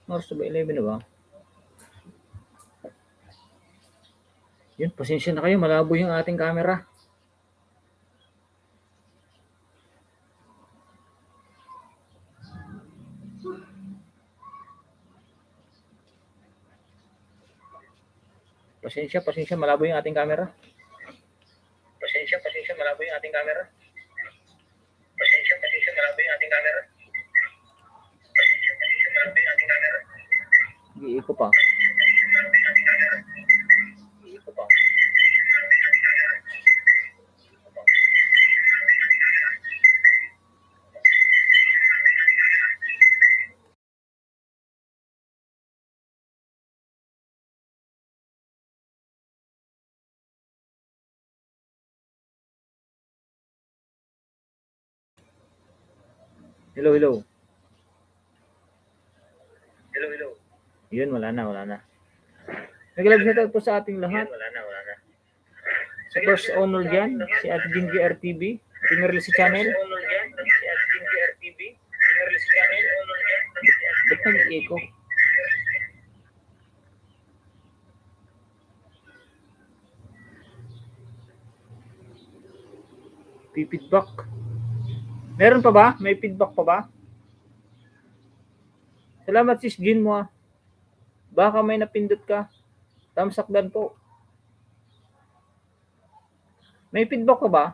Oras ba? 11 na ba? Yun, pasensya na kayo. Malabo yung ating camera. Pasensya. Malabo yung ating camera. Pasensya. Malabo yung ating camera. Pasensya. Malabo yung ating camera. Pasensya. Malabo yung ating camera. Iiko pa. Iiko pa. Hello. Yun, wala na. Nag-live shoutout po sa ating lahat. Wala na. Sa first owner dyan, si Ate Jingy RTV, Tingerly si channel. Ba't nag-echo? Feedback. Meron pa ba? May feedback pa ba? Salamat sis Jean mo. Baka may napindot ka. Tamsakdan po. May feedback ka ba?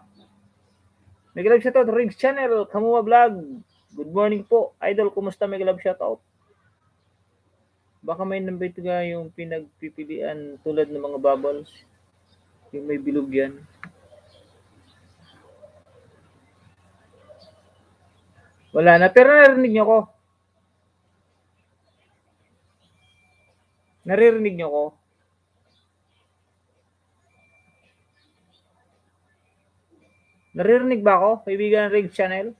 May shoutout, Riggs Channel, Kamuwa Vlog. Good morning po. Idol, kumusta? May shoutout. Baka may nambit ka yung pinagpipilian tulad ng mga bubbles. Yung may bilog yan. Wala na, pero narinig nyo ko. Naririnig nyo ko. Naririnig ba ako? Kaibigan ng Riggs Channel?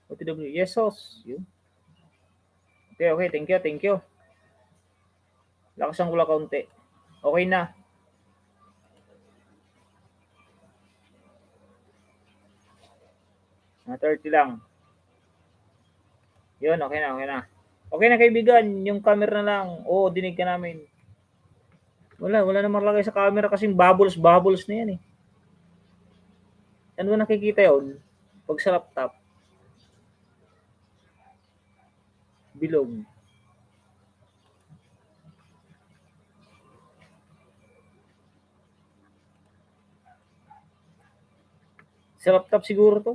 OTW. Yes, host. Yun. Okay. Thank you. Lakasan ko lang kaunti. Okay na. Na 30 lang. Yun, okay na. Okay na kaibigan, yung camera na lang. Oo, dinig ka namin. Wala namang lagay sa camera kasing bubbles na yan eh. Ano nakikita yun? Pag sa laptop. Bilog. Sa laptop siguro to.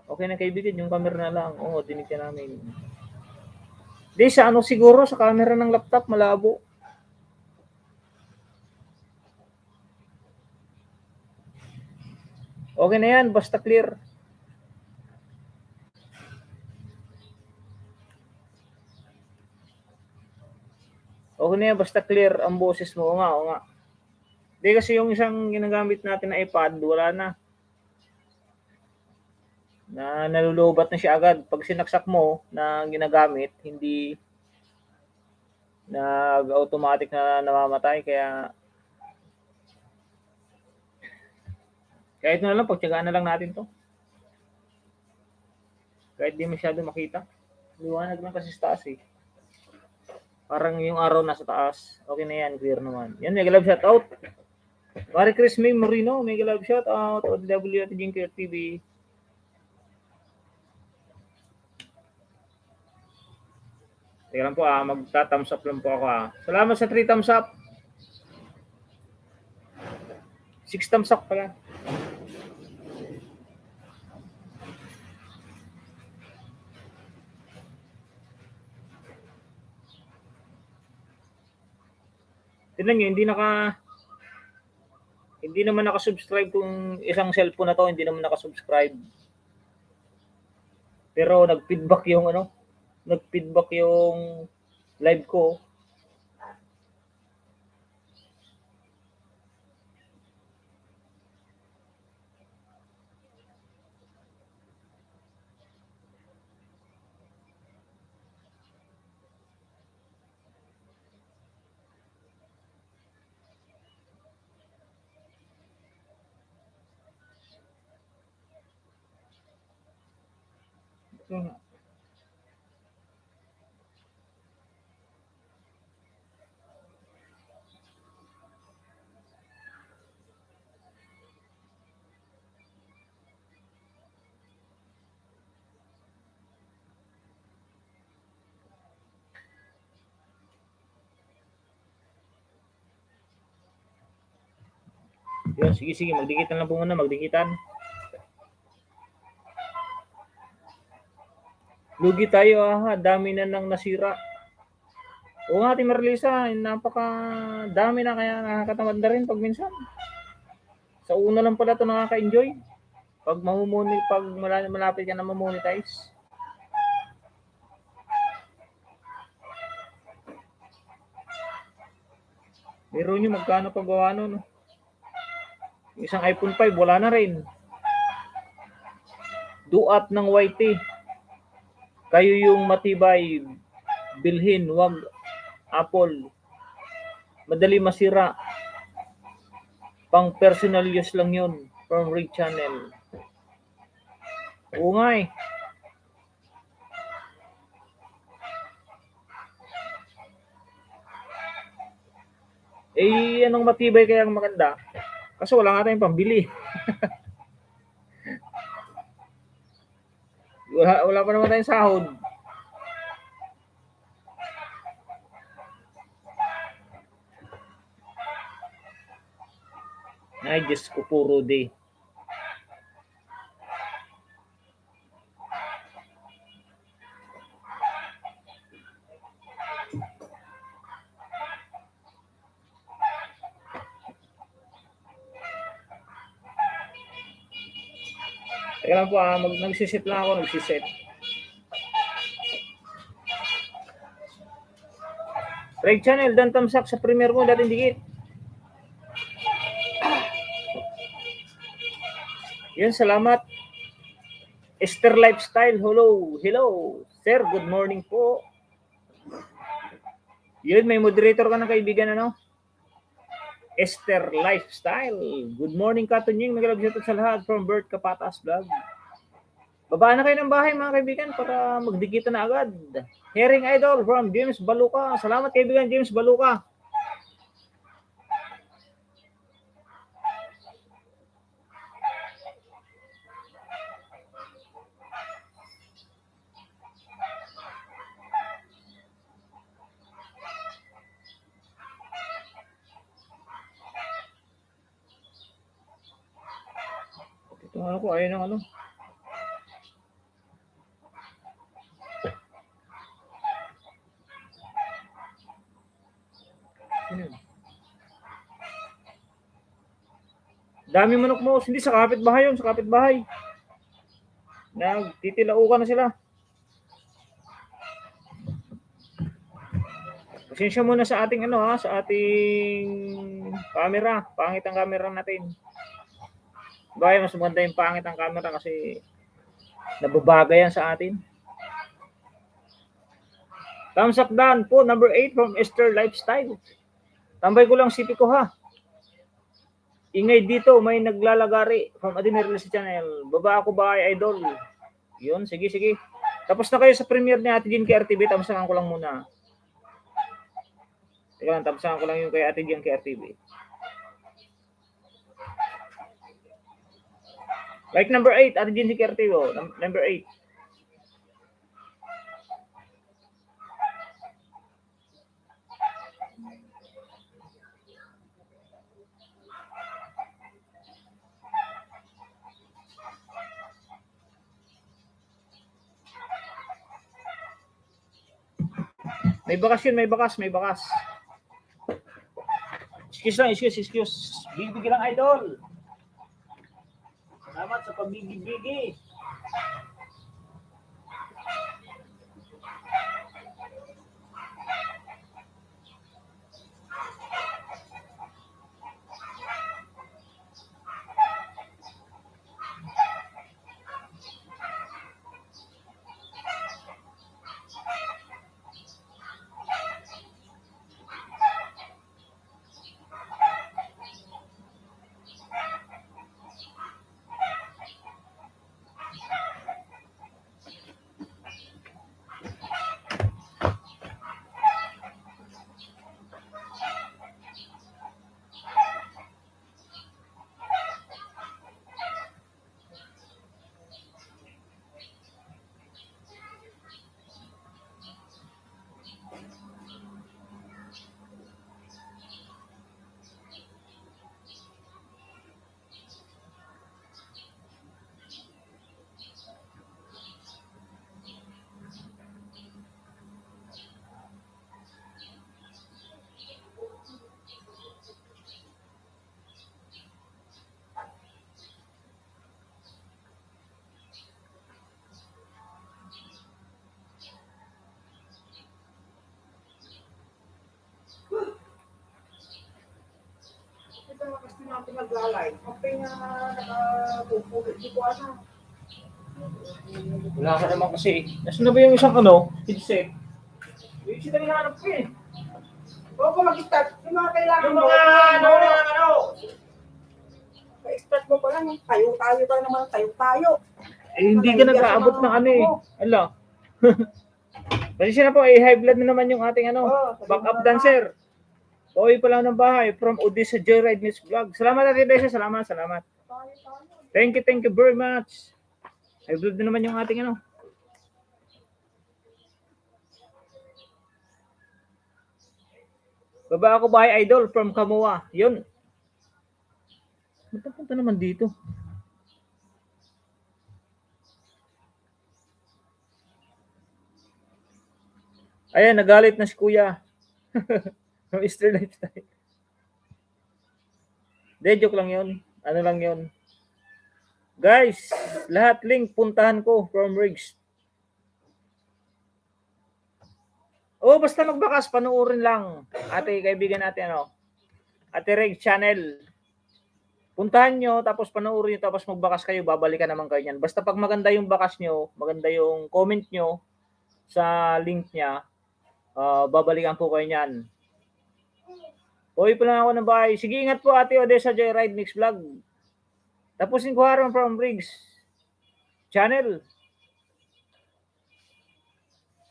Okay na kaibigan, yung camera na lang. Oo, dinig ka namin. Di, sa ano siguro, sa camera ng laptop, malabo. Okay na yan, basta clear. Okay na yan, basta clear ang boses mo. Oo nga. Di kasi yung isang ginagamit natin na iPad, wala na. Na nalulubat na siya agad. Pag sinaksak mo na ginagamit, hindi nag-automatic na namamatay. Kaya kahit na lang, pagtyagaan na lang natin to. Kahit di masyado makita. Liwanag lang kasi sa taas eh. Parang yung araw nasa taas. Okay na yan, clear naman. Yan, mega love shout out. Mari Chris May Moreno, mega love shout out. OW at Jinky TV. Teka lang po magta-thumbs up lang po ako Salamat sa 3 thumbs up. 6 thumbs up pala. Tignan nyo, hindi naman naka-subscribe kung isang cellphone na to, hindi naman naka-subscribe. Pero nag-feedback yung live ko. Yun, sige, magdikitan lang po muna, magdikitan. Lugi tayo, dami na nang nasira. Oo nga, Ate Marlisa, napaka-dami na kaya nakakatamad na rin pag minsan. Sa una lang pala ito nakaka-enjoy. Pag malapit ka na ma-monetize. Meron nyo magkano paggawa nun. No? Isang iPhone 5, wala na rin. Duat ng YT. Kayo yung matibay. Bilhin, wag Apple. Madali masira. Pang personal use lang yun. From Rig Channel. Oo nga eh. Eh, anong matibay kaya maganda? Kasi wala nga tayong pambili. wala pa naman tayong sahod. Ay, Diyos ko, puro day. Teka lang po, nagsiset lang ako, nagsiset. Rig Channel, dan tamsak sa premiere mo, dating dikit. Yun, salamat. Esther Lifestyle, hello. Sir, good morning po. Yun, may moderator ka na kaibigan, ano? Esther Lifestyle. Good morning, Katunying. Nag-love sa lahat from Bert Kapatas Vlog. Baba na kayo ng bahay, mga kaibigan, para magdikita na agad. Herring Idol from James Baluka. Salamat, kaibigan, James Baluka. Ito nga ako, ayun ang ano. Dami manok mo, hindi sa kapitbahay yun, sa kapitbahay. Nagtitilaukan na sila. Pasensya muna sa ating sa ating camera. Pangit ang camera natin. Bagay, mas maganda yung pangit ang camera kasi nababagay yan sa atin. Thumbs up dan po, number 8 from Esther Lifestyle. Tambay ko lang sipi ko ha. Ingay dito, may naglalagari from Adiner sa channel. Baba ako ba ay idol? Yun, sige. Tapos na kayo sa premiere ni Ate Jean kay RTV. Tamsakan ko lang muna. Teka lang, tamsakan ko lang yung kay Ate Jean kay RTV. Like number 8, Ate Jean kay RTV. Oh, number 8. May bakas. Excuse. Bibig lang, idol. Salamat sa pabigi-bigi. ating naglalay. Kapag nga nakapupulot, di ko alam. Wala ka naman kasi. Nasaan na ba yung isang headset? Yung isa na hinahanap ko eh. Bago mag-start, yung mga kailangan Yung mga Pa-start mo pa lang, tayo-tayo pa naman, tayo-tayo. Eh, hindi ka nag-aabot ng Ala. Kasi siya na po, high blood na naman yung ating backup dancer. Pauwi pa lang ng bahay from Odessa Joyride Miss Vlog. Salamat Ate Desa, salamat. Thank you very much. High blood na naman yung ating Baba ako bahay idol from Kamuwa. Yun. Punta naman dito. Ayan, nagalit na si Kuya. Mr. Lifestyle. De, joke lang yun. Ano lang yun. Guys, lahat link puntahan ko from Riggs. Oh, basta magbakas, panuorin lang. Ate, kaibigan natin, Ate Riggs channel. Puntahan nyo, tapos panuorin nyo, tapos magbakas kayo, babalikan naman kayo yan. Basta pag maganda yung bakas nyo, maganda yung comment nyo sa link niya, babalikan po kayo niyan. Uwi pa lang ako ng bahay. Sige, ingat po Ate Odessa Joyride Mix Vlog. Tapusin ko haron from Riggs channel.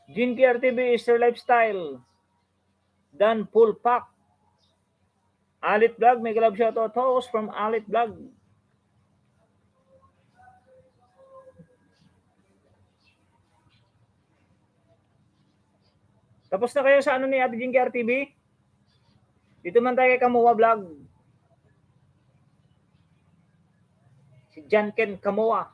Jinky RTV Easter Lifestyle. Dan Full Pack. Alit Vlog, may galab shoutout host from Alit Vlog. Tapos na kayo sa ni Ate Jinky RTV? Dito man tayo kay Kamuwa Vlog. Si John Ken Kamuwa.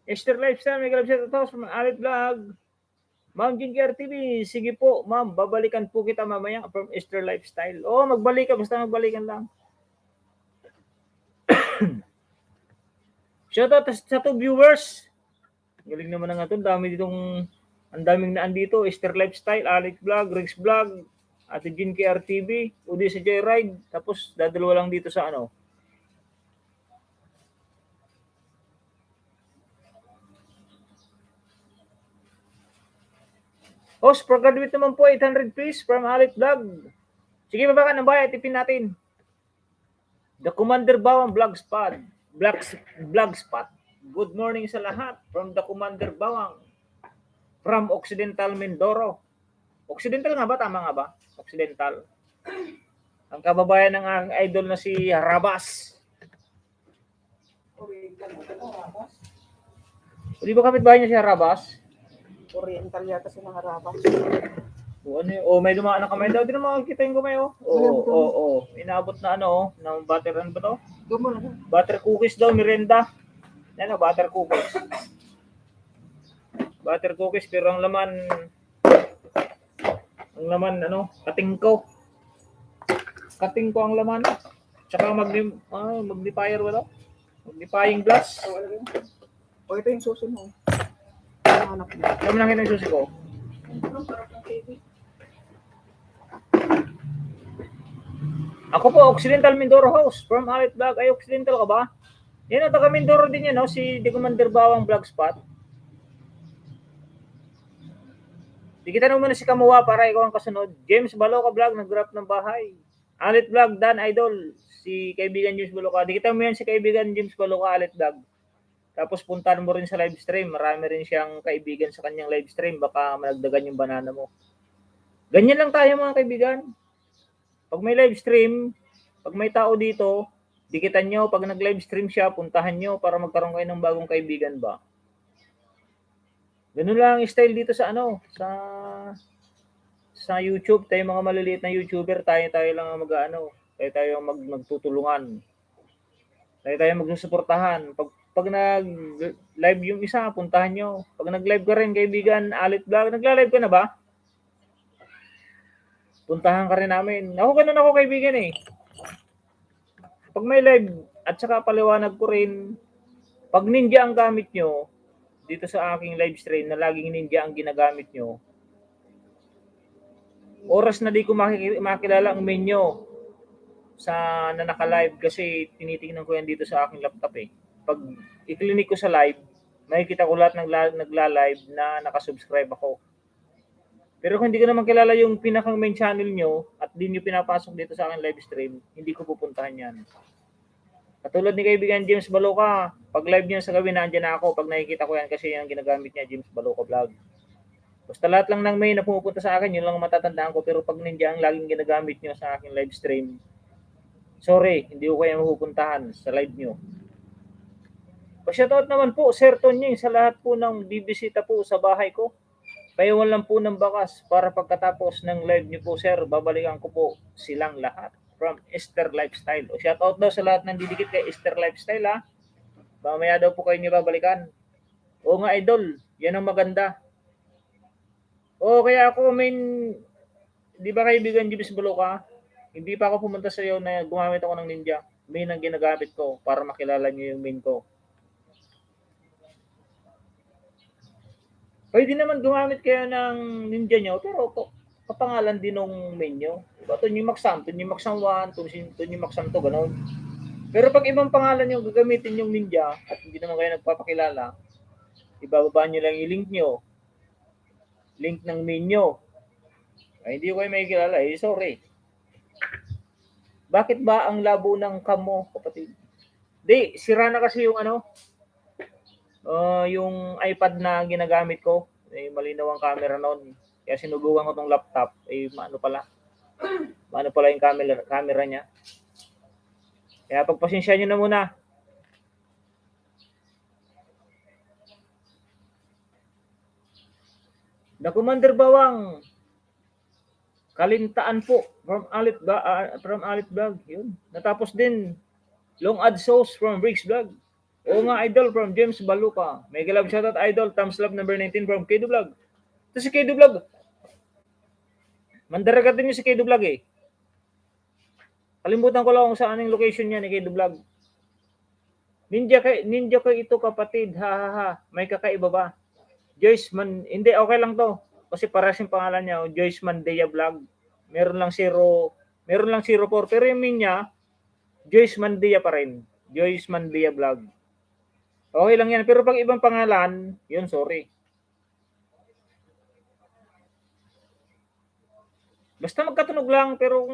Easter Lifestyle, may galab shoutout host from Alit Vlog. Ma'am Jinky RTV, sige po, ma'am, babalikan po kita mamaya from Easter Lifestyle. Magbalik ka, basta magbalikan lang. Shoutout sa 2 viewers. Galing naman na nga ito. Ang daming naan dito. Easter Lifestyle, Alex Vlog, Riggs Vlog, Ate Jinky RTV, Odessa Joyride. Tapos dadalawa lang dito sa Host, per graduate naman po, 800 please from Alex Vlog. Sige, baba ka ng bahay, tipin natin. The Commander Bawang Vlogspot. Vlogspot. Good morning sa lahat from the Commander Bawang. From Occidental Mindoro. Occidental nga ba? Tama nga ba? Occidental. Ang kababayan ng aking idol na si Harabas. Di ba kapitbahay niya si Harabas? Oriental yata si mga Harabas. May dumaan na kamay daw. Di na makikita yung kamay, Inabot na ng butter, ba to? Butter cookies daw, merienda. Butter cookies. Butter cookies, pero ang laman, kating ko. Kating ko ang laman. Tsaka magnifier ba to? Magnifying glass. Ito yung susi mo. Alam mo nakita yung susi ko? Ako po, Occidental Mindoro House from Alit Vlog. Ay, Occidental ka ba? Yan, taga Mindoro din yan, si The Commander Bawang Vlogspot. Dikitan mo muna si Kamuwa para ikaw ang kasunod. James Baloka Vlog, nag-grab ng bahay. Alit Vlog, Dan Idol, si kaibigan James Baloka. Dikitan mo yan si kaibigan James Baloka, Alit Vlog. Tapos puntahan mo rin sa live stream. Marami rin siyang kaibigan sa kanyang live stream. Baka malagdagan yung banana mo. Ganyan lang tayo mga kaibigan. Pag may live stream, pag may tao dito, dikitan nyo. Pag nag-live stream siya, puntahan nyo para magkaroon kayo ng bagong kaibigan ba. Ganun lang ang style dito sa sa YouTube. Tayo mga maliliit na YouTuber, tayo lang tayo magtutulungan. Tayo magsusuportahan. Pag nag-live yung isa, puntahan nyo. Pag nag-live ka rin, kaibigan, Alit Vlog, nagla-live ka na ba? Puntahan ka rin namin. Ganun ako, kaibigan eh. Pag may live, at saka paliwanag ko rin, Pag Ninja ang gamit nyo, dito sa aking live stream na laging Ninja ang ginagamit nyo, oras na di ko makilala ang menu sa na naka-live kasi tinitingnan ko yan dito sa aking laptop eh. Pag i-click ko sa live, makikita ko lahat ng nagla-live na nakasubscribe ako. Pero kung hindi ko naman kilala yung pinakang main channel nyo at di nyo pinapasok dito sa aking live stream, hindi ko pupuntahan yan. Katulad ni kaibigan James Baloka, pag live niya sa gabi, nandiyan na ako. Pag nakikita ko yan kasi yan ang ginagamit niya, James Baloka Vlog. Basta lahat lang ng main na pumupunta sa akin, yun lang ang matatandaan ko. Pero pag Ninja ang laging ginagamit nyo sa aking live stream, sorry, hindi ko kayo mapupuntahan sa live nyo. Pa-shoutout naman po, Sir Tonying, sa lahat po ng bibisita po sa bahay ko. Paiwan lang po ng bakas para pagkatapos ng live nyo po, sir, babalikan ko po silang lahat from Esther Lifestyle. O shoutout daw sa lahat ng didikit kay Esther Lifestyle, ha? Mamaya daw po kayo nyo babalikan. O nga, idol, yan ang maganda. O kaya ako, di ba kaibigan James Baloka? Hindi pa ako pumunta sa iyo na gumamit ako ng Ninja. Main ang ginagamit ko para makilala niyo yung main ko. Pwede naman gumamit kayo ng Ninja nyo, pero kapangalan din ng main nyo. Diba? Tonymax 1, 2, Tonymax 2, gano'n. Pero pag ibang pangalan nyo gagamitin yung Ninja at hindi naman kayo nagpapakilala, ibababa nyo lang yung link nyo. Link ng main nyo. Ay, hindi ko kayo may kilala eh, sorry. Bakit ba ang labo ng cam mo, kapatid? Di, sira na kasi yung yung iPad na ginagamit ko. Eh, malinaw ang camera noon. Kaya sinubukan ko tong laptop. Eh, maano pala yung camera niya. Kaya pagpasensya nyo na muna. The Commander Bawang, Kalintaan po from Alit Vlog. Yun. Natapos din Long Ad Sauce from Briggs Vlog. O nga, idol from James Baluka. May love shoutout, idol. Thumbs love number 19 from Kedo Vlog. Ito si Kedo Vlog. Mandaragat din yung si Kedo Vlog eh. Kalimutan ko lang kung saan yung location niya ni Kedo Vlog. Ninja kay ito, kapatid. Ha ha ha. May kakaiba ba? Joyce Man, hindi, okay lang to. Kasi para yung pangalan niya, Joyce Mandea Vlog. Meron lang 04, pero yung niya, Joyce Mandea pa rin. Joyce Mandea Vlog. Okay lang yan, pero pag ibang pangalan, yun, sorry. Basta magkatunog lang, pero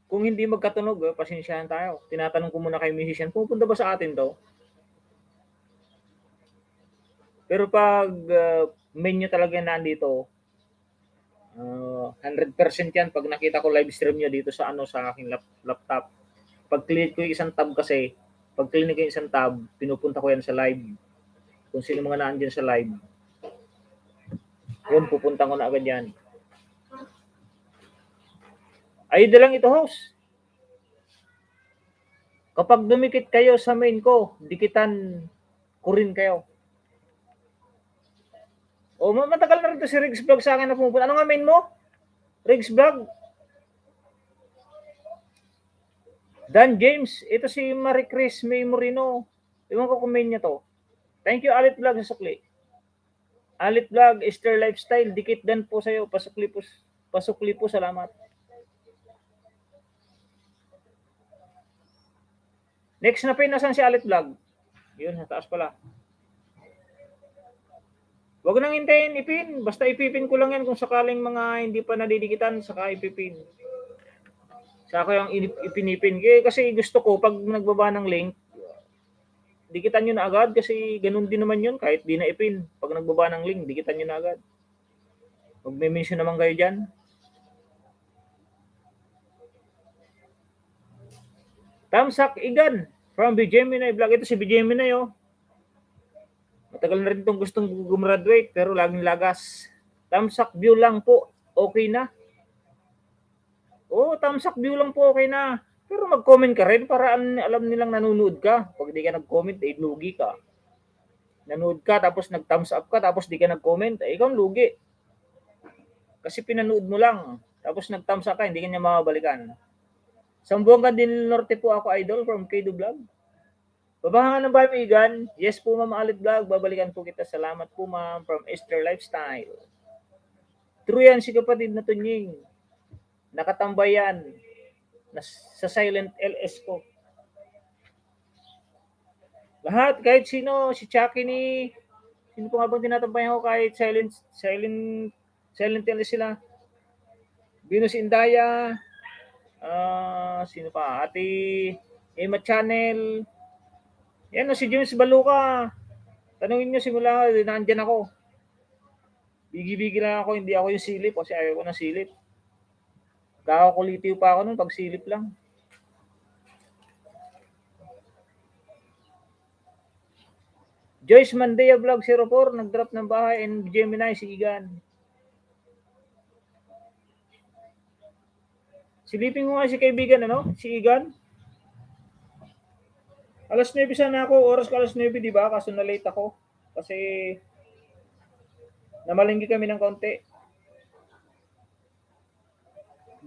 kung hindi magkatunog, pasensyahan tayo. Tinatanong ko muna kay musician, pupunta ba sa atin to? Pero pag menu talaga nandito, 100% yan pag nakita ko live stream nyo dito sa sa aking laptop. Pag click ko yung isang tab kasi, pag click ko yung isang tab, pinupunta ko yan sa live. Kung sino mga naandyan sa live, yun, pupunta ko na agad yan. Ay, lang ito, host. Kapag dumikit kayo sa main ko, dikitan ko rin kayo. O, matagal na rin to si Riggs Vlog sa akin na pumupunta. Ano nga main mo? Riggs Vlog? Dan James. Ito si Marie Chris May Moreno. Iwan ko kung main niya to. Thank you, Alit Vlog sa sukli. Alit Vlog, Esther Lifestyle. Dikit dan po sa'yo. Pasukli po. Salamat. Next na pin, nasan si Alit Vlog? Yun, sa taas pala. Huwag nang hintayin ipin. Basta ipipin ko lang yan kung sakaling mga hindi pa nadidikitan, saka ipipin. Saka yung ipinipin. Kasi gusto ko, pag nagbaba ng link, dikitan nyo na agad kasi ganun din naman yun kahit di na ipin. Pag nagbaba ng link, dikitan nyo na agad. Huwag may mention naman kayo dyan. Tamsak Igan from BJMinay Vlog. Ito si BJMinay, oh. Matagal na rin itong gustong gumraduate pero laging lagas. Tamsak view lang po, okay na. Oo, tamsak view lang po, okay na. Pero mag-comment ka rin para alam nilang nanonood ka. Pag di ka nag-comment, eh, lugi ka. Nanood ka, tapos nag-thumbs up ka, tapos di ka nag-comment, eh, ikaw lugi. Kasi pinanood mo lang, tapos nag-thumbs up ka, hindi ka niya mababalikan. Sambuanga del Norte po ako, idol, from Kedo Vlog. Babahangan ng bahay mo, Igan? Yes po, Ma'am Alit Vlog. Babalikan po kita. Salamat po, Ma'am. From Esther Lifestyle. True yan si kapatid na Tunying. Nakatambay yan. Sa silent LS ko. Lahat, kahit sino, si Chucky ni... Sino po nga bang tinatabayan ko kahit silent LS sila. Venus Indaya, sino pa? Ate Emma Channel. Yan o, si James Baluka. Tanungin nyo simula, nandiyan ako. Bigi-bigi lang ako, hindi ako yung silip kasi ayaw ko ng silip. Kakakulitiw pa ako nun pag silip lang. Joyce Mandea Vlog 04, nag-drop ng bahay and Gemini si Igan. Silipin ko nga si kaibigan, si Igan. Alas 9 sana ako, oras ko alas 9, di ba? Kaso na-late ako. Kasi namalinggi kami ng konti.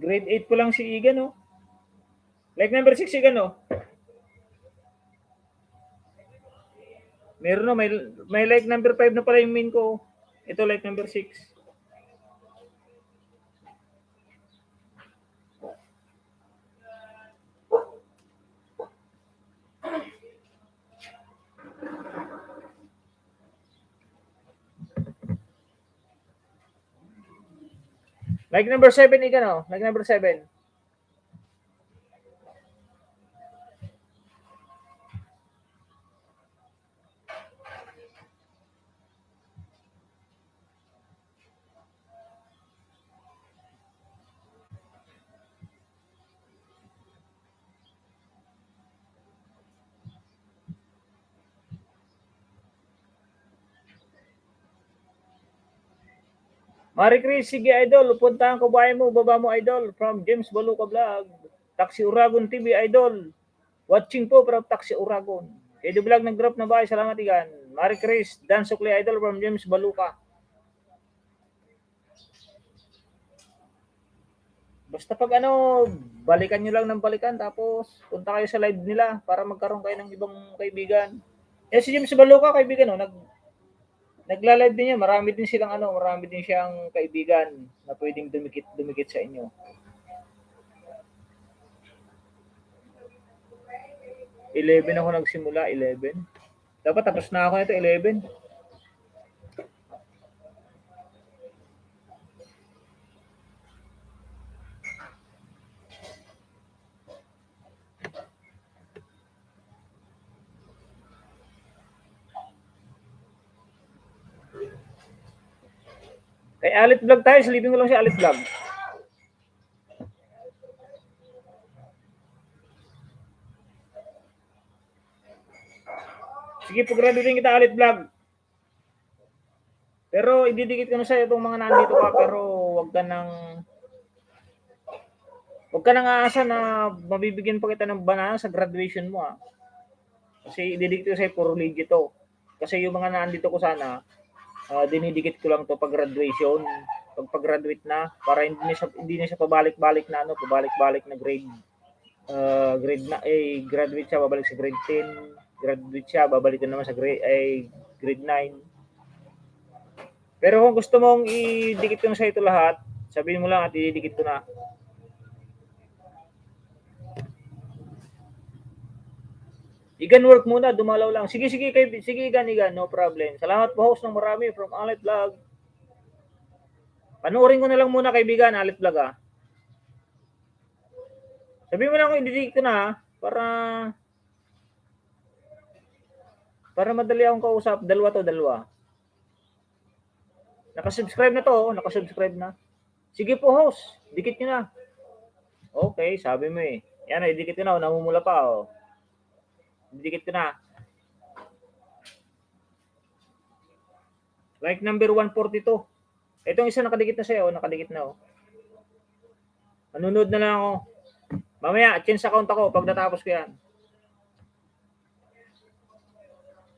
Grade 8 ko lang si Igan, Like number 6, Igan, Meron may like number 5 na pala yung main ko. Ito like number 6. Like number 7, Igan, Like number 7. Marie Chris, sige idol, puntahan ko bahay mo, baba mo idol, from James Baluka Vlog. Taxi Uragon TV idol. Watching po from Taxi Uragon. Edo Vlog nag-drop na bahay, salamat Igan. Marie Chris, Dan Sukli idol from James Baluka. Basta pag balikan nyo lang ng balikan tapos punta kayo sa live nila para magkaroon kayo ng ibang kaibigan. Si James Baluka, kaibigan, nagla-live din yan. Marami din siyang kaibigan na pwedeng dumikit sa inyo. 11 ako nagsimula, 11. Dapat tapos na ako nito, 11. Kay Alit Vlog tayo, silipin ko lang si Alit Vlog. Sige, pag-graduating kita Alit Vlog. Pero ididikit ko na sa'yo itong mga nandito ka, pero wag ka nang aasa na mabibigyan pa kita ng banana sa graduation mo. Kasi ididikit ko sa'yo puro legito. Kasi yung mga nandito ko sana, dinidikit ko lang to pag graduation, pag-graduate na, para hindi na siya pabalik-balik na grade na graduate siya, babalik sa grade 10, graduate siya, babalik na naman sa grade 9. Pero kung gusto mong idikit ko na sa ito lahat, sabihin mo lang at ididikit ko na. Igan work muna, dumalaw lang. Sige, Igan, no problem. Salamat po host ng marami from Alit Vlog. Panoorin ko na lang muna kaibigan, Alit Vlog Sabihin mo na kung ididikit ko na para madali akong kausap, dalawa. Nakasubscribe na to, nakasubscribe na. Sige po host, dikit nyo na. Okay, sabi mo Yan idikit ko na, namumula pa Didikit ko na. Like number 142. Itong isa nakadikit na sa'yo, nakadikit na Manunod na lang ako. Mamaya, change account ako pag natapos ko yan.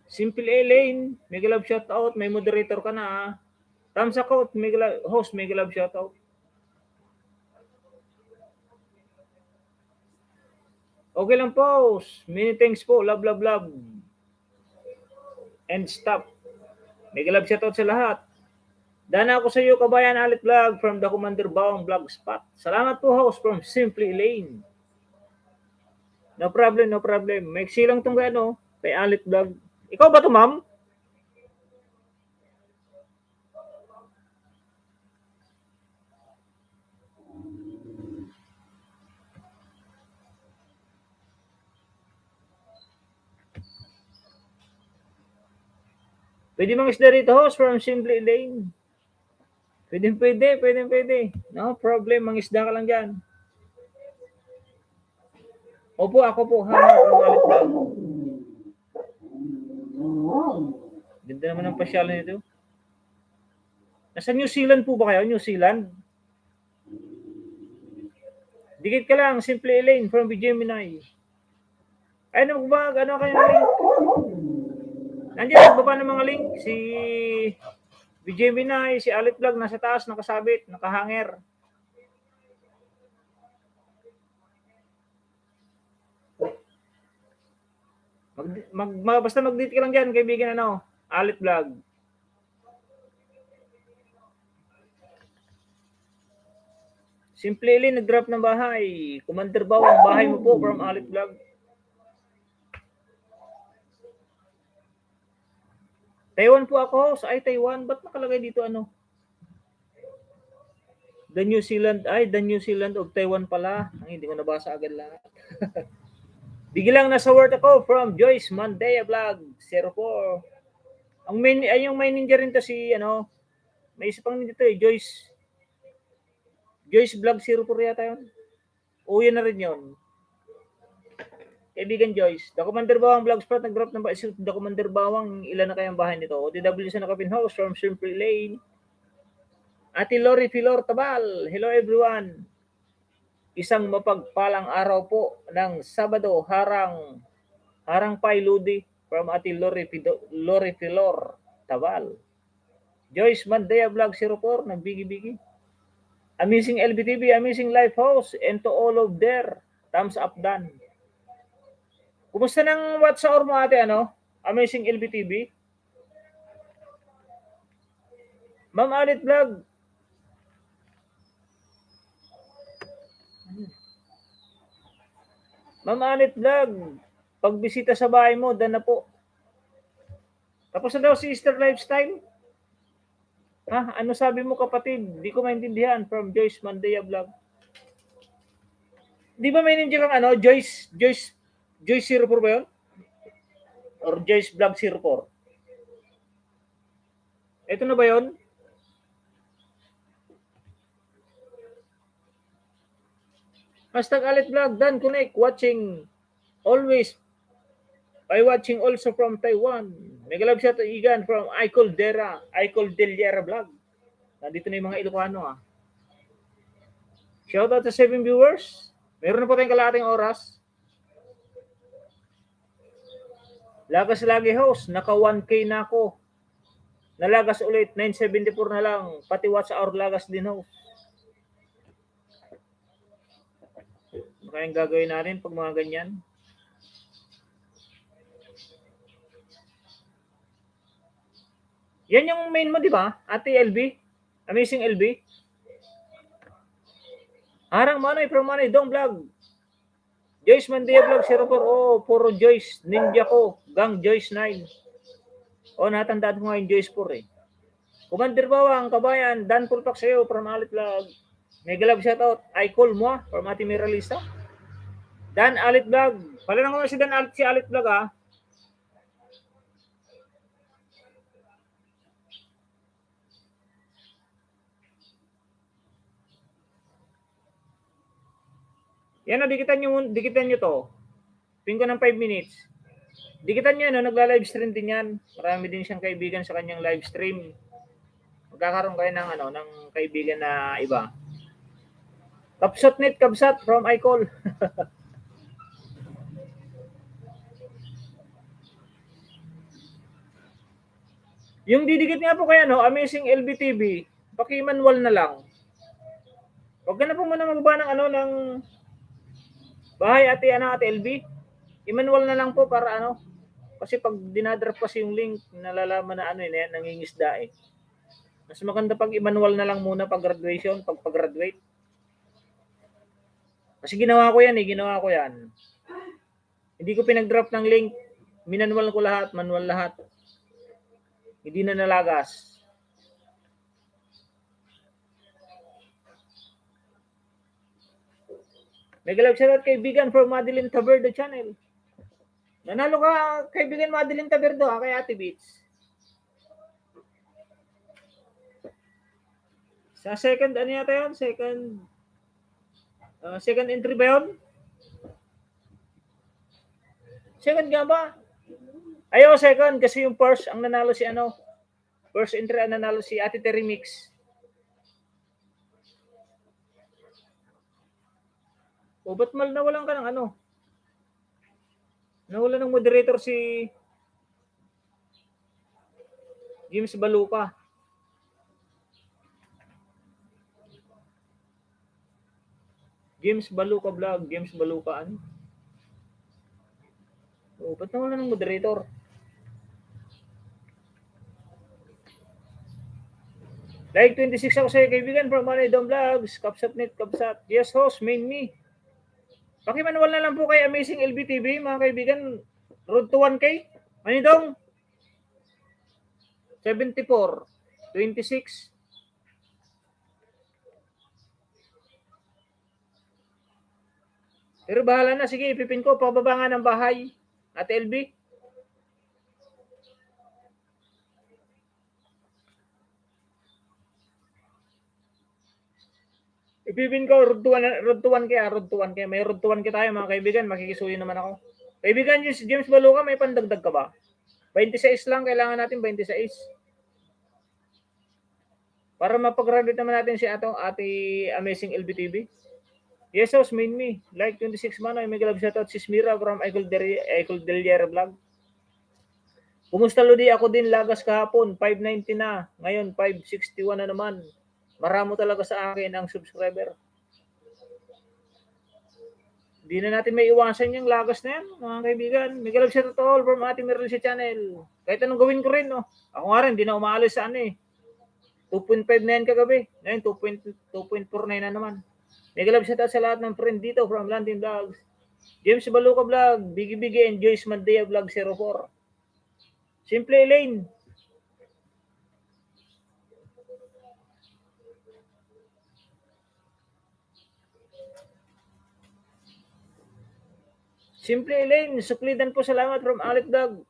Simple Elaine, mega love shoutout, may moderator ka na Thumbs up out, host, mega love shoutout. Okay lang po. Many thanks po. Love, love, love. And stop. Mega love shoutout sa lahat. Dana ako sa iyo, Kabayan Alit Vlog from the Commander Bawang Vlog Spot. Salamat po, host from Simply Elaine. No problem, no problem. Maiksi lang itong kay Alit Vlog. Ikaw ba to, ma'am? Pwede mang isda rito, host from Simply Elaine. Pwede. No problem, mang isda ka lang dyan. Opo, ako po, from Alit Vlog. Ganda naman ang pasyal nito. Nasa New Zealand po ba kayo? New Zealand? Dikit ka lang, Simply Elaine from Gemini. Ay, ano ba? Ano kayo ng link? Nandiyan, baba ng mga link. Si Gemini, si Alit Vlog, nasa taas, nakasabit, nakahanger. Basta mag-date ka lang dyan, kaibigan, Alit Vlog. Simple Elaine, nag-drop ng bahay. Commander Bawang, bahay mo po from Alit Vlog. Taiwan po ako. Ay, Taiwan. Ba't nakalagay dito The New Zealand. Ay, the New Zealand of Taiwan pala. Ay, hindi ko nabasa agad lahat. Bigilang nasa word ako from Joyce Mandea Vlog 04. Yung may ninja rin to si may isa pang ninja to Joyce Vlog 04 yata yun. O yun na rin yun. Kaibigan Joyce. The Commander Bawang Vlogspot nag-drop ng bahay. The Commander Bawang, ilan na kayang bahay nito? OTW sa nakapin house from Simple Lane. Ate Lori Filor Tabal. Hello everyone. Isang mapagpalang araw po ng Sabado. Harang Pai Ludi from Ate Lori Filor Tabal. Joyce Mandea Vlog 04. Nagbigi-bigi. Amazing LBTV, amazing life house, and to all of there. Thumbs up done. Kumusta ng watch hour mo ate, Amazing LBTV? Ma'am Alit Vlog. Ma'am Alit Vlog. Pagbisita sa bahay mo, dan na po. Tapos na daw si Easter Lifestyle? Ha? Ano sabi mo kapatid? Di ko maintindihan from Joyce Mandea Vlog. Di ba may ninja kang Joyce 04 ba yun? Or Joyce Vlog 04? Ito na ba yun? Hashtag Alit Vlog, Dan Connect, watching always by watching also from Taiwan. Mega love shout to Igan from Icol Deliera Vlog. Nandito na yung mga Ilocano Shout out to 7 viewers. Meron na po tayong kalahating oras. Lagas lagi host, naka 1K na ako. Nalagas ulit, 974 na lang. Pati watch hour lagas din host. Ano kayang gagawin natin pag mga ganyan? Yan yung main mo, di ba? Ate LB? Amazing LB? Harang Manoy from Manoy, Dong Vlog. Joyce Mandea Vlog 04. Puro Joyce. Ninja ko. Gang Joyce 9. Natandaan ko nga yung Joyce 4 Commander Bawang, Kabayan, Dan Pulpak sa'yo from Alit Vlog. Mega love shoutout. I call mo from Ate Miralisa. Dan Alit Vlog. Pala na nga si Alit Vlog Yan dikitan nyo to. Pingko ng 5 minutes. Dikitan nyo, nagla-live stream din yan. Marami din siyang kaibigan sa kanyang live stream. Magkakaroon kayo ng kaibigan na iba. Kabsat from iCall. Yung didikit nga po kaya, Amazing LBTV, paki-manual na lang. Huwag ka na po muna magbaba ng Bahay ate LB. I-manual na lang po para ano. Kasi pag dinadrop kasi yung link, nalalaman na ano yun, nangingisda eh. Mas maganda pag i-manual na lang muna pag graduation, pag pag-graduate. Kasi ginawa ko yan. Hindi ko pinag-drop ng link. Minanual ko lahat, manual lahat. Hindi na nalagas. Mega love shoutout kaibigan for Madeline Taberdo channel. Nanalo ka kaibigan Madeline Taberdo kay Ate Beats. Sa second, ano yata yun? Second entry ba yun? Second nga ba? Ayaw, second. Kasi yung first, ang nanalo si ano? First entry ang nanalo si Ate Terry Mix. O, ba't nawalan ka ng ano? Nawalan ng moderator si James Baluka. James Baluka vlog. James Baluka ano? O, ba't nawalan ng moderator? Like 26 ako sa'yo, kaibigan, from Manidong Vlogs, Kapsat.net, Kapsat. Yes, host, main me. Pakimanual na lang po kay Amazing LBTV, mga kaibigan. Road to 1K. Manidong. 74. 26. Pero bahala na. Sige, ipipin ko. Pababa nga ng bahay. Ate LB. Ipipin ko, road to 1K. Road to 1K. May road to 1K tayo, mga kaibigan. Makikisuyo naman ako. Kaibigan, James Baluka, may pandagdag ka ba? 26 lang. Kailangan natin 26. Para mapag-graduate naman natin si Ate Amazing LBTV. Yes, host, main me. Like 26 man, may galab shoutout si Smira from Icol Del Hierro Vlog. Kumusta Lodi? Ako din lagas kahapon, 590 na. Ngayon, 561 na naman. Maramo talaga sa akin ang subscriber. Hindi na natin may iwasan yung lagas na yan, mga kaibigan. May galab shoutout all from Ate Merle sa channel. Kahit anong gawin ko rin, no? Ako nga rin, hindi na umaalis sa ano eh. 2.5 na yan kagabi. Ngayon, 2.49 na naman. Mega love shoutout sa lahat ng friend dito from London Vlogs. James Baluka Vlog, Bigi and Joyce Mandea Vlog 04. Simple Elaine. Simple Elaine, suklidan po salamat from Alec Vlog.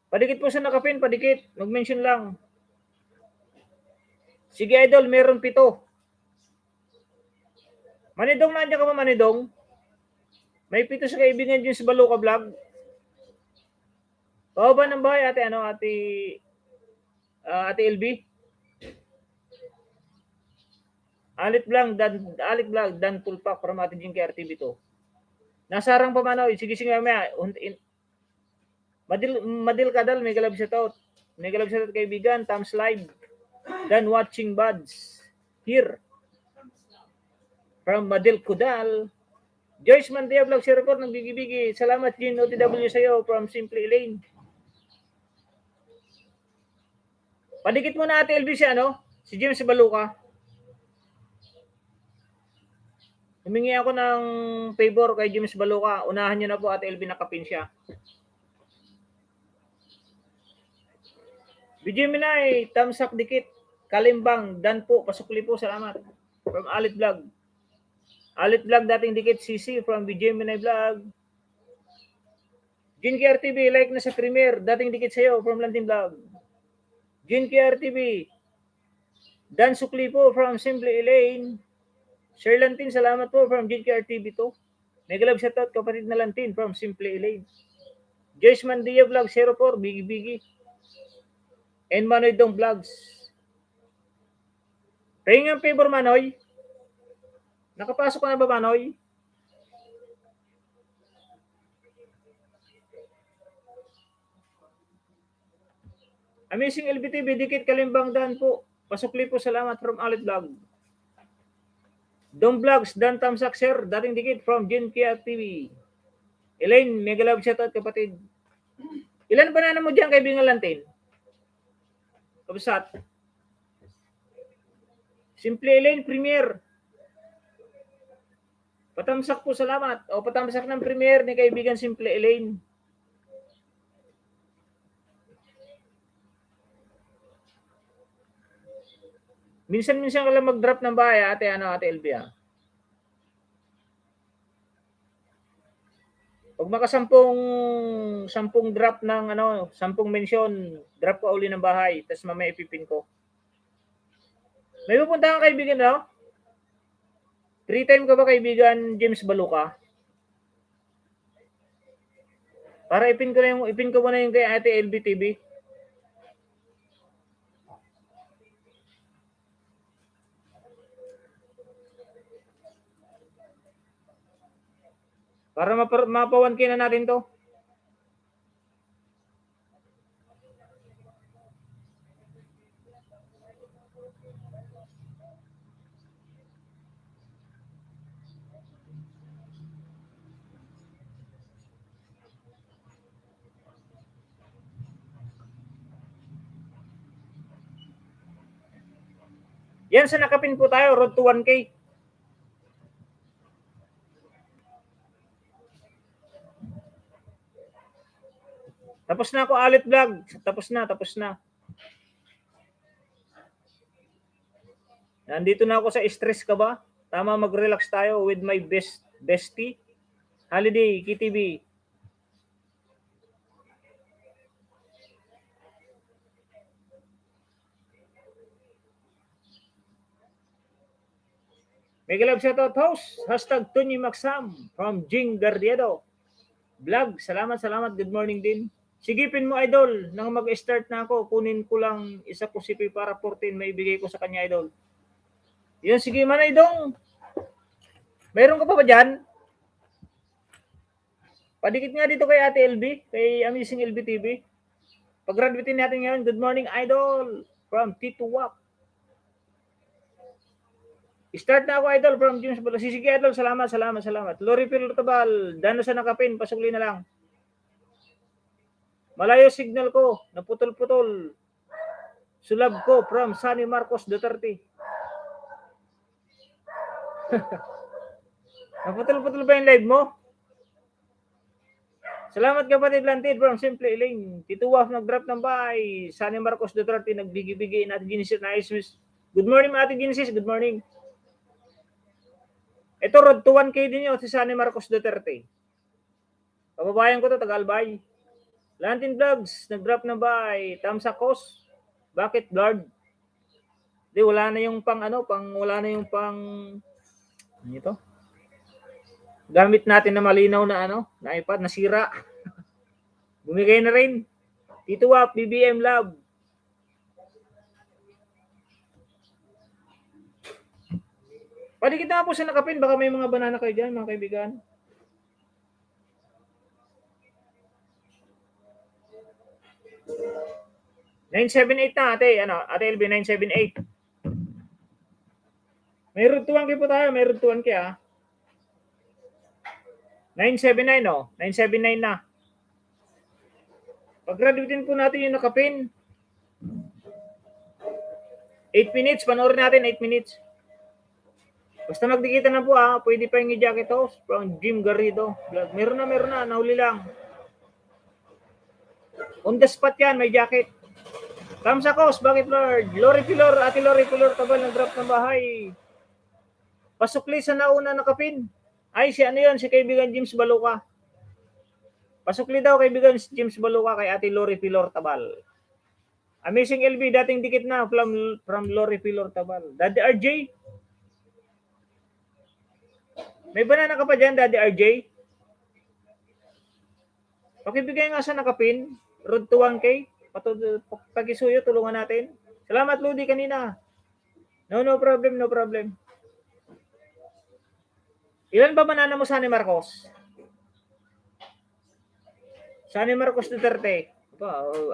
Padikit po sa nakapin, padikit. Mag-mention lang. Sige idol, meron 7. Manidong, nandiyan ka ba Manidong? May 7 sa kaibigan dyan sa Baluka Vlog. Pababa ng bahay, ate LB. Alec Vlog, Dan Pulpak from Ate Jing KRTV to. Nasarang pa man ako. Sige, mamaya. Madil Kadal, may galab shoutout. May galab shoutout kaibigan, Tams Live. Dan watching buds. Here. From Madil Kudal. Joyce Mandia Vlog 04 ng Bigi. Salamat Jean OTW sa'yo from Simple Elaine. Padikit mo na Ate LB si James Baluka. Humingi ako ng favor kay James Baluka. Unahan niyo na po Ate LB, nakapin siya. Bijiminay, Tamsak Dikit, Kalimbang, Dan po, pasukli po, salamat. From Alit Vlog. Alit Vlog, dating dikit, CC from Bijiminay Vlog. Jin KRTV, like na sa premiere, dating dikit sa'yo from Landing Vlog. Jin KRTV, Dan Sukli po from Simple Elaine. Sir Lantin, salamat po from Jin KRTV to. Mega love shoutout kapatid na Lantin from Simple Elaine. Joyce Mandia Vlog 04, Bigi. And Manoy Dong Vlogs. Pahing ang favor Manoy. Nakapasok ka na ba Manoy? Amazing LBTV, dikit Kalimbang Dan po. Pasukli po, salamat from Alit Vlog. Dom Vlogs, Dan Tamsak Sir, dating dikit from Jin Kia TV. Elaine, mega love shoutout kapatid. Ilan banana mo dyan, kaibigan Lantin? Kabsat. Simple Elaine, Premier. Patamsak po, salamat. O patamsak ng Premier ni kaibigan Simple Elaine. Minsan-minsan ka lang mag-drop ng bahay, ate LB. Pag makasampung drop ng 10 mention, drop ko uli ng bahay, tapos mamaya ipipin ko. May pupunta kang kaibigan, no? 3-time ka ba kaibigan James Baluka? Para ipin ko muna yung kay ate LB TV. Para mapawan na natin to. Yan, sa nakapin po tayo, road to 1K. Tapos na ako, Alit Vlog. Tapos na. Nandito na ako sa stress ka ba? Tama, mag-relax tayo with my bestie. Holiday, KTV. Mega love shoutout host. Hashtag Tony Maxam from Jing Gardiado. Vlog, salamat. Good morning din. Sigipin mo, idol. Nang mag-start na ako, kunin ko lang isa ko CP para 14. May ibigay ko sa kanya, idol. Yun, sige man, idong. Mayroon ka pa ba dyan? Padikit nga dito kay Ate LB, kay Amazing LB TV. Pag-graduatein natin ngayon, good morning, idol. From Tito Wap. Start na ako, idol, from James Baluka. Sige, idol, salamat. Lori Pilotabal, dano sa nakapin, pasukli na lang. Malayo signal ko, naputol-putol. Sulab ko from Sunny Marcos Duterte. Naputol-putol ba yung live mo? Salamat kapatid Lantid from Simple Elaine. Tito Waf nag-drop ng bahay. Sunny Marcos Duterte nagbigay-bigay na Ate Genesis na Ice. Good morning, Ate Genesis. Good morning. Ito, road to 1K din yun si Sunny Marcos Duterte. Kababayan ko to, Tagalbay. Lantin Vlogs, nag-drop na ba ay Tamsakos? Bakit blurred? Di, wala na yung ito. Gamit natin na malinaw na na iPad, nasira. Bumigay na rin. Tito Wap, BBM Love. Padikit na po sa nakapin, baka may mga banana kayo dyan, mga kaibigan. $978 na, Ate LB, 978. May road to 1K po tayo, may road to 1K 979 979 na. Pag-graduatein po natin yung nakapin. 8 minutes, panoorin natin 8 minutes. Basta magdikita na po pwede pa yung i-jacket house from Jim Garrido. Meron na, nahuli lang. On the spot yan, may jacket. Tamsakos, bakit Lord? Ate Lori Pilor, tabal ng drop ng bahay. Pasukli sa nauna nakapin. Ay, si kaibigan James Baluka. Pasukli daw kaibigan James Baluka kay Ate Lori Pilor Tabal. Amazing LB, dating dikit na from Lori Pilor Tabal. Daddy RJ? May banana ka pa dyan, Daddy RJ? Pakibigay nga sa nakapin. Road to 1K. Pag-isuyo, tulungan natin. Salamat, Ludi, kanina. No problem. Ilan ba banana mo, Sunny Marcos? Sunny Marcos Duterte.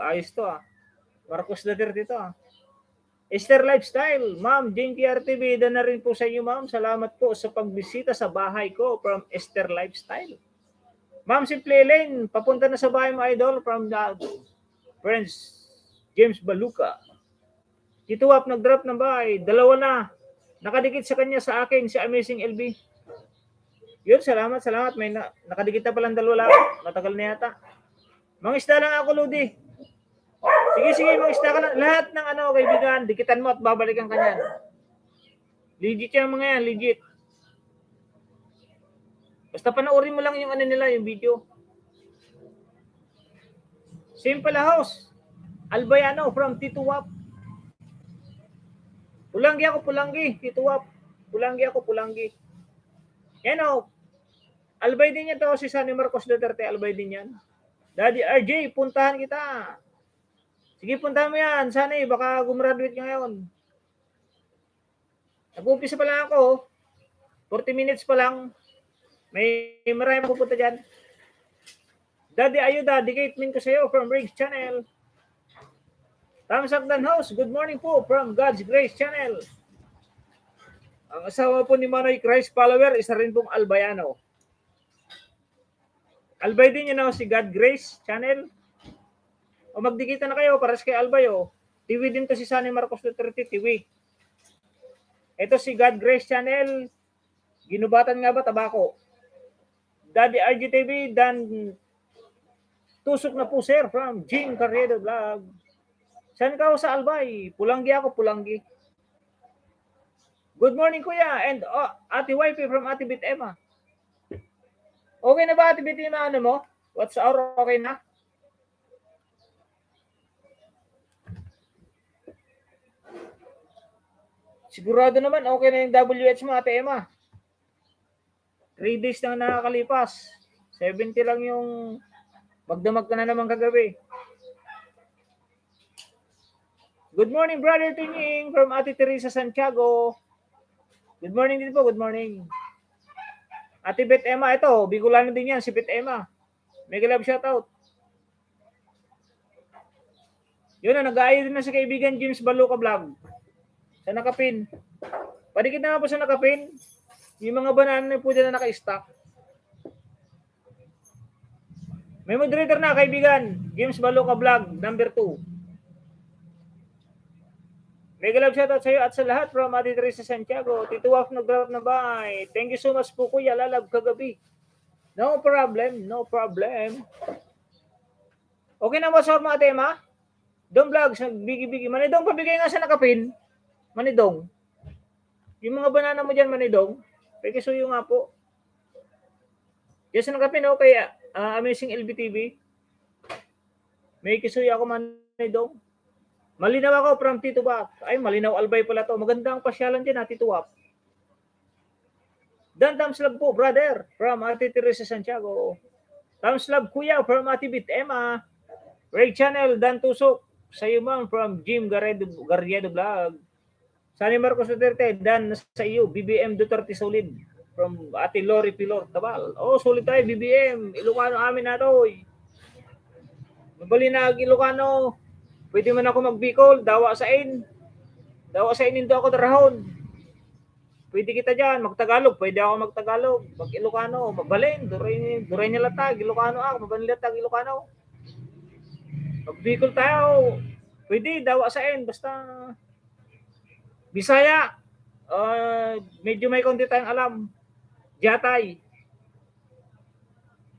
Ayos to Marcos Duterte to Esther Lifestyle, Ma'am, Jinky RTV, na rin po sa inyo, ma'am. Salamat po sa pagbisita sa bahay ko from Esther Lifestyle. Ma'am, Simple Elaine, papunta na sa bahay mo, idol, from the friends, James Baluka. Tito Wap, nag-drop ng bahay. Dalawa na. Nakadikit sa kanya sa akin, si Amazing LB. Yun, salamat. May nakadikit na palang dalawa lang. Matagal na yata. Mga isda lang ako, Ludi. Sige, mga isda ka lang. Lahat ng kaibigan, dikitan mo at babalikan ka niyan. Legit yan mga yan, legit. Basta panoorin mo lang yung nila, yung video. Simple House. Albayano from Tito Wap. Pulanggi. Tito Wap. Pulanggi. Yan o. Albay din yan to si Sonny Marcos Duterte. Albay din yan. Daddy RJ, puntahan kita. Sige, puntahan mo yan. Sana baka gumraduate ka ngayon. Nag-umpisa pa lang ako. 40 minutes pa lang. May marami pupunta dyan. Daddy Ayuda, dedicate ko sa iyo from Riggs Channel. Tam Sakdan House, good morning po from God's Grace Channel. Ang asawa po ni Manoy Christ follower, isa rin pong Albayano. Albay din yun si God Grace Channel. O magdikita na kayo, paras kay Albayo. TV din to si Sonny Marcos Duterte TV. Ito si God Grace Channel. Ginubatan nga ba tabako? Daddy RGTV, dan tusok na po sir from Jim Carriedo Vlog. Saan ka sa Albay? Pulanggi ako. Good morning kuya and Ate Wifey from Ate Bit Emma. Okay na ba Ate Bit Emma mo? What's our okay na? Sigurado naman okay na yung WH mo Ate Emma. 3 days na nakakalipas. 70 lang yung magdamag ka na naman kagabi. Good morning, Brother Tining from Ate Teresa Santiago. Good morning din po, good morning. Ate Bet Emma, ito, Bicolano din yan, si Bet Emma. Mega love shoutout. Yun na, nag-aayo din na si kaibigan James Baluka Vlog. Sa nakapin. Padikit na po sa nakapin. Yung mga banana po dyan na naka-stock. May moderator na, kaibigan. James Baluka Vlog, number 2. Mega love shoutout sa iyo at sa lahat from Ate Teresa Santiago. Tito Waf nag-drop na bye. Thank you so much po kuya, lalab kagabi. No problem. Okay na ba sa mga tema? Dong Vlogs, nagbigi-bigi. Manidong, pabigay nga sa nakapin. Manidong. Yung mga banana mo dyan, Manidong. Pagkisuyo nga po. Yes, nakapin o kaya Amazing LBTV. May kisuyo ako Manidong. Malinaw ako from Tito Wap. Ay, malinaw Albay pala to. Magandang pasyalan din Tito Wap. Dan thumbs love po, brother, from Ate Teresa Santiago. Thumbs love kuya from Ate Bit Emma. Ray Channel, Dan Tusok. Sa iyo ma'am from Jim Garriedo Vlog. Sonny Marcos Duterte, Dan sa iyo. BBM Duterte Solid. From Ate Lori Pilor Tabal. Oh, solid tayo, BBM. Ilocano amin na to. Mabali na Ilocano. Pwede man ako mag-Bicol, dawa sa in indo ako darahon. Pwede kita dyan, magtagalog, pwede ako magtagalog, mag-Ilocano, magbalin, duray niya latag, Ilocano ako, mabalin latag, Ilocano. Mag-Bicol tayo, pwede, dawa sa in, basta Bisaya, medyo may konti tayong alam, Jatay.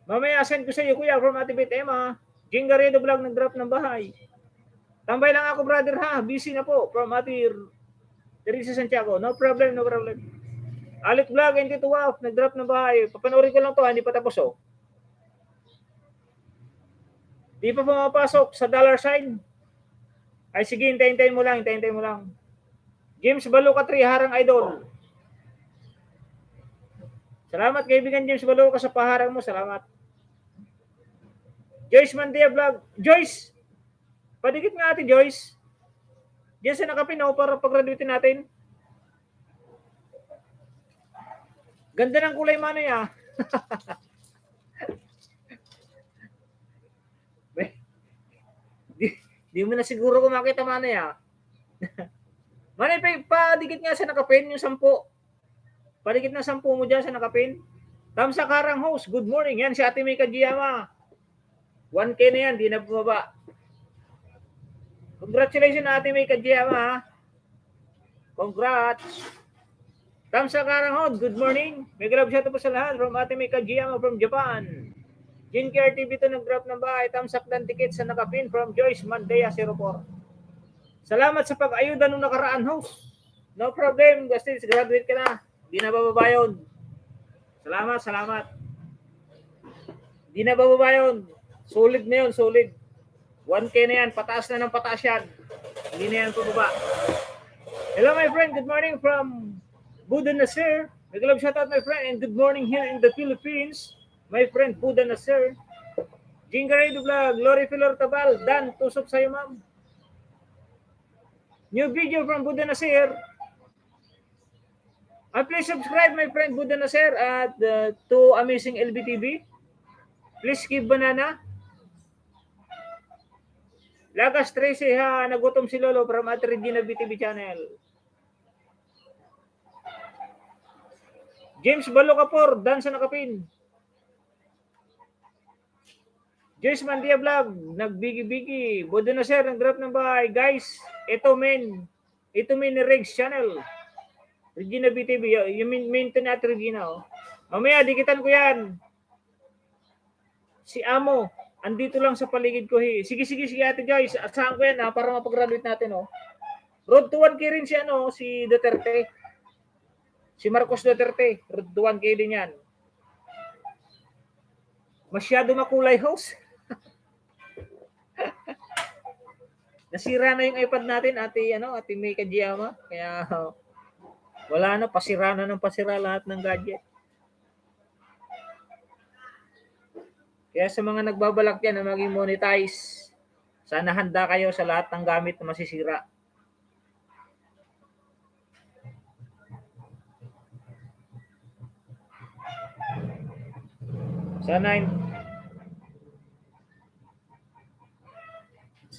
Mamaya send ko sa iyo, kuya, from Ate Bit Emma, Jingaredo Vlog, nag-drop ng bahay. Tambay lang ako, brother, ha? Busy na po from Ate Teresa Santiago. No problem. Alit Vlog and Tito Waf, nag-drop na bahay. Papanoorin ko lang to, hindi pa tapos, oh. Di pa pumapasok sa dollar sign. Ay, sige, hintayin mo lang. James Baluka 3, harang idol. Salamat, kaibigan James Baluka, sa paharang mo. Salamat. Joyce Mandia Vlog. Joyce! Padikit nga Ate Joyce. Diyan sa nakapin para pag-graduate natin. Ganda ng kulay mano niya. di mo na siguro kung makita mano niya. Manay, padikit nga sa nakapin yung 10. Padikit na 10 mo dyan sa nakapin. Tamsa Karang host, good morning. Yan si Ate May Kajiyama. 1K na yan, di na bumaba. Congratulations Ate May Kajiyama ha. Congrats. Tamsa Karang host, good morning. May grab shout out po sa lahat from Ate May Kajiyama from Japan. Jincare TV to nag-drop ng bahay. Tamsak ng ticket sa nakapin from Joyce Mandea 04. Salamat sa pag-ayuda nung nakaraan host. No problem. Basta graduate ka na. Di na bababa yun. Salamat. Di na bababa yun. Solid na yun, solid. 1K na yan. Pataas na ng pataas yan. Hindi na yan pababa. Hello my friend. Good morning from Buda Nasir. Nag-love shout out my friend. And good morning here in the Philippines. My friend Buda Nasir. Jingaray do vlog. Glory Filor Tabal. Dan, tusok sa'yo ma'am. New video from Buda Nasir. Please subscribe my friend Buda Nasir at to Amazing LBTV. Please give banana. Lagas Tracy ha, nagutom si Lolo from at Regina BTV channel. James Balocapor, Dan sa nakapin. Joyce Mandia Vlog, nagbigi-bigi. Buda Nasir, nag-drop ng bahay. Guys, ito men ni Regs channel. Regina BTV, yung maintain at Regina. Oh. Mamaya, dikitan ko yan. Si Amo, andito lang sa paligid ko. Sige Ate Joyce. At saan ko yan ha, para mapag-graduate natin. Oh. Road to 1K rin si Duterte. Si Marcos Duterte. Road to 1K din yan. Masyado makulay host. Nasira na yung iPad natin, Ate May Kajiyama. Kaya wala na, pasira lahat ng gadget. Kaya sa mga nagbabalak dyan na maging monetize, sana handa kayo sa lahat ng gamit na masisira.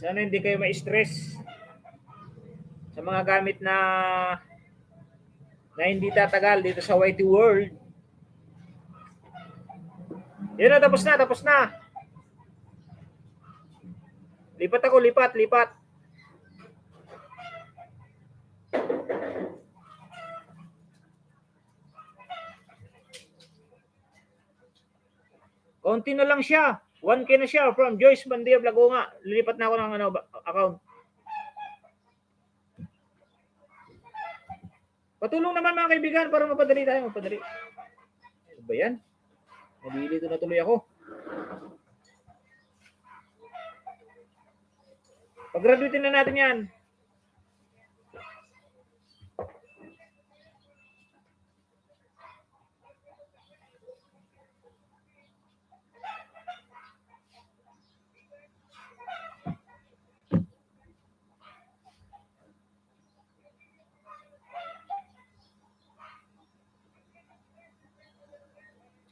Sana hindi kayo ma-stress sa mga gamit na hindi tatagal dito sa YT World. Yun na, tapos na. Lipat. Konti na lang siya. 1K na siya from Joyce Mandia Vlog. Nga, lilipat na ako ng account. Patulong naman mga kaibigan para mapadali tayo. Ano ba yan? Nalilito na tuloy ako. Pag-graduate na natin yan.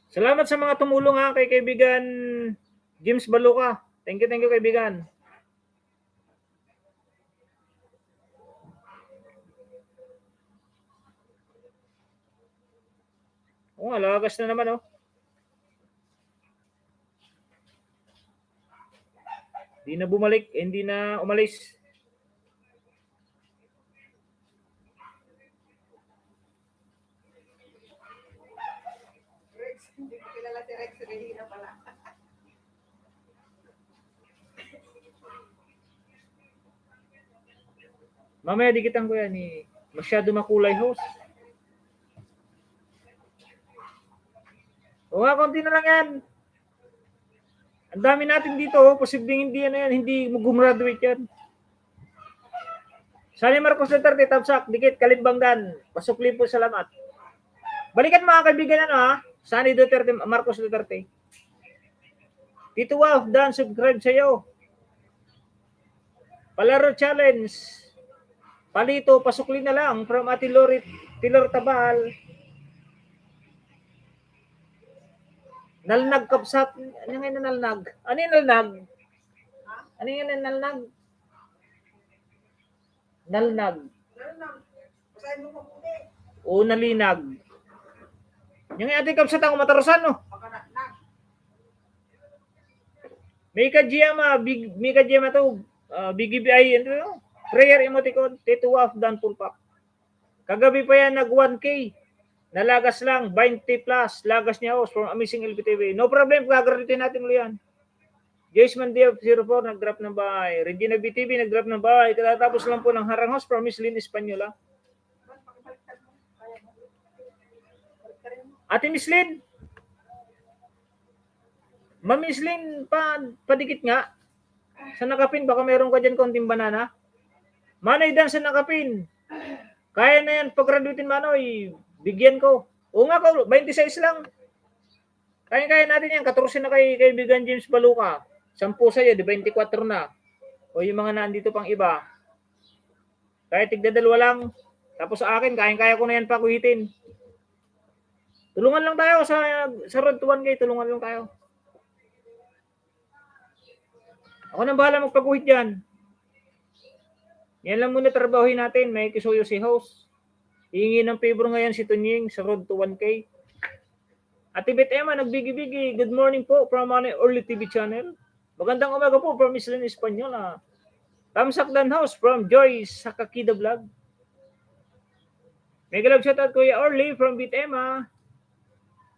Salamat sa mga tumulong kay kaibigan James Baluca. Thank you kaibigan. Lagas na naman Hindi na bumalik, hindi na umalis. Hindi ko kilala si Rex Regina pala. Mamaya dikitan ko yan Masyado makulay host. Konti na lang yan. Ang dami natin dito. Posibleng hindi mo gumraduate yan. Sani Marcos Duterte, Tabsak, dikit, Kalimbang Dan. Pasukli po, salamat. Balikan mga kaibigan Sani Duterte, Marcos Duterte. Tito Wow, Dan, subscribe sa'yo. Palaro challenge. Palito, pasukli na lang from Ate Tilor Tabal. Nalnag kapsat. Ano nga na nalnag? Ano yung nalnag? Ano yung nalnag? Nalnag. Ganun lang. Basahin mo mabuti. O nalinag. Yung ating kapsat ako matarusan, no? Baka na. May kajiyama to. BGBI, ano yun? Prayer emoticon, Tetuwaf, dan full pack. Kagabi pa yan, nag 1K. Nalagas lang, 20 plus. Lagas niya host from Amazing LPTV. No problem, gagradutin natin ulit yan. Jace Mandia 04, nag-drop ng bahay. Regina BTV, nag-drop ng bahay. Katatapos lang po ng Harang House from Miss Lynn Espanyola. Ate Miss Lynn, Ma'am Miss Lynn, padikit nga. Sa nakapin, baka meron ka dyan konting banana. Manoy dan sa nakapin. Kaya na yan, pag-graduatin Manoy, bigyan ko. O nga ko, 26 lang. Kaya natin yan, 14 na kay kaibigan James Baluka. 10 sa'yo, di 24 na. O yung mga nandito pang iba. Kaya tigdadalwa lang. Tapos sa akin, kaya ko na yan pakuhitin. Tulungan lang tayo sa road to 1K, tulungan lang tayo. Ako nang bahala magpaguhit dyan. Yan lang muna trabahuin natin. May kisuyo si host. Hihingi ng favor ngayon si Tunying sa road to 1K. Ate Bet Emma, nagbigi-bigi. Good morning po from Manay Early TV channel. Magandang umaga po from Miss Lynn Espanyola. Tamsak Dan House from Joy Sakakida Vlog. Mega love shoutout Kuya Orly from Bet Emma.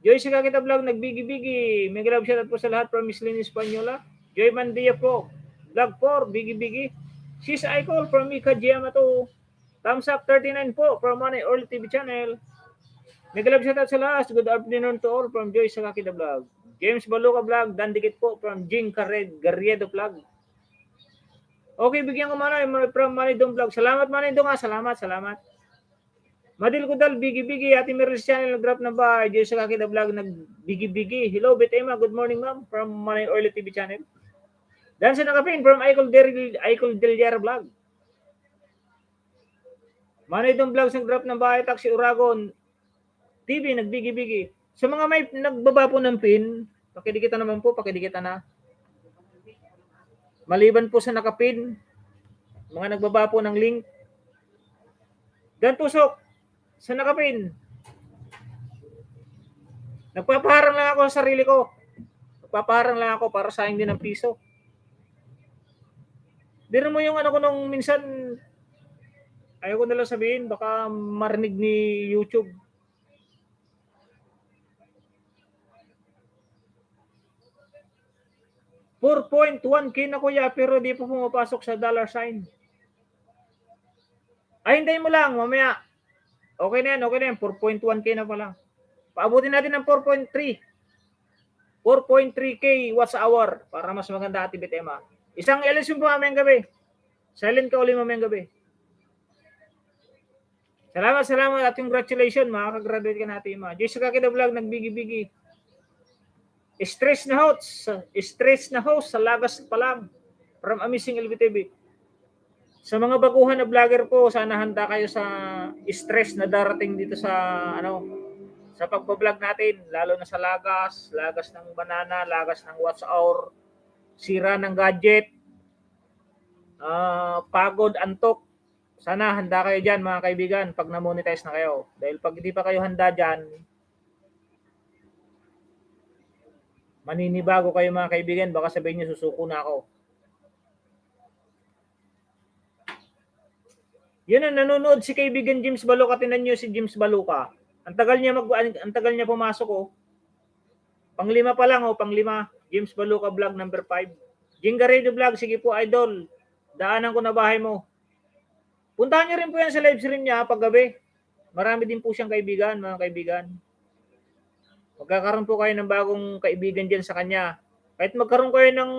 Joy Sakakida Vlog, nagbigi-bigi. Mega love shoutout po sa lahat from Miss Lynn Espanyola. Joy Mandia po. Vlog 4, bigi-bigi. Sis Icol from Mika Giama to. Thumbs up 39 po from Manay Early TV channel. Mega love shoutout sa lahat. Good afternoon to all from Joy Sakakida Vlog. James Baluka Vlog, dandikit po from Jing Garriedo Vlog. Okay, bigyan ko Manay from Manay Dong Vlog. Salamat Manay Dong, salamat. Madil Kudal, bigi-bigi. Ate Meryl channel, nag-drop na ba? Joy Sakakida Vlog, nag-bigi-bigi. Hello, Bet Emma. Good morning, ma'am. From Manay Early TV channel. Dan sa nakapin from Icol Del Yara Vlog. Manay Dong Vlogs, nag-drop ng bahay. Taxi Uragon TV, nagbigi-bigi. Sa mga may nagbaba po ng pin, pakidikita naman po, pakidikita na. Maliban po sa nakapin, mga nagbaba po ng link. Dan tusok, sa nakapin. Nagpapaharang lang ako sa sarili ko. Nagpapaharang lang ako para sa akin din ng piso. Dito mo yung ano ko nung minsan, ayaw ko nalang sabihin, baka marinig ni YouTube. $4.1K na kuya, pero di pa pumapasok sa dollar sign. Ay, hintayin mo lang, mamaya. Okay na yan, 4.1K na pala. Paabutin natin ng 4.3. 4.3K watts hour para mas maganda Ate Bet Emma. Isang LS yung mamayang gabi. Silent ka uli mamayang gabi. Salamat at congratulations, makakagraduate ka natin, ma. Joy Sakakida Vlog, nagbigi-bigi. Stress na host sa lagas pa lang from Amazing LBTV. Sa mga baguhan na vlogger po, sana handa kayo sa stress na darating dito sa sa pagbablog natin, lalo na sa lagas ng banana, lagas ng watch hour, sira ng gadget, pagod, antok. Sana handa kayo dyan mga kaibigan pag na-monetize na kayo. Dahil pag hindi pa kayo handa dyan, maninibago kayo mga kaibigan, baka sabihin nyo susuko na ako. Yun ang nanonood si kaibigan James Baluka, tinan nyo si James Baluka. Ang tagal niya pumasok Panglima pa lang panglima. James Baluka Vlog number 5. Jing Garriedo Vlog, sige po idol. Daanan ko na bahay mo. Puntahan niyo rin po yan sa live stream niya paggabi. Marami din po siyang kaibigan, mga kaibigan. Magkakaroon po kayo ng bagong kaibigan diyan sa kanya. Kahit magkaroon kayo ng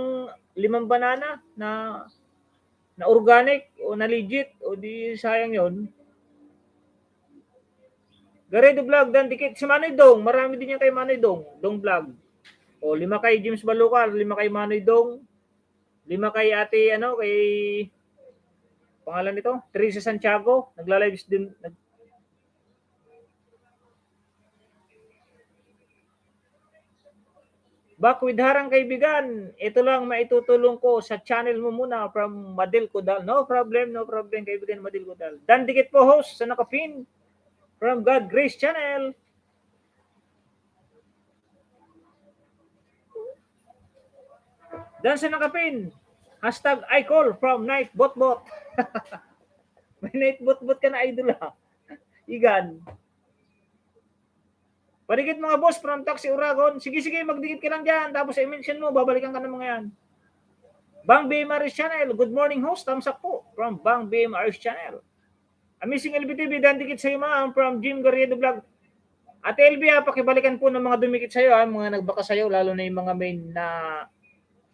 5 banana na organic o na legit o di sayang yon. Garriedo Vlog, dan dikit si Manoy Dong, marami din yan kay Manoy Dong Vlog. O 5 kay James Baluka, 5 kay Manoy Dong, 5 kay ate kay pangalan nito, Teresa Santiago, nagla-live din. Back with Harang kaibigan. Ito lang maitutulong ko sa channel mo muna from Madil Kudal. No problem kaibigan Madil Kudal. Dan Dikit po host sa nakapin from God Grace Channel. Dan sa nakapin. Hashtag I call from Night Botbot. May Night Botbot ka na idol ha. Igan. Padikit mga boss from Taxi Uragon. Sige, magdikit ka lang dyan. Tapos i-mention mo, babalikan ka ng mga yan. Bang BMRS Channel. Good morning host. Thumbs up po from Bang BMRS Channel. Amazing LBTV. Dan dikit sa'yo ma'am from Jim Garrido Vlog. At LB pakibalikan po ng mga dumikit sa'yo mga nagbaka sa'yo. Lalo na yung mga main na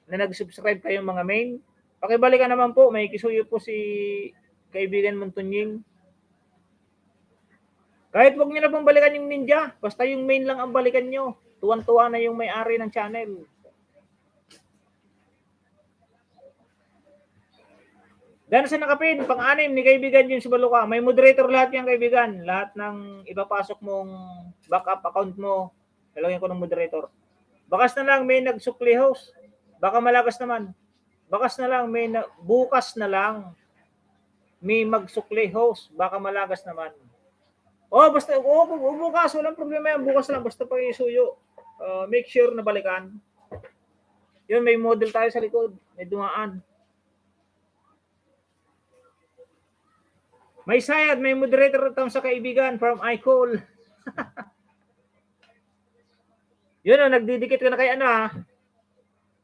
nag-subscribe kayong mga main. Pakibalikan naman po. May kisuyo po si kaibigan Montunying. Kahit wag niyo na pong balikan yung ninja, basta yung main lang ang balikan nyo. Tuwan-tuwa na yung may-ari ng channel. Dahil sa nakapin, pang-anim ni kaibigan yung si Baluka. May moderator lahat yan kaibigan. Lahat ng ipapasok mong backup account mo, talagyan ko ng moderator. Bakas na lang may nagsukli host. Baka malagas naman. Bakas na lang bukas na lang may magsukli host. Baka malagas naman. Basta bukas, walang problema yan. Bukas lang, basta pag isuyo. Make sure na balikan. Yun, may model tayo sa likod. May dumaan. May sayad, may moderator tang sa kaibigan from iCall. Yun, nagdidikit ka na kay ha.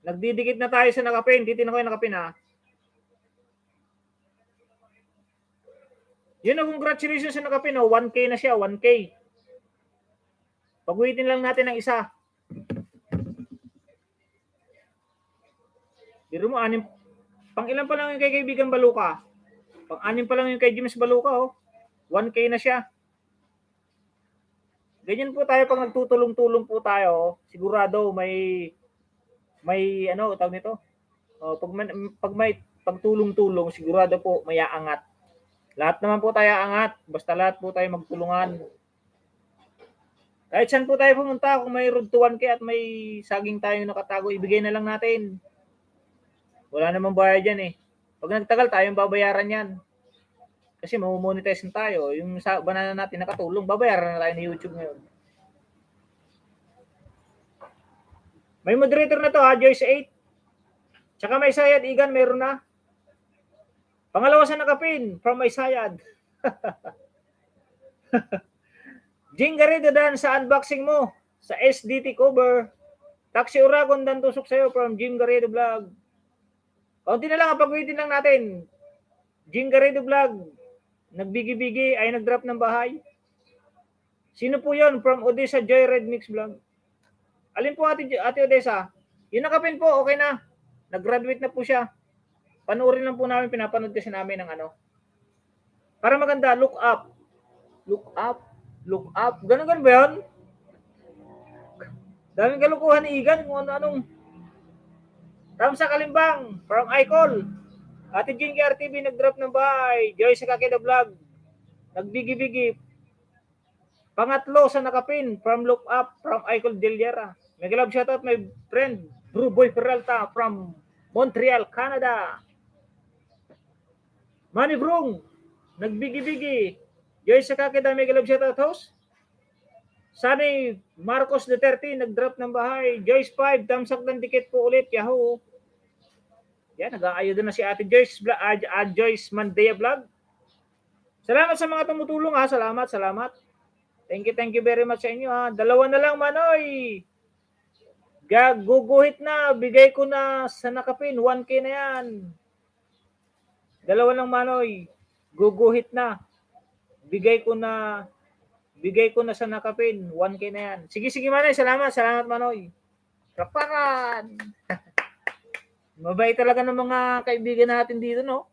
Nagdidikit na tayo sa nakapin. Titin ako yung nakapin ha. Yun na, congratulations sa nakapin. 1K na siya, 1K. Pag-uwitin lang natin ng isa. Biro mo, pang ilan pa lang yung kay kaibigan Baluka? Pang-anim pa lang yung kay James Baluka. 1K na siya. Ganyan po tayo pag nagtutulong-tulong po tayo. Sigurado may tawag nito. Pag may pagtulong-tulong, sigurado po may aangat. Lahat naman po tayo angat. Basta lahat po tayo magtulungan. Kahit saan po tayo pumunta, kung may road to 1K at may saging tayo nakatago, ibigay na lang natin. Wala namang bayad yan eh. Pag nagtagal tayong babayaran yan. Kasi mamumonetize na tayo. Yung sa banana natin nakatulong, babayaran na tayo ni YouTube ngayon. May moderator na to Joyce 8. Tsaka may sayad, Igan, meron na. Pangalawa sa nakapin, from my sayad. Jing Garrido Dan sa unboxing mo, sa SDT cover. Taxi Uragon Dan tusok sa'yo from Jim Garrido Vlog. Kaunti na lang, pag-uwitin lang natin. Jim Garrido Vlog, nagbigi-bigi, ay nag-drop ng bahay. Sino po yon? From Odessa Joyride Mix Vlog. Alin po ate Odessa? Yung nakapin po, okay na. Nag-graduate na po siya. Panoorin lang po namin, pinapanood kasi namin ng para maganda, look up. Ganun ba yun? Daming kalukuhan ni Igan kung ano-anong. Ramsa Kalimbang, from iCall. Ate Jinky RTV, nag-drop ng bahay. Joy sa Kakeda Vlog, nagbigi-bigi. Pangatlo sa nakapin, from look up, from iCall Deliera. Mega love shoutout my friend, Bru Boy Peralta, from Montreal, Canada. Manny Brung, nagbigi-bigi. Joy sa Kakeda, mega love shoutout host. Sunny Marcos Duterte, nag-drop ng bahay. Joyce 5, thumbs up ng dikit po ulit. Yahoo! Yan, nag-aayo na si Ate Joyce, Joyce Mandea Vlog. Salamat sa mga tumutulong ha. Salamat. Thank you very much sa inyo ha. Dalawa na lang, Manoy. Guguhit na. Bigay ko na sa nakapin. 1K na yan. Dalawa lang, Manoy. Guguhit na. Bigay ko na sa nakapin. 1K na yan. Sige, Manoy. Salamat, Manoy. Rapakan. Mabait talaga ng mga kaibigan natin dito, no?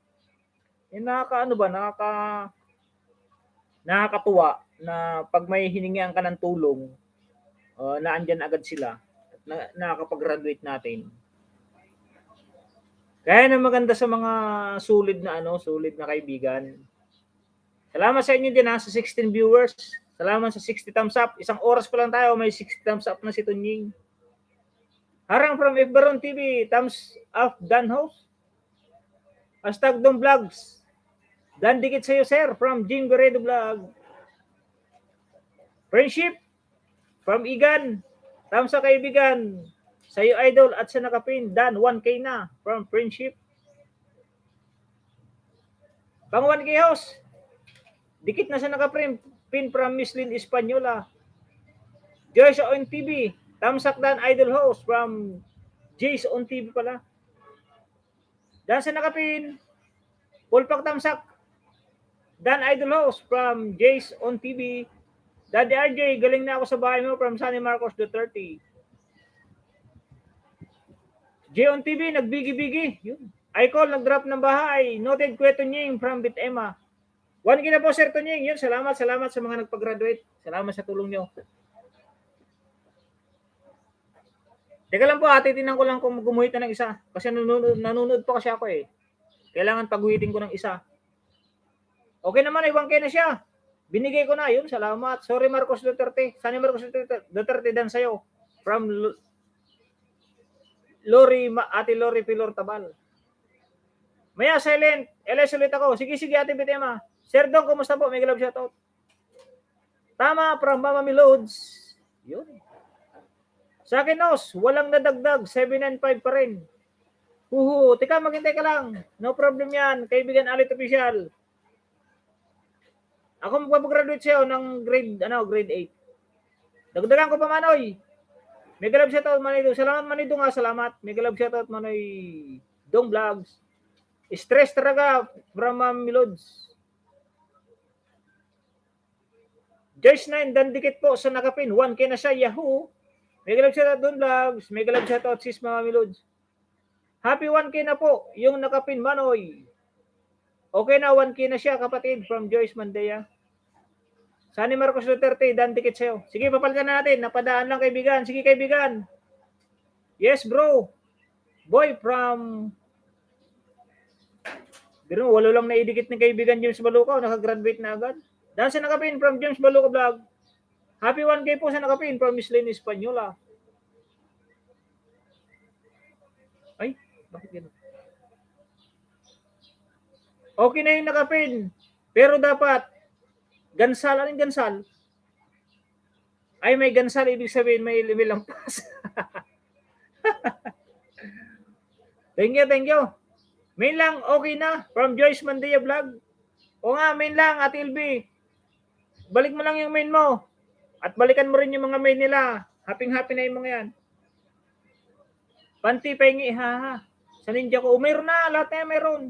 Nakakatuwa na pag may hiningian ka ng tulong, na andyan agad sila at nakakapag-graduate natin. Kaya na maganda sa mga sulit na kaibigan. Salamat sa inyo din sa 16 viewers. Salamat sa 60 thumbs up. Isang oras pa lang tayo, may 60 thumbs up na si Tunying. Harang from F. Baron TV, thumbs up Dan Host. Hashtag Dong Vlogs. Dan dikit sa'yo, sir, from Jim Guerrero Vlog. Friendship from Igan. Thumbs up kaibigan. Sa'yo, idol, at sa nakapin, Dan, 1K na from Friendship. Pang 1K house. Dikit na sa nakapin from Miss Lynn Espanyola. Joyce on TV. Thumbs up Dan, idol host from Jace on TV pala. Dan sa nakapin. Full pack thumbs up. Dan idol host from Jace on TV. Daddy RJ, galing na ako sa bahay mo from Sunny Marcos Duterte. J on TV, nagbigi-bigi. Yun. Icol, nag-drop ng bahay. Noted Kuya Tunying from Bitema. 1K na po, Sir Tunying. Yun, salamat sa mga nagpag-graduate. Salamat sa tulong nyo. Teka lang po, titingnan ko lang kung gumuhit na ng isa. Kasi nanonood po kasi ako eh. Kailangan paghuhitin ko ng isa. Okay naman, 1K na siya. Binigay ko na, yun, salamat. Sorry Marcos Duterte. Sunny Marcos Duterte dan sa'yo. From Ate Lori Pilor Tabal. Maya, silent. LS ulit ako. Sige, Ate Bitema. Sir Dong, kumusta po? May love shoutout. Tama, from Mama Miloads. Yun. Sa akin, Nos, walang nadagdag. 795 pa rin. Huhu, tika, maghintay ka lang. No problem yan. Kaibigan Alit Official. Ako magpapagraduate sa'yo ng grade 8. Dagdagan ko pa, Manoy. Mega love shoutout, Manoy. Salamat, Manoy. Nga, salamat. Mega love shoutout, Manoy. Dong Vlogs. Stress talaga from Milods. Joyce 9, dan dikit po sa nakapin. 1K na siya, Yahoo. Mega love shoutout, Dong Vlogs. Mega love shoutout, sis Mama Milods. Happy 1K na po, yung nakapin, Manoy. Okay na, 1K na siya, kapatid, from Joyce Mandea. Sunny Marcos Duterte, dan dikit sa'yo. Sige, papalitan na natin. Napadaan lang, kaibigan. Sige, kaibigan. Yes, bro. Boy from... Pero walo lang naidikit ng kaibigan James Baluco. Nakagraduate na agad. Dan sa nakapin from James Baluco Vlog. Happy 1K po sa nakapin from Miss Lynn Espanyola. Ay, bakit gano'n? Okay na yung nakapin. Pero dapat, gansal. Anong gansal? Ay, may gansal. Ibig sabihin, may lampas. Thank you. Main lang, okay na. From Joyce Mandea Vlog. O nga, main lang, Ate LB. Balik mo lang yung main mo. At balikan mo rin yung mga main nila. Happy na yung mga yan. Panty, pahingi, ha. Sa ninja ko, mayroon na. Lahat na yan, mayroon.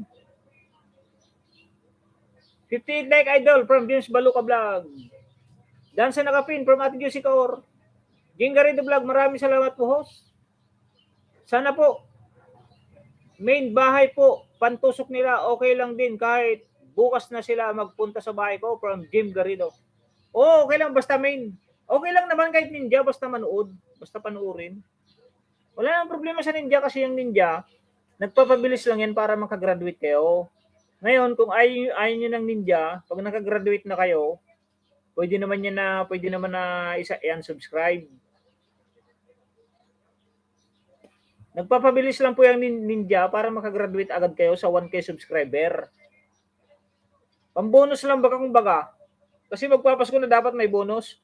58 like idol from James Baluca Vlog. Dan sa nakapin from Ate Juicy Kaur. Jingari the Vlog, maraming salamat po, host. Sana po, main bahay po, pantusok nila, okay lang din kahit bukas na sila magpunta sa bahay ko from Jim Garrido. Oh, okay lang, basta main. Okay lang naman kahit ninja, basta manood, basta panuorin. Wala nang problema sa ninja kasi yung ninja, nagpapabilis lang yan para makagraduate kayo. Ngayon, kung ayaw nyo ng ninja, pag nakagraduate na kayo, pwede naman na isa i-unsubscribe. Nagpapabilis lang po yung ninja para makagraduate agad kayo sa 1K subscriber. Pambonus lang baka kung baga. Kasi magpapasko na dapat may bonus.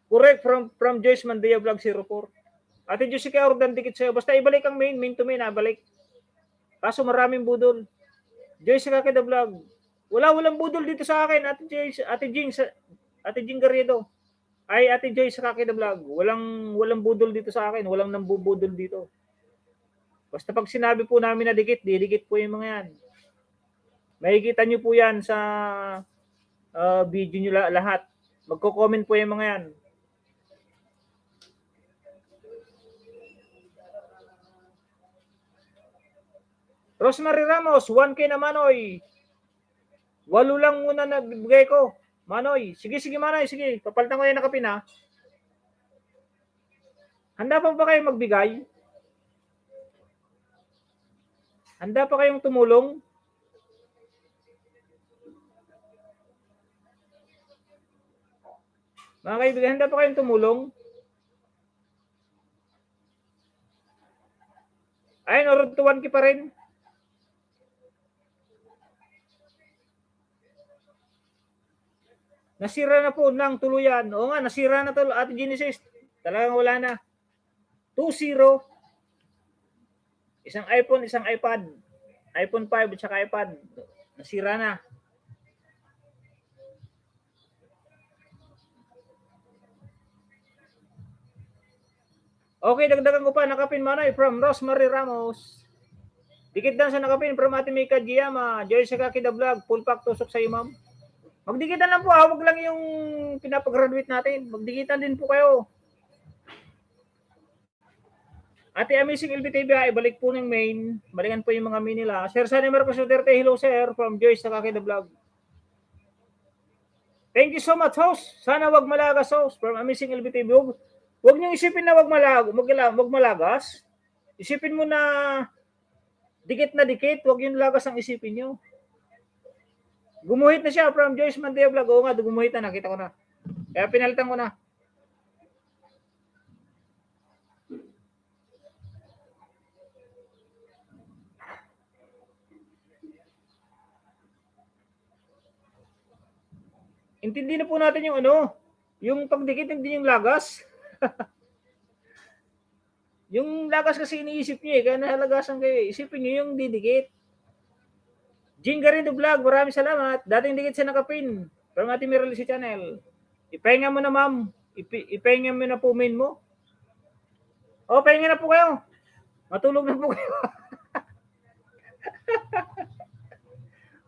Correct, from Joyce Mandea Vlog 04. Ate Jessica Ordan, dikit sa'yo. Basta ibalik ang main to main, balik. Kaso maraming budol. Joyce Kakeda Vlog. Walang budol dito sa akin, Ate Joyce, Ate Jing Garrido. Ay, Ate Joyce Kakeda Vlog. Walang budol dito sa akin. Walang nambubudol dito. Basta pag sinabi po namin na dikit, didikit po yung mga yan. Makikita nyo po yan sa video nyo lahat. Magko-comment po yung mga yan. Rosemary Ramos, 1K na Manoy. 8 lang muna nagbigay ko. Manoy, sige Manoy, sige. Papalitan ko yan nakapin ha. Handa pa ba kayo magbigay? Handa pa kayong tumulong? Mga kaibigan, handa pa kayong tumulong? Ayun, road to 1K pa rin. Nasira na po ng tuluyan. Oo nga, nasira na to, Ate Genesis. Talagang wala na. 2-0. Isang iPhone, isang iPad. iPhone 5 at saka iPad. Nasira na. Okay, dagdagan ko pa. Nakapin Manoy from Rosemary Ramos. Dikit dan sa nakapin from Ate Mika Giyama. Joy Sakaki the Vlog. Full pack tusok sa iyo, ma'am. Magdikitan lang po. Huwag lang yung pinapag-graduate natin. Magdikitan din po kayo. Ate Amazing LBTV, ibalik po ng main. Balikan po yung mga main nila. Sir Sunny Marcos Duterte, hello sir. From Joyce Sakaki the Vlog. Thank you so much, host. Sana wag malagas, host. From Amazing LBTV. Huwag niyong isipin na wag malagas. Isipin mo na dikit na dikit. Huwag yung lagas ang isipin niyo. Gumuhit na siya from Joyce Mandia Vlog. Oo nga, gumuhit na. Nakita ko na. Kaya pinalitan ko na. Intindi na po natin yung yung pagdikit, hindi yung lagas. Yung lagas kasi iniisip niyo kaya nahalagasan kayo. Isipin niyo yung didikit. Jinga rin the Vlog, maraming salamat. Dating dikit sa nakapin. From Ate Mirror si channel. Ipahinga mo na, ma'am. Ipahinga mo na po main mo. O, pahinga na po kayo. Matulog na po kayo.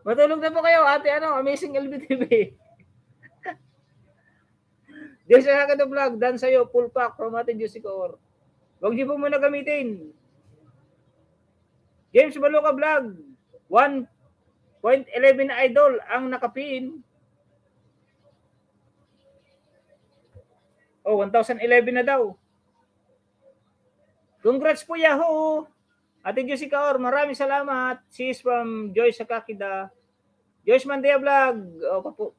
Matulog na po kayo, Ate Amazing LBTV. Diyos sa Haka the Vlog, dan sa'yo, full pack from Ate Jessica. Huwag niyo po muna gamitin. James Baloka Vlog, 1.11 na idol ang nakapin. Oh, 1,011 na daw. Congrats po, Yahoo! Ate Jessica, maraming salamat. She is from Joyce Sakakida. Joyce Mandia Vlog. O, po.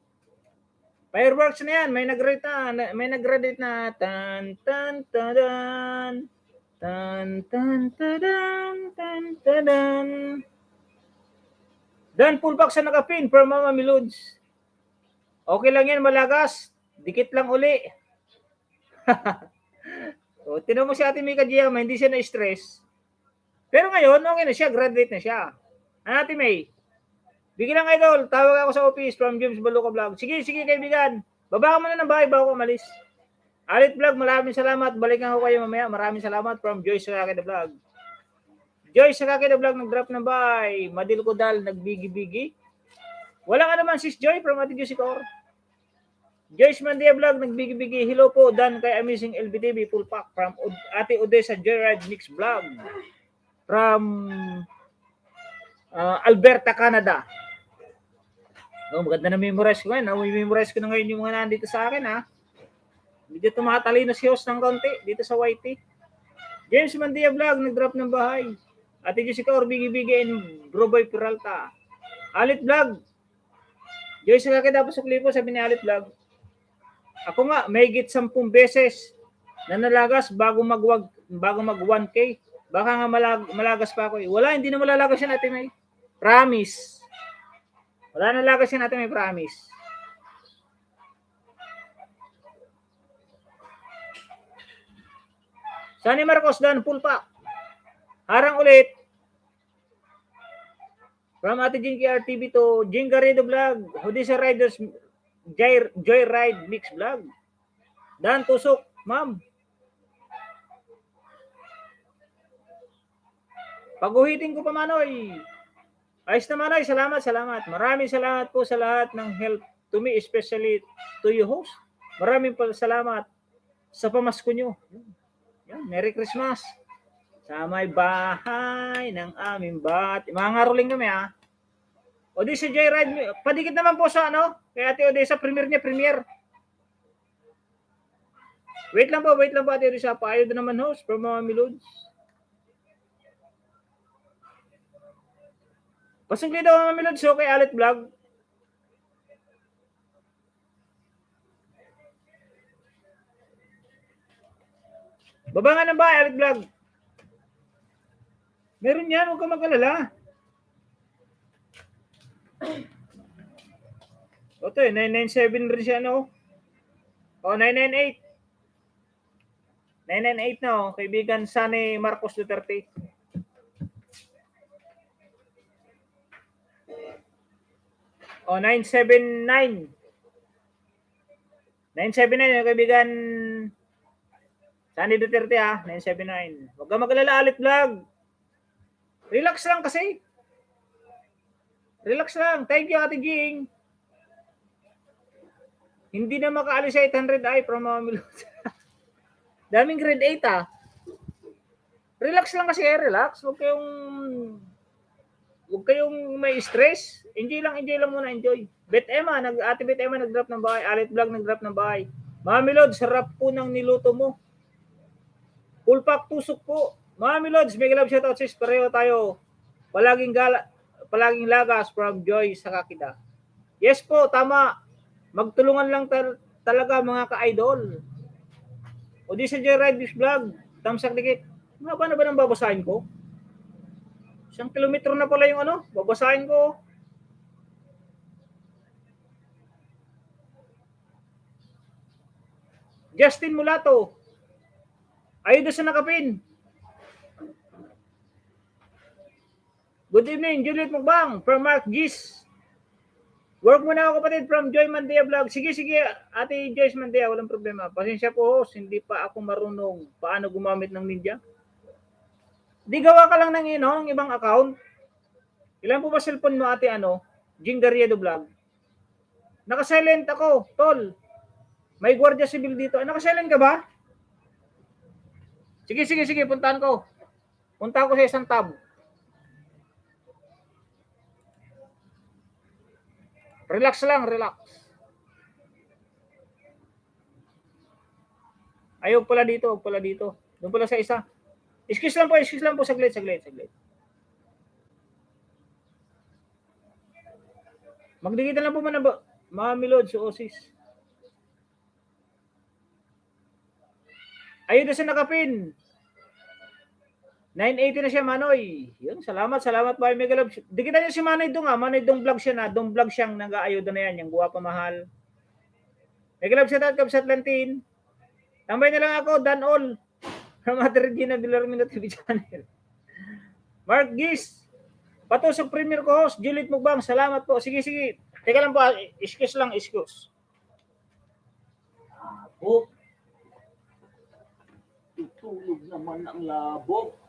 Fireworks na yan. May nag-rate na. Tan, tan, tadan. Tan, tan, tadan. Tan, tadan. Dan, full pack sa nakapin for Mama Milods. Okay lang yan, malagas. Dikit lang uli. So, tinan mo si Ate Mika Giyama, hindi siya na-stress. Pero ngayon, okay na siya. Graduate na siya. Ate May? Bigyan lang idol, tawag ako sa office from James Baloka Vlog. Sige, kaibigan. Baba ka muna ng bahay bago ko umalis. Alit Vlog, maraming salamat. Balikan ko kayo mamaya. Maraming salamat from Joyce Sakaki the Vlog. Joyce Sakaki the Vlog, nag-drop ng bahay. Madil ko dal, nagbigi-bigi. Wala ka naman sis Joy from Ate Jessica. Joyce Mandia Vlog, nagbigi-bigi. Hello po, Dan kay Amazing LBTV, full pack from Ate Odessa Joyride Mix Vlog. From Alberta, Canada. Oh, maganda na memorize ko ngayon. Memorize ko na ngayon yung mga nandito sa akin, ha. Medyo tumatalino si host ng konti dito sa YT. James Mandia Vlog, nag-drop ng bahay. Ate Jessica Bigi-Bigi and Broboy Peralta. Alit Vlog. Joyce Sakaki dapat sa klipo, sabi ni Alit Vlog. Ako nga, may higit 10 beses na nalagas bago mag 1K. Baka nga malagas pa ako. Wala, hindi na malalagas yan, Ate May. Promise. Wala na lagas yan, Ate May, promise. Sunny Marcos Dan, full pack. Harang ulit. From Ate Jinky RTV to Jinga Redo Vlog. Odessa Riders Joyride Mix Vlog. Dan, tusok, ma'am. Paguhitin ko pa, Manoy. Ayos na, Manoy. Salamat. Maraming salamat po sa lahat ng help to me, especially to you, host. Maraming salamat sa pamasko nyo. Yan, Merry Christmas. Sa may bahay ng aming bati. Mga ngaruling kami, ha. Odessa Joyride. Padikit naman po sa kaya Ate Odessa, premiere niya. Wait lang po, Ate Odessa. Paayo din naman, host, from mga Milods. Pasungli daw ang Milods, kay Alit Vlog. Baba nga ng bahay, Alit Vlog. Meron yan, huwag ka mag-alala. O to 997 rin siya, no? O, 998. 998 na, oh. Kaibigan Sani Marcos Duterte. O, 979. 979, yung kaibigan Sani Duterte, ha? 979. Huwag ka mag-alala, Alit Vlog. Relax lang kasi. Relax lang. Thank you, Ate Jing. Hindi na makaalis sa 800i from mga Milot. Daming grade 8, ha? Relax lang kasi, relax. Huwag kayong may stress. Enjoy lang muna, enjoy. Ate Bet Emma nag-drop ng bahay. Alit Vlog nag-drop ng bahay. Mami Lods, sarap po ng niluto mo. Full pack tusok po. Mami Lods, mega love shoutout sis. Pareho tayo. Palaging lagas from Joy sa Kakida. Yes po, tama. Magtulungan lang talaga mga ka-idol. O di sa Joyride this vlog. Tamsak dikit. Paano ba nang babasahin ko? 1 kilometro na pala yung babasahin ko. Justin Mulato. Ayun sa nakapin. Good evening, Juliet Mukbang from Mark Gis. Work muna ako kapatid from Joy Mandea Vlog. Sige, Ate Joyce Mandea, walang problema. Pasensya po, host, hindi pa ako marunong paano gumamit ng Ninja. Di gawa ka lang ng ibang account. Ilan po ba cellphone mo, Ate Jing Garrido Vlog? Nakasilent ako, tol. May Guardia Civil dito. Nakasilent ka ba? Sige, puntahan ko. Punta ko sa isang tab. Relax lang, relax. Ay, huwag pala dito. Doon pala sa isa. Excuse lang po, saglit. Magdigitan lang po man ba? Mami Lods, Osis. Ayun na sa nakapin. 980 na siya, Manoy. Yun, salamat po. Mega love. Dikitan niyo si Manoy Dong, Manoy Dong vlog siya na. Dong vlog siyang nag-aayuda na yan. Yung guwapa mahal. Mega love siya Kapsat Lantin. Tambay na lang ako, Dan All. From Ate Regina Villarmino TV channel. Mark Gis. Patusok premier ko host, Juliet Mukbang. Salamat po. Sige. Teka lang po, excuse lang. Labog. Tutulog naman ang labog.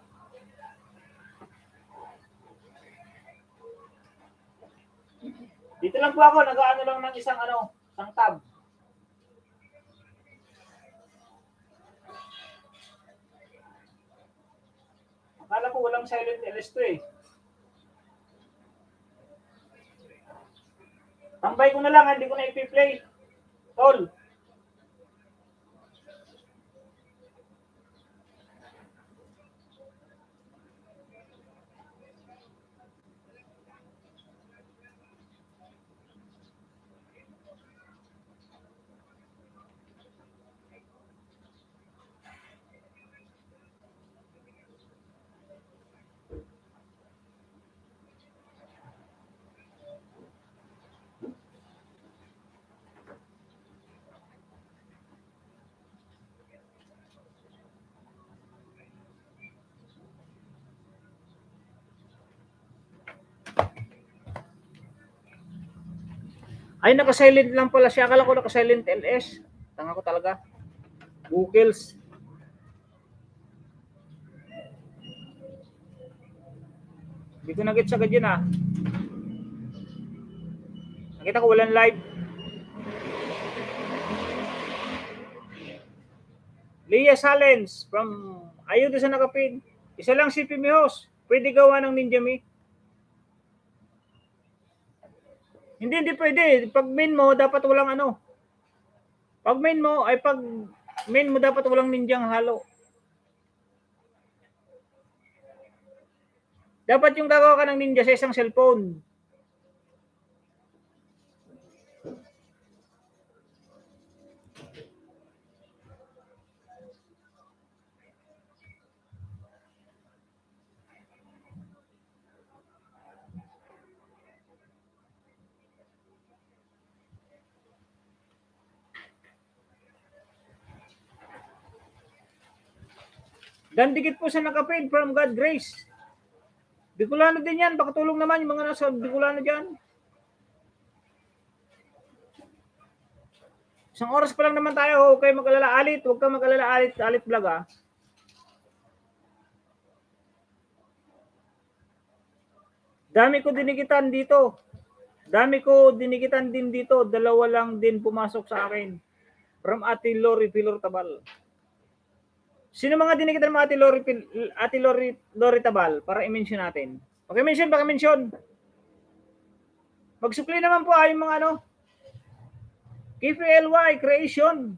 Dito lang po ako, nag-aano lang ng isang tab. Akala ko walang silent LS2 eh. Tambay ko na lang, hindi ko na ipi-play. Tol. Ay, naka-silent lang pala siya. Akala ko naka-silent LS. Tanga ko talaga. Bookels. Hindi ko nag-get sagad yun ah. Nakita ko walang live. Leah Salens from Ayuda sa nakapin. Isa lang si Pimihos. Pwede gawa ng Ninja Me. Hindi pwede. Pag main mo, dapat walang Pag main mo dapat walang ninjang halo. Dapat yung gagawa ka ng ninja sa isang cellphone. Dan dikit po sa nakapin from God Grace. Bicolano din yan. Pakatulong naman yung mga nasa Bicolano dyan. Isang oras pa lang naman tayo. Huwag kayo mag-alala. Alit. Huwag kang mag-alala. Alit. Alit vlog ah. Dami ko dinikitan dito. Dami ko dinikitan din dito. Dalawa lang din pumasok sa akin. From Ate Lori Pilor Tabal. Sino mga dinikitan mo Ate Lori Tabal para i-mention natin? Paki-mention. Magsukli naman po yung mga ano. KPLY Creation.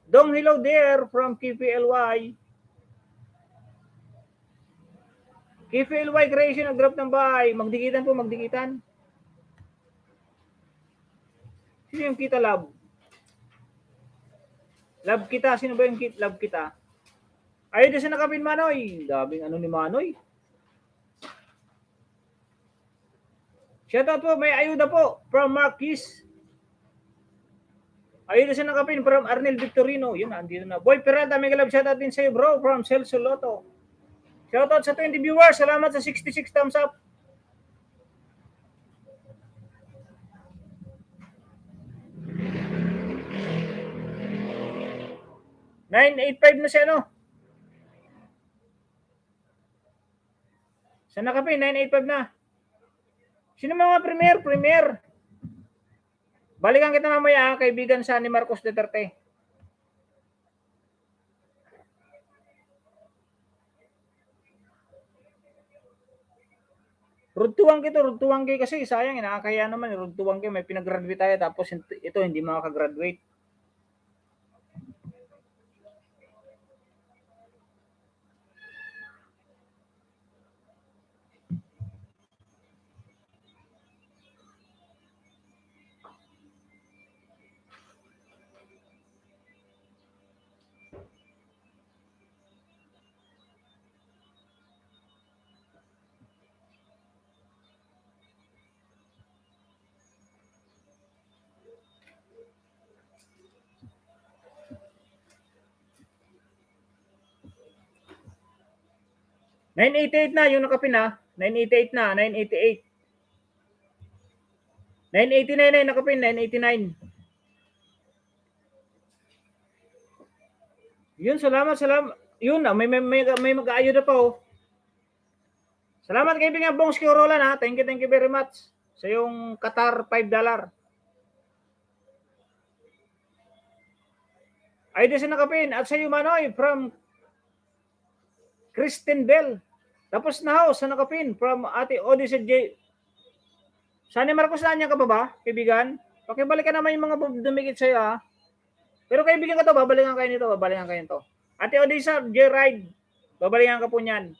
Dong hello there from KPLY. KPLY Creation, nag-drop ng bahay. Magdikitan po, magdikitan. Sino yung kita love? Love kita. Sino ba yung love kita? Ayun din sa nakapin Manoy. Daming ano ni Manoy. Shoutout po, may ayuda po from Marquis. Ayun din sa nakapin from Arnel Victorino. Yun, andito na. Boy Peralta, may galab shoutout din sa'yo bro from Celso Loto. Shoutout sa 20 viewers. Salamat sa 66 thumbs up. $985 na siya, no? Sa nakapin, 985 na. Sino mga premier? Balikan kita mamaya, kaibigan sa ni Marcos Duterte. Rudtuwang kayo kasi sayang, nakakaya naman, rudtuwang kayo, may pinag-graduate tayo tapos ito hindi makaka-graduate. $988 na yung nakapin ha. $988 na, $988. $989 na yung nakapin, $989. Yun, salamat. Yun na, may mag-aayuda pa oh. Salamat kaibigan Bongski Orolan ha. Thank you very much. Sa yung Qatar $5. Ay din sa nakapin. At sa iyo Manoy from Kristen Bell. Tapos na ho sa nakapin from Ate Odyssey J. Sani Marcos na niya ka ba, kaibigan? Pakibalikan naman yung mga dumikit sa iyo ha. Pero kaibigan ka to, babalikan kayo nito. Ate Odyssey J. Ride. Babalikan ka po niyan.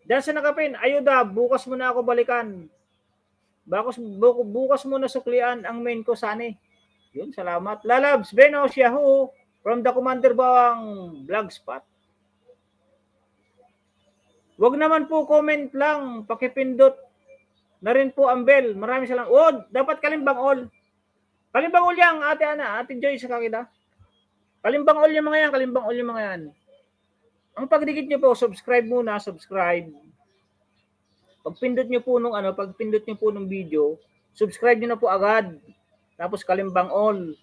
Dahil sa nakapin, ayuda, bukas mo na ako balikan. Bukas mo na suklian ang main ko sani. Yun, salamat. Lalabs, Benos, Yahoo, from the Commander Bawang Blogspot. Wag naman po comment lang, pakipindot na rin po ang bell. Maraming salamat. Oh, dapat kalimbang all. Kalimbang all yan, Ate Joy sa kakita. Kalimbang all yung mga yan. Ang pagdikit nyo po, subscribe muna, Pagpindot nyo po nung video, subscribe nyo na po agad. Tapos kalimbang all.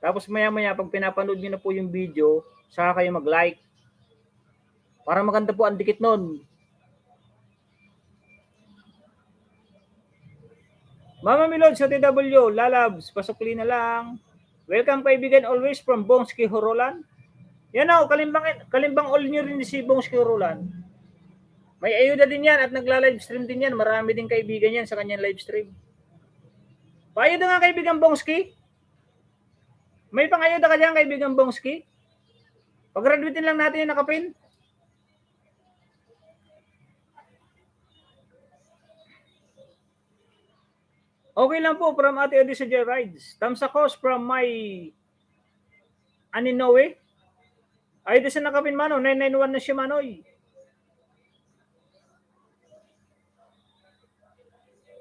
Tapos maya-maya, pag pinapanood nyo na po yung video, saka kayo mag-like. Para maganda po ang dikit nun. Mama Milod sa TW, Lalabs, pasukli na lang. Welcome kaibigan always from Bongski Horolan. Yan o, kalimbang all nyo rin si Bongski Horolan. May ayuda din yan at nagla-live stream din yan. Marami din kaibigan yan sa kanyang live stream. Paayuda nga kaibigan Bongski. May pang-ayuda ka dyan kaibigan Bongski. Pag-graduatein lang natin yung nakapin. Okay lang po from Ate Odyssey J. Rides. Tamsakos from my Aninowe. Ay, doon sa nakapin Mano. 991 na siya Manoy.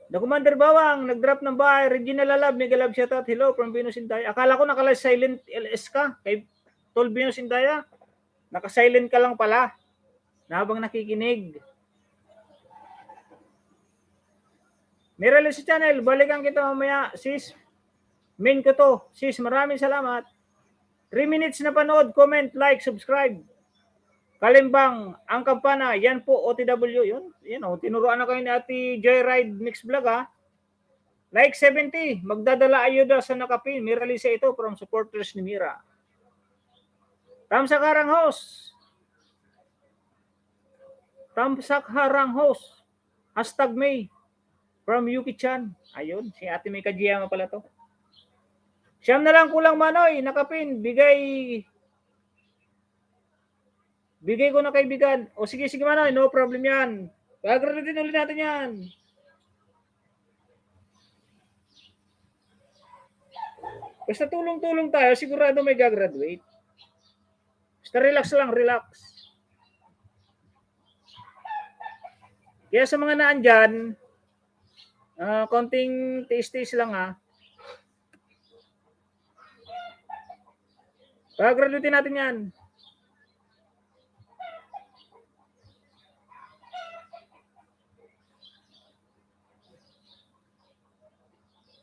The Commander Bawang, nag-drop ng bahay. Regina Lalab, mega love shoutout. Hello from Venus Indaya. Akala ko naka-silent LS ka. Kay Tol Venus Indaya. Naka-silent ka lang pala na habang nakikinig. Mirrorless channel, balikan kita mamaya, sis. Main ko to. Sis, maraming salamat. 3 minutes na panood, comment, like, subscribe. Kalimbang, ang kampana, yan po, OTW, yun. Yan o, tinuruan na kayo ni Ate Joyride Mix Vlog ha. Like 70, magdadala ayuda sa nakapin. Mirrorless ito from supporters ni Mira. Tamsak Harang Host. Tamsak Harang Host. #May. From Yuki Chan. Ayun, si Ate May Kajiyama pala to. Siyam na lang kulang Manoy, nakapin, bigay ko na kaibigan. O sige Manoy, no problem yan. Gagraduatin ulit natin yan. Basta tulong-tulong tayo, sigurado may gagraduate. Basta relax lang, relax. Kaya sa mga naandyan, konting tiis-tiis lang ha. Gagraduatin natin yan.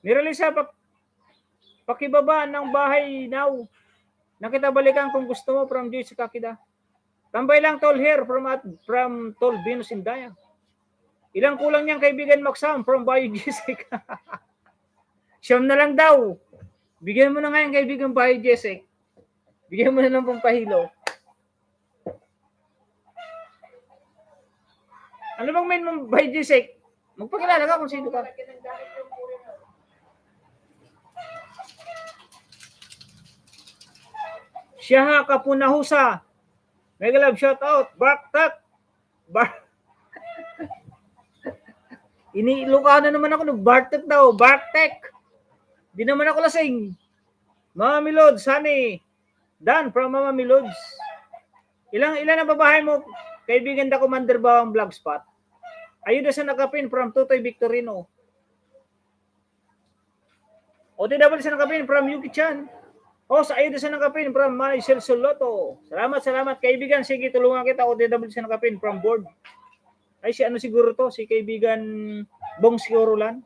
Miralisa, pakibaba ng bahay now. Nakita balikan kung gusto mo from Joyce Kakida. Tambay lang tall hair from tall Venus Indaya. Ilang kulang niyang kaibigan Maxam from Bayo Jessica. Siyam na lang daw. Bigyan mo na nga yung kaibigan Bayo Jessica. Bigyan mo na ng pampahilo. Ano bang main mong Bayo Jessica? Magpakilala ka kung sino ka. Siya Kapunahusa. Mega love shout out. Bartak. Iniiluka na naman ako ng Bartek daw. Bartek. Di naman ako lasing. Mama Milods, honey. Dan from Mama Milods. Ilan na babahay mo? Kaibigan da Commander Bawang Vlogspot. Ayuda sa nakapin from Tutoy Victorino. OTW sa nakapin from Yuki Chan. Sa ayuda sa nakapin from Maricel Soloto. Salamat kaibigan. Sige, tulungan kita. OTW sa nakapin from board. Ay, si ano siguro to? Si kaibigan Bong Siorolan.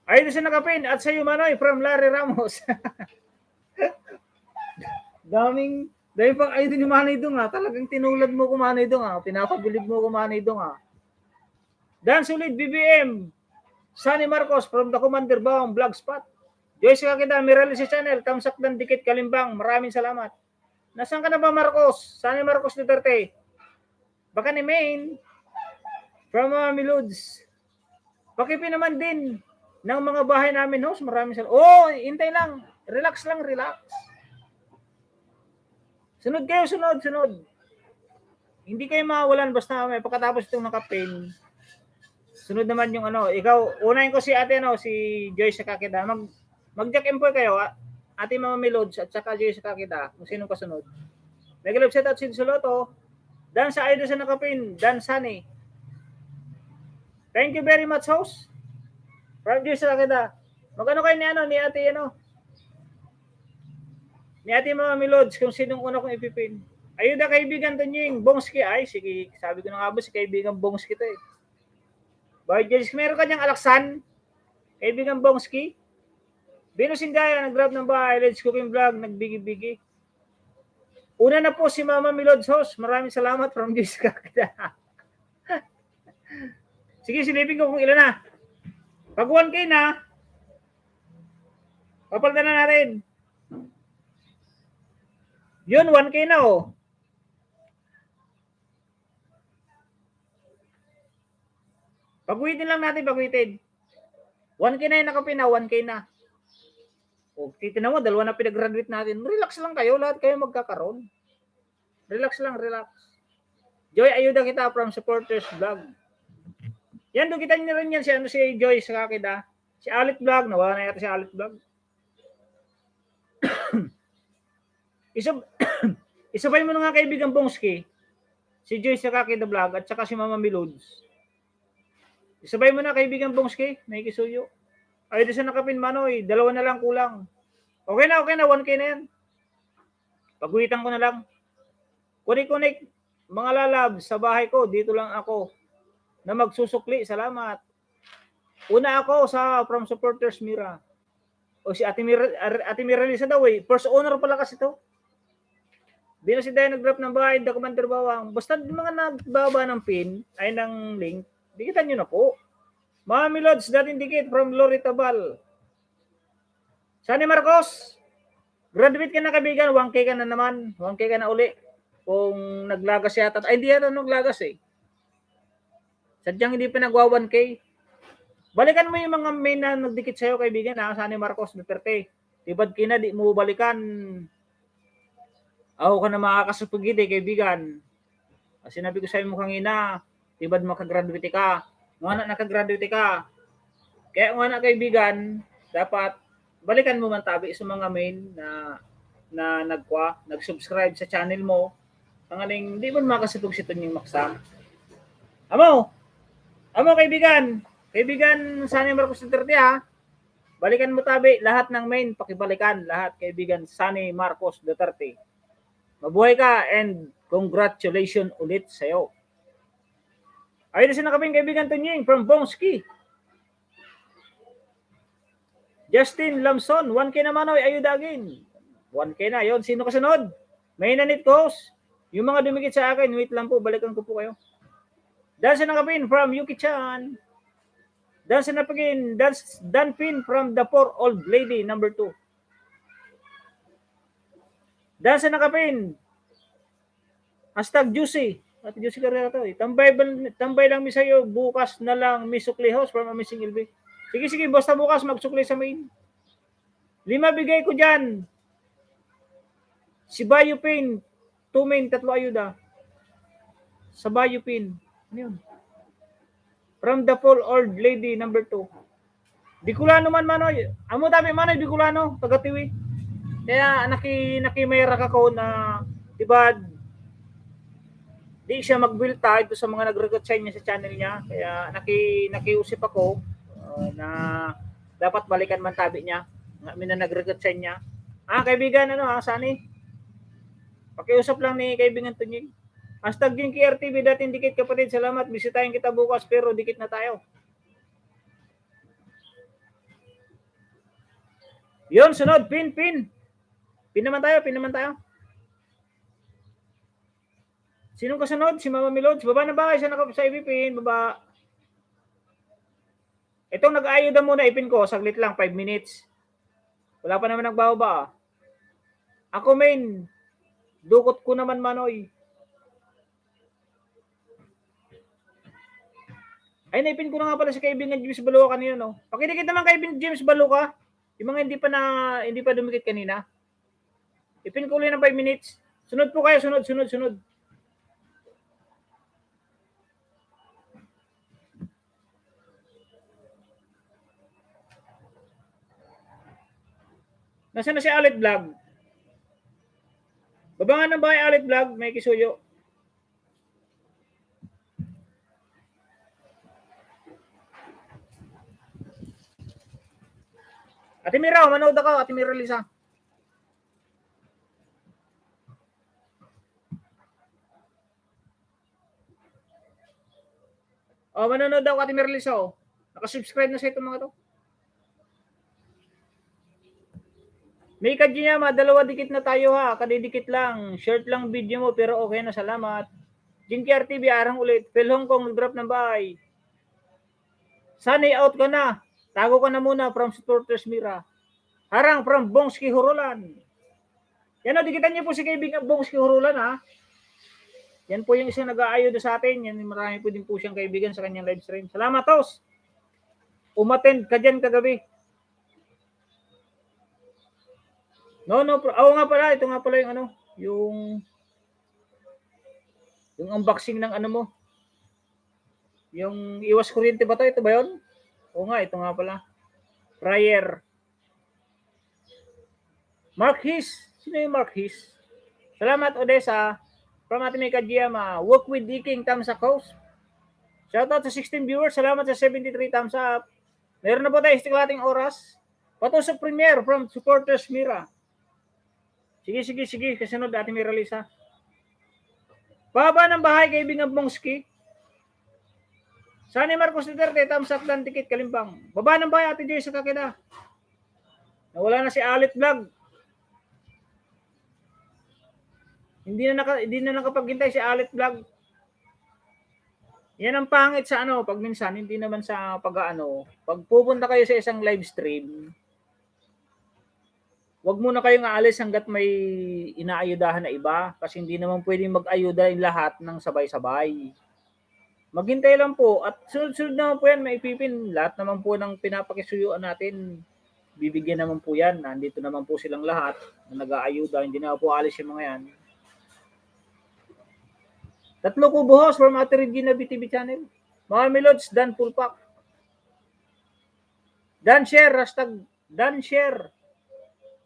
Ayun sa nakapin at sa iyo Manoy from Larry Ramos. Dami pang ayun ni Manay Dong ha. Talagang tinulad mo ko Manay Dong ha. Pinapabilib mo ko Manay Dong ha. Dan Sulit BBM. Sunny Marcos from the Commander Bawang Vlogspot. Joyce Kakida, Miralles channel. Tamsak dan Dikit Kalimbang. Maraming salamat. Nasaan ka na ba Marcos? Sunny Marcos Duterte. Baka ni Maine. From Milods. Pakipin naman din ng mga bahay namin host. Maraming salamat. Hintay lang. Relax lang, relax. Sunod kayo, sunod. Hindi kayo mawalan basta may pagkatapos itong nakapin. Sunod naman yung ikaw, unahin ko si ate si Joyce Kakida. Mag-jack employ kayo, Ate Mama Milods at saka Joyce Kakida, kung sinong kasunod. Mega love shout out si Soloto. Dan sa idol sa nakapin, Dan Sunny. Thank you very much, host. From Joyce Kakida. Magano kayo ni ate ni ate Mama Milods kung sinong una kong ipipin. Ayuda kaibigan Tonying, Bongski. Ay, sige, sabi ko na nga ba si kaibigan Bongski to eh. Boy Jessica, meron ka niyang alaksan? Kaibigan Bongski? Venus Indaya, nag-grab ng bahay, Let's Cooking Vlog, nagbigi-bigi. Una na po si Mama Milods host. Maraming salamat from Jessica. Sige, silipin ko kung ilan na. Pag 1K na, papalitan na natin. Yun, 1K na oh. Pagwitin lang natin, pagwitin. 1K na yung nakapin na, 1K na. Titignan mo, dalawa na pinag-graduate natin. Relax lang kayo, lahat kayo magkakaroon. Relax lang, relax. Joy, ayuda kita from Supporters Vlog. Yan, doon kita niyo rin yan si Joy sa Kakida. Si Alit Vlog, nawala na yata si Alit Vlog. Isabay mo na nga kaibigan Bongski, si Joy sa Kakida Vlog, at saka si Mama Milods. Isabay mo na kaibigan Bongski, may kisuyo. Ay, doon sa nakapin Manoy, dalawa na lang kulang. Okay na, 1K na yan. Pagwitan ko na lang. Kunik, mga lalab, sa bahay ko, dito lang ako na magsusukli. Salamat. Una ako from Supporters Mira. O si Ate Mira Lisa daw eh. First owner pala kasi to. Di na si Day nag-drop ng bahay, Commander Bawang. Basta mga nagbaba ng pin, ay ng link, dikitan nyo na po. Mami Lods, dating dikit from Loretta Bal. Sani Marcos, graduate ka na kaibigan, 1K ka na naman. 1K ka na uli. Kung naglagas yata. Ay, hindi yata naglagas eh. Sadyang hindi pa nagwa 1K. Balikan mo yung mga main na nagdikit sa'yo kaibigan ha. Sani Marcos, Duterte. Tibad kina, di mo balikan. Ako ka na makakasupugid eh, kaibigan. Sinabi ko sa'yo mo kanina, tibad makagraduate ka. Mga na nakagraduate ka. Kaya mga na kaibigan, dapat balikan mo man tabi sa mga main na nag-subscribe sa channel mo. Ang aling, hindi mo makasupug-siton yung maksam. Amo kaibigan, Sani Marcos Duterte ha. Balikan mo tabi, lahat ng main, pakibalikan, lahat kaibigan, Sani Marcos Duterte. Mabuhay ka and congratulations ulit sa'yo. Ayun na sinakabing kaibigan Tunying from Bongski. Justin Lamson, 1K naman oy, ayudagin. 1K na, yon. Sino kasunod? May nanit host. Yung mga dumikit sa akin, wait lang po, balikan ko po kayo. Dan sinakabing from Yuki-chan. Dan sinakabing Dan Pin from the poor old lady number 2. Dan sinakabing #Juicy. At Juicy Carrera to. Tambay lang mi sa'yo. Bukas na lang mi sukli house from Amazing LB. Sige. Basta bukas magsukli sa main. 5 bigay ko dyan. Si Bayo Pin. 2 main, 3 ayuda. Sa Bayo Pin. Ano yun? From the poor old lady number 2. Bicolano man manoy. Amo tabi manoy Bicolano. Taga-Tiwi. Kaya nakimayra ka ko na diba di siya mag-build ito sa mga nag-record niya sa channel niya. Kaya nakiusip ako na dapat balikan man tabi niya. Nga na nag-record niya. Kaibigan, Sani? Pakiusap lang ni kaibigan Tunying. #GinkyRTV, dating dikit kapatid. Salamat. Bisitahin kita bukas pero dikit na tayo. Yun, sunod. Pin. Pin naman tayo. Sinong kasunod? Si Mama Milod. Baba na ba kayo sa ipipin? Baba. Itong nag-ayuda muna, ipin ko. Saglit lang, 5 minutes. Wala pa naman nagbababa. Ako main. Dukot ko naman manoy. Ay, naipin ko na nga pala si kaibigan James Baluka kanina, no? Pakidikit naman kaibigan James Baluka. Yung mga hindi pa dumikit kanina. Ipin ko ulit ng 5 minutes. Sunod po kayo, sunod. Nasaan na si Alit Vlog? Babangan ng bahay Alit Vlog, may kisuyo. Ate Mira, manood ako, Ate Mira Lisa. Manonood ako, Ate Mira Lisa. Nakasubscribe na sa itong mga to. May Kajiyama, 2 dikit na tayo ha. Kadidikit lang. Short lang video mo pero okay na, salamat. Jinky RTV, arang ulit. Phil Hong Kong, nag-drop ng bahay. Sunny, out ka na. Tago ka na muna from Supporters Mira. Harang from Bongski Hurulan. Yan o, dikitan niyo po si kaibigan Bongski Hurulan ha. Yan po yung isang nag-aayod sa atin. Yan, marami po din po siyang kaibigan sa kanyang live stream. Salamat, Tos. Umattend ka dyan kagabi. No. Nga pala, ito nga pala yung unboxing ng mo. Yung iwas kuryente ba to? Ito ba yun? Oo nga, ito nga pala. Fryer. Mark His. Sino yung Mark His? Salamat, Odessa. From Ate May Kajiyama. Work with Diking, thumbs up host. Shoutout sa 16 viewers. Salamat sa 73 thumbs up. Meron na po tayo istiklating oras Patusok Premier from Supporters Mira. Sige. Kasunod Ate Miralisa. Baba ng bahay, kaibigan Bongski. Sani Marcos Duterte, thumbs up dan tikit Kalimbang. Baba ng bahay, Ate Joy sa Kakeda. Nawala na si Alit Vlog. Hindi na nakapaghintay si Alit Vlog. Yan ang pangit sa ano, pag minsan, hindi naman sa pag-ano. Pag pupunta kayo sa isang live stream, wag muna kayong aalis hanggat may inaayudahan na iba kasi hindi naman pwedeng mag-ayuda yung lahat ng sabay-sabay. Maghintay lang po at sunod-sunod naman po yan, maipipin. Lahat naman po ng pinapakisuyuan natin, bibigyan naman po yan. Nandito naman po silang lahat na nag-aayuda. Hindi na po alis yung mga yan. Tatlo ko buhos from Ate Regina BTV channel. Mga Milods, Dan Pulpak. Dan share,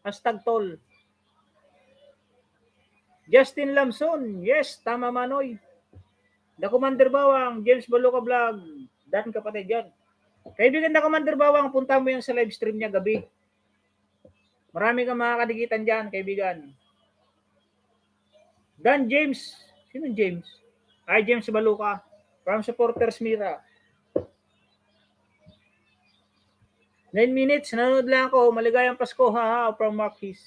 hashtag tol. Justin Lamson, yes, tama Manoy. The Commander Bawang, James Baluca Vlog, Dan kapatid yan. Kaibigan The Commander Bawang, punta mo yung sa live stream niya gabi. Marami kang makakadikitan dyan, kaibigan. Dan James, sino James? Ay, James Baluca, from Supporters Mira. 9 minutes, nanonood lang ako. Maligayang Pasko, haha, from Marquis.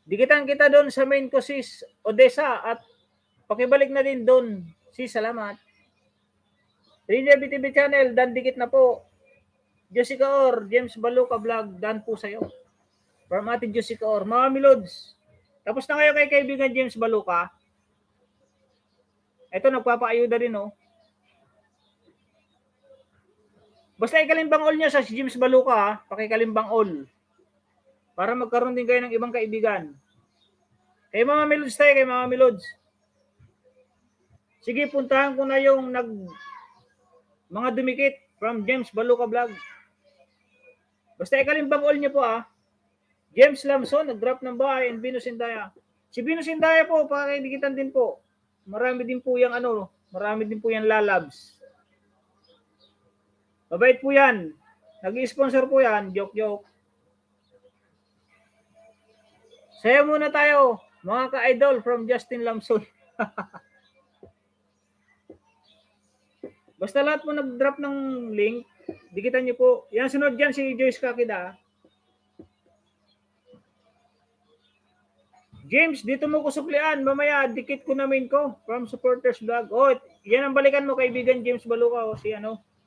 Dikitan kita doon sa main ko, sis, Odessa, at pakibalik na din doon. Sis, salamat. Ranger BTV channel, Dan dikit na po. Jessica Or, James Baluca Vlog, Dan po sa'yo. From Ate Jessica Or. Mga Milods, tapos na kayo kay kaibigan James Baluca. Ito, nagpapaayuda din, oh. Basta ikalimbang all niya sa si James Baluca, ha? Pakikalimbang all. Para magkaroon din kayo ng ibang kaibigan. Kay mga Milods tayo, kay mga Milods. Sige, puntahan ko na yung mga dumikit from James Baluca Vlog. Basta ikalimbang all niya po, ha? James Lamson, nag-drop ng bahay, and Venus Indaya. Si Venus Indaya po, pakidikitan din po. Marami din po yung marami din po yung lalabs. Mabait po yan. Nag-i-sponsor po yan. Joke. Saya muna tayo, mga ka-idol from Justin Lamson. Basta lahat po nag-drop ng link, dikitan niyo po. Yan, sunod dyan si Joyce Kakida. James, dito mo ko suklian. Mamaya, dikit ko na main ko from Supporters Vlog. Oh, yan ang balikan mo, kaibigan James Baluca. O, si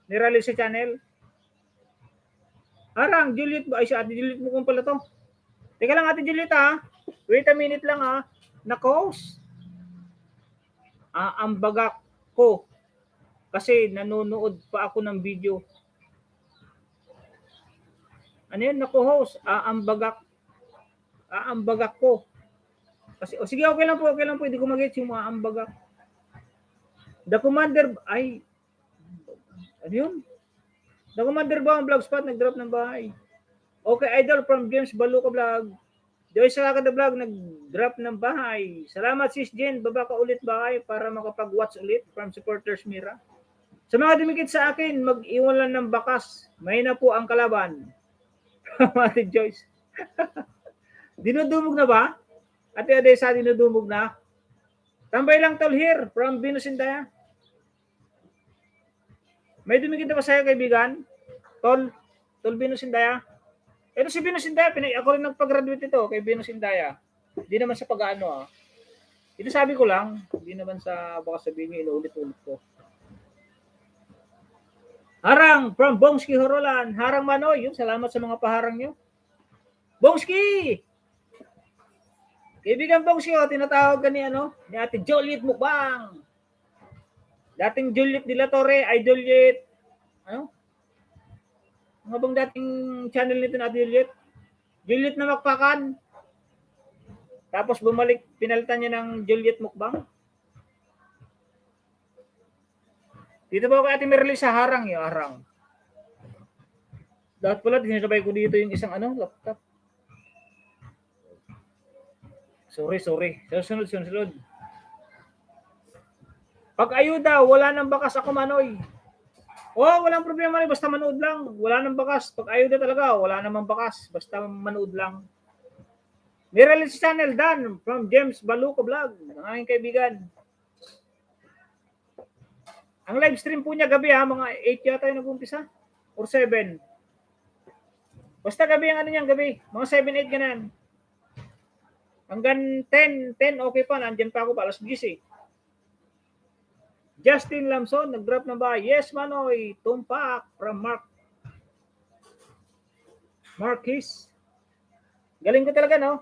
nirally sa channel. Arang, Juliet ba? Ay, si Ate Juliet mo kung pala to. Teka lang, Ate Juliet, ha. Wait a minute lang, ha. Nakos. Ang bagak ko. Kasi nanonood pa ako ng video. Ano yun? Nako-host. Ang bagak ko. Kasi, sige, okay lang po. Hindi ko mag-get yung mga ambagak. The Commander, ay, ano yun? The Commander ba ang vlogspot? Nag-drop ng bahay. Okay, idol from James Baluca Vlog. Joyce Kakada Vlog, nag-drop ng bahay. Salamat, Sis Jen. Baba ka ulit bahay para makapag-watch ulit from Supporters Mira. Sa mga dumikit sa akin, mag-iwan lang ng bakas. May na po ang kalaban. Ate Joyce. Dinudumog na ba? Ate Odessa, dinudumog na. Tambay lang tol here from Venus Indaya. May dumikit na ba sa'yo, kaibigan? Tol Venus Indaya. Ito si Venus Indaya, ako rin nagpag-graduate ito kay Venus Indaya. Hindi naman sa pag-ano, ah. Ito sabi ko lang, hindi naman sa baka sabihin niyo, inuulit-ulit ko. Harang from Bongski Horolan. Harang Manoy, yun, salamat sa mga paharang nyo. Bongski! Kaibigan Bongski, tinatawag ka ni Ate Juliet Mukbang. Dating Juliet de la Torre, ay Juliet, ano bang dating channel nito na Juliet? Juliet na Makpakan. Tapos bumalik, pinalitan niya ng Juliet Mukbang. Dito ba ako Ate Merly sa harang yung harang. Dapat pala, sinasabay ko dito yung isang laptop. Sorry. Sunod. Pag ayuda, wala nang bakas ako, Manoy. Walang problema rin. Basta manood lang. Wala nang bakas. Pag ayaw na talaga, wala namang bakas. Basta manood lang. May release channel Dan from James Baluco Vlog. Ang aking kaibigan. Ang live stream po niya gabi mga 8 yata yung nag-umpisa. Or 7. Basta gabi ang ano niyan, gabi. Mga 7, 8 ganun. Hanggang 10 okay pa. Nandiyan pa ako pa. Alas 10 eh. Justin Lamson, nag-drop na ba? Yes, Manoy. Tumpak from Marquis. Galing ko talaga, no?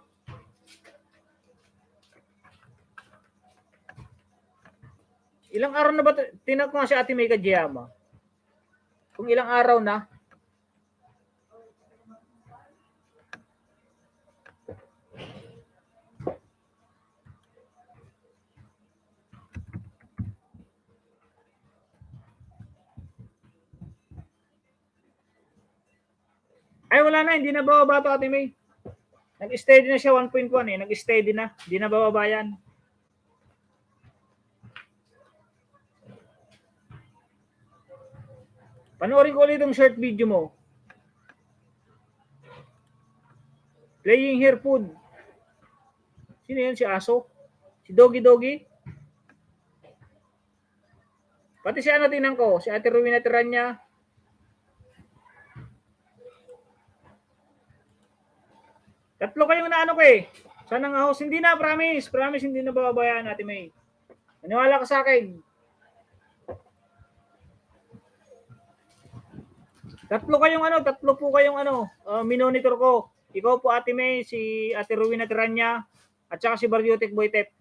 Ilang araw na ba? Tinag ko nga si Ate May Kajiyama. Kung ilang araw na. Ay, wala na. Hindi na bababa ito, Ate May. Nag-steady na siya 1.1 eh. Nag-steady na. Hindi na bababa yan. Panoorin ko ulit yung short video mo. Playing here food. Sino yan? Si Aso? Si Doggy Doggy? Pati si ano tingnan ko? Si Ate Rowena Tiranya. Tatlo kayong naano ko eh. Sana nga host. Hindi na, promise. Promise, hindi na bababayaan, Ate May. Maniwala ka sa akin. Tatlo po kayong minonitor ko. Ikaw po, Ate May, si Ate Rowena Tiranya, at saka si Baryotic Boy Tips.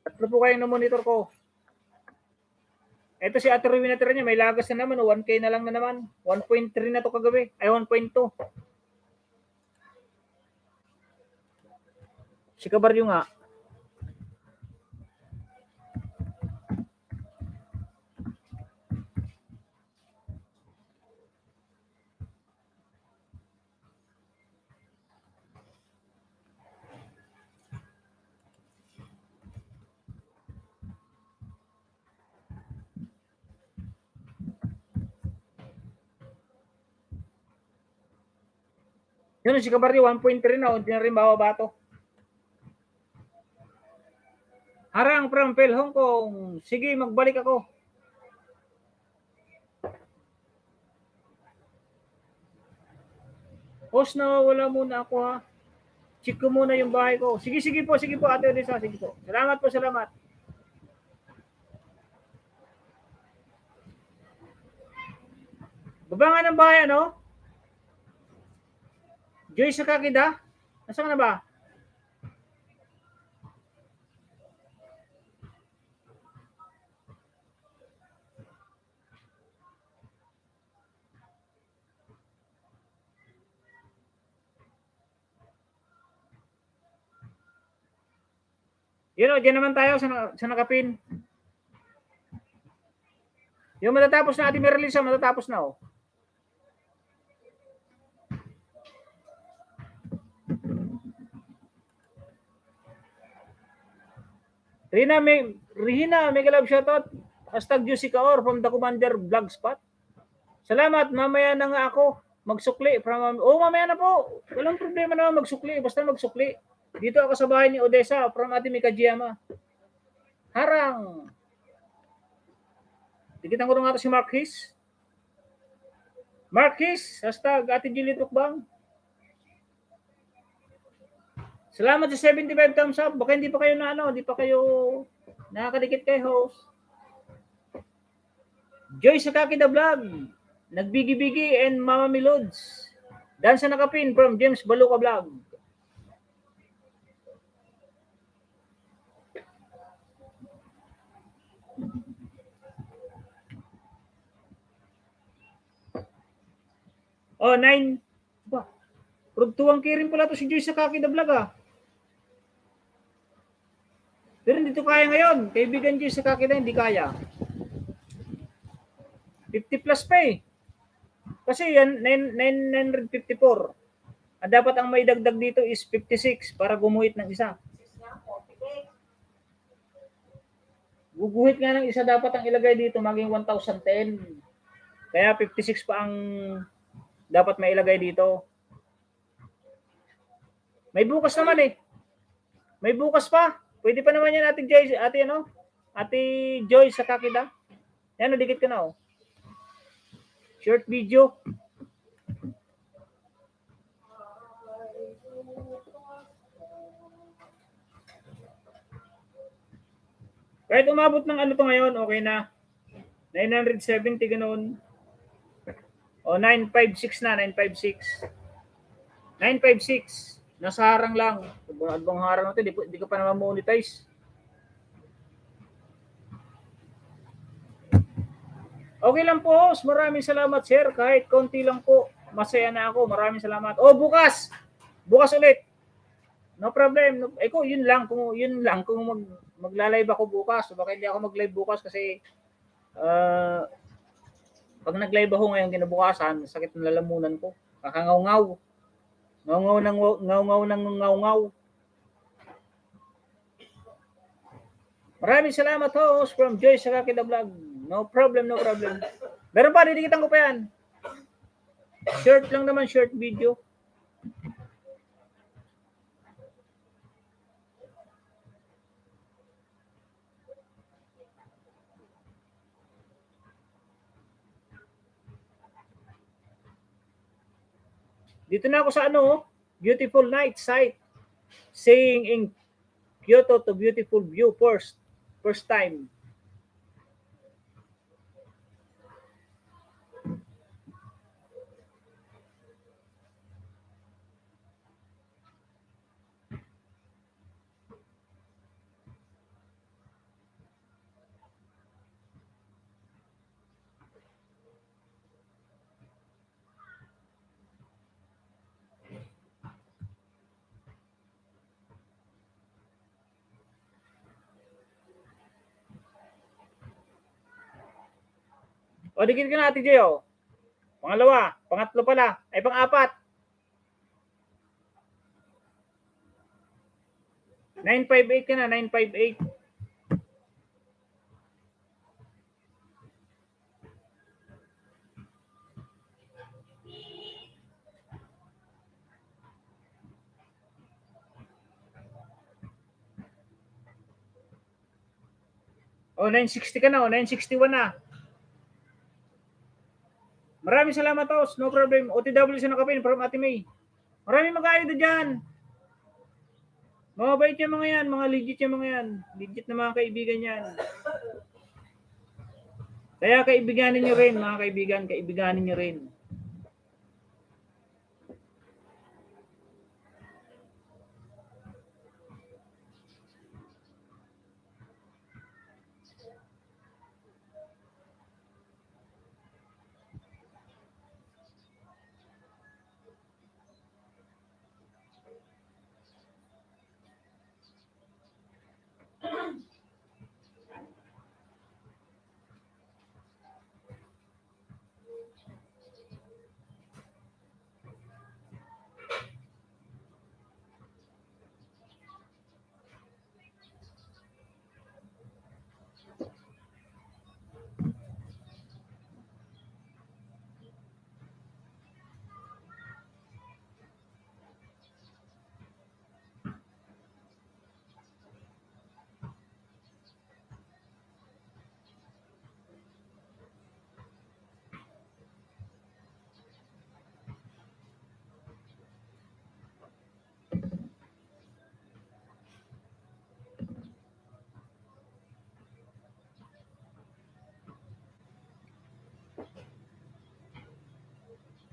Tatlo po kayong monitor ko. Ito si Ate Rowena Tiranya, may lagas na naman. 1K na lang na naman. 1.3 na to kagabi. Ay, 1.2. Si Kabaryo nga. Yun, si Kabaryo, 1.3 na. Hindi na rin bababa to. Harang from Pel, Hong Kong. Sige, magbalik ako. Host na wala muna ako ha. Check ko muna yung bahay ko. Sige po, Ate Odessa. Sige po. Salamat. Baba nga ng bahay, ano? Joy sa Kakida? Nasaan ka na ba? Yun o, dyan naman tayo sa nakapin. Yung matatapos na ating Merlisa, matatapos na o. Rina, mega love shoutout. Hashtag Juicy Kaor from the Commander Vlogspot. Salamat, mamaya na nga ako magsukli. Mamaya na po. Walang problema naman magsukli. Basta magsukli. Dito ako sa bahay ni Odessa from Ate May Kajiyama. Harang. Tikitan ko nga ito si Marquis. Hashtag Ate Julie Tukbang. Salamat sa 75 thumbs up. Baka hindi pa kayo hindi pa kayo nakakadikit kay host. Joy sa Kakida Vlog. Nagbigi-bigi and Mama Milods. Dan sa nakapin from James Baluca Vlog. Oh, 9. Ba? Rugtuwang kirin pala to si Joy sa Kakida Vlog ah. Pero hindi to kaya ngayon. Kaibigan Joy sa Kakida, hindi kaya. 50 plus pa eh. Kasi yan, 954. At dapat ang may dagdag dito is 56 para gumuhit ng isa. Guguhit nga ng isa, dapat ang ilagay dito maging 1,010. Kaya 56 pa ang dapat mailagay dito. May bukas naman eh. May bukas pa. Pwede pa naman yan Ate Joy, Ate Joy sa Kakida. Yan, dikit ka na oh. Short video. Kahit umabot ng ano to ngayon, okay na. 970 ganoon. O 956 na, 956. 956. Nasa harang lang. Adbang harang natin, di ka pa naman monetize. Okay lang po, maraming salamat sir. Kahit konti lang po, masaya na ako. Maraming salamat. Oh, bukas. Bukas ulit. No problem. Eko, yun lang kung magla-live ako bukas. So baka hindi ako mag-live bukas kasi pag nag-live ako ngayong kinabukasan, sakit ng lalamunan ko. Kakangaw-ngaw. Ngaw-ngaw. Maraming salamat host from Joy sa Kakida Vlog. No problem. Meron pa, didikitan ko pa yan. Short lang naman, short video. Dito na ako sa beautiful night site. Saying in Kyoto to beautiful view first time. O, dikit ka na Ate Jay, oh. Pangalawa, pangatlo pala, ay pang-apat. 958 ka na, 958. O, 960 ka na, o, 961 na. Maraming salamat, Tos. No problem. OTW sa nakapin from Ate May. Maraming mag-aayod dyan. Mga bait yung mga yan. Mga legit yung mga yan. Legit na mga kaibigan yan. Kaya kaibiganin nyo rin, mga kaibigan. Kaibiganin nyo rin.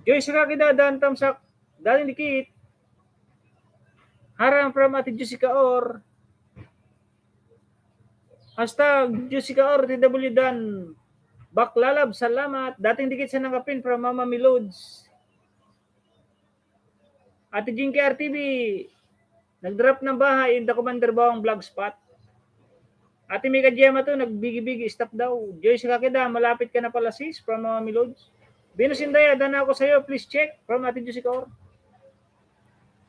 Joy sa Kakida, Dan Tamsak, daling dikit. Harang from Ate Jessica Or. Hashtag Jessica Or, TW Dan. Baklalab, salamat. Dating dikit sa nakapin from Mama Milods. Ate Jinky RTV, nag-drop ng bahay in the Commander Bawang vlog spot. Ate Mika Gemma to, nagbigi-bigi, stop daw. Joy sa Kakida, malapit ka na pala sis from Mama Milods. Venus Indaya, dana ako sa'yo, please check from Ate Jessica Or.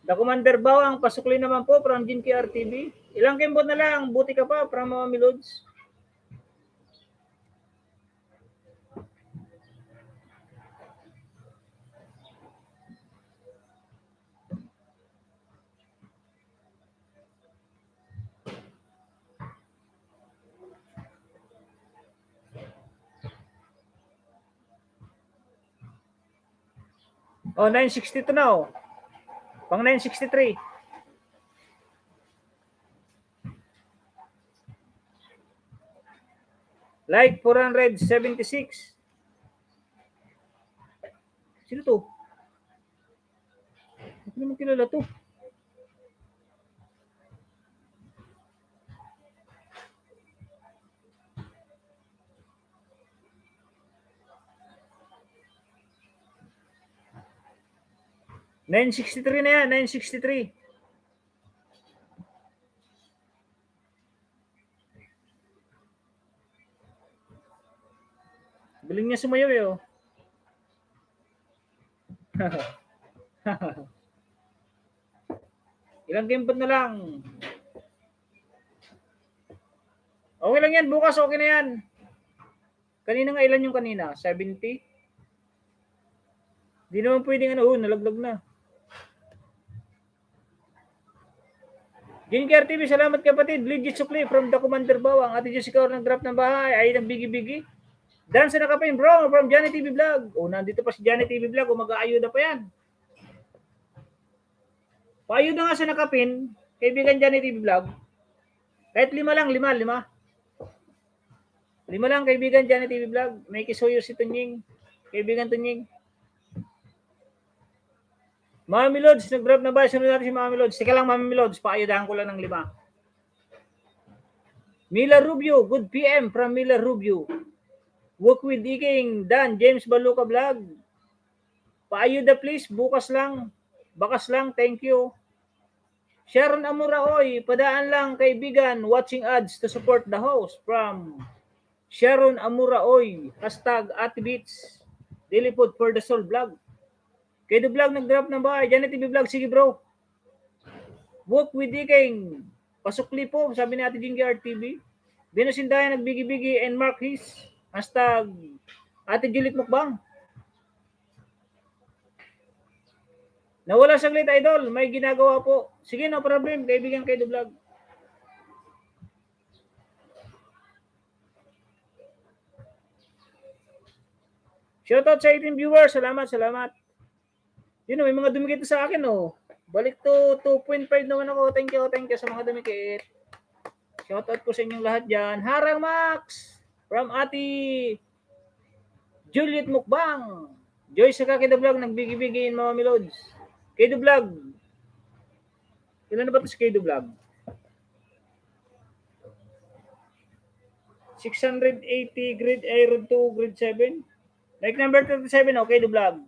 The Commander Bawang, pasukli naman po from Jin KRTV. Ilang kembot na lang, buti ka pa from Mami Lods. Oh, 962 na oh. Pang 963. Like 476. Sino to? Hindi naman kilala to. $963 na yan, 963. Galing niya sumayaw eh oh. Ilang game na lang. Okay lang yan, bukas okay na yan. Kanina nga ilan yung kanina? 70? Di naman pwedeng nalaglag na. Jinker TV, salamat kapatid. Legit Sukli from the Commander Bawang. Ate Jessica nag-drop ng bahay. Ay, ng bigi-bigi. Dan sa nakapin bro from Johnny TV Vlog. Oh, nandito pa si Johnny TV Vlog. O mag-aayuda pa yan. Paayuda nga sa nakapin. Kaibigan Johnny TV Vlog. Kahit 5 lang, 5. 5 lang kaibigan Johnny TV Vlog. May kisuyo si Tunying. Kaibigan Tunying. Mami Lods, nag-drop na ba? Sunod natin si Mami Lods. Teka lang Mami Lods, paayudahan ko lang ng 5. Mila Rubio, good PM from Mila Rubio. Work with Iking, Dan, James Baluka Vlog. Paayuda please, bukas lang. Bakas lang, thank you. Sharon Amuraoy, padaan lang kaibigan, watching ads to support the host from Sharon Amuraoy. #AteBeats. Daily Food for the Soul Vlog. Kedo Vlog nag-drop ng bahay. Janet TV Vlog, sige bro. Work with Iking. Pasukli po, sabi ni Ate Jingy RTV. Binusindayan nagbigi-bigi and Mark His. #Ate Juliet Mukbang. Nawala saglit idol, may ginagawa po. Sige, no problem, kaibigan Kedo Vlog. Shoutout sa 18 viewers, salamat. Yun, may mga dumikit sa akin, oh. Balik to 2.5 naman ako. Thank you sa mga dumikit. Shoutout po sa inyong lahat dyan. Harang Max from Ate Juliet Mukbang. Joy sa Kedo Vlog, nagbigi-bigi in Mami Lods. Kedo Vlog. Ilan na ba ito sa Kedo Vlog? 680 grade Iron 2, grade 7. Like number 37, okay, Kedo Vlog.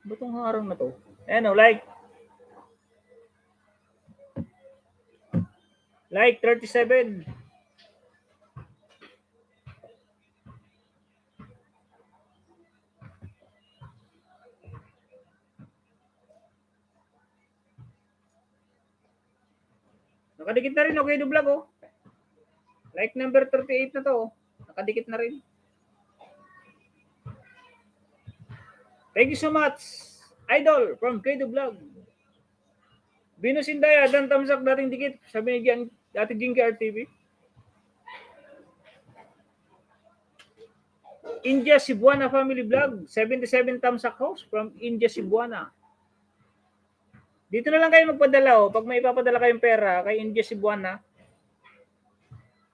Ba't itong harang na to? Ayan o, like 37. Nakadikit na rin, okay, Kedo Vlog, oh. Like number 38 na to, oh. Nakadikit na rin. Thank you so much, Idol from Kedo Vlog. Binusindaya, Dan Tamsak, dating dikit. Sabi ni Ate Jinky RTV. India Cebuana Family Vlog. 77 Tamsak House from India Cebuana. Dito na lang kayo magpadala. Oh. Pag may ipapadala kayong pera kay India Cebuana,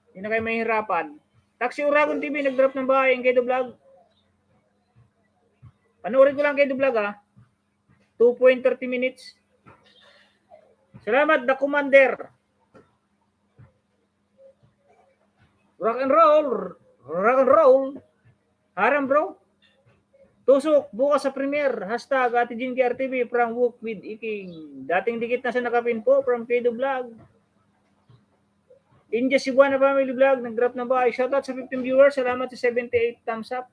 hindi na kayo mahihirapan. Taxi Uragon TV, nag-drop ng bahay ang Kedo Vlog. Panoorin ko lang Kedo Vlog, ha. 2.30 minutes. Salamat, The Commander. Rock and roll. Haram, bro. Tusok, bukas sa premiere. #Ate Jinky RTV from Work with Iking. Dating dikit na sa nakapin po from Kedo Vlog. India Cebuana Family Vlog, nag-drop na ba? Shoutout sa 15 viewers. Salamat sa 78 thumbs up.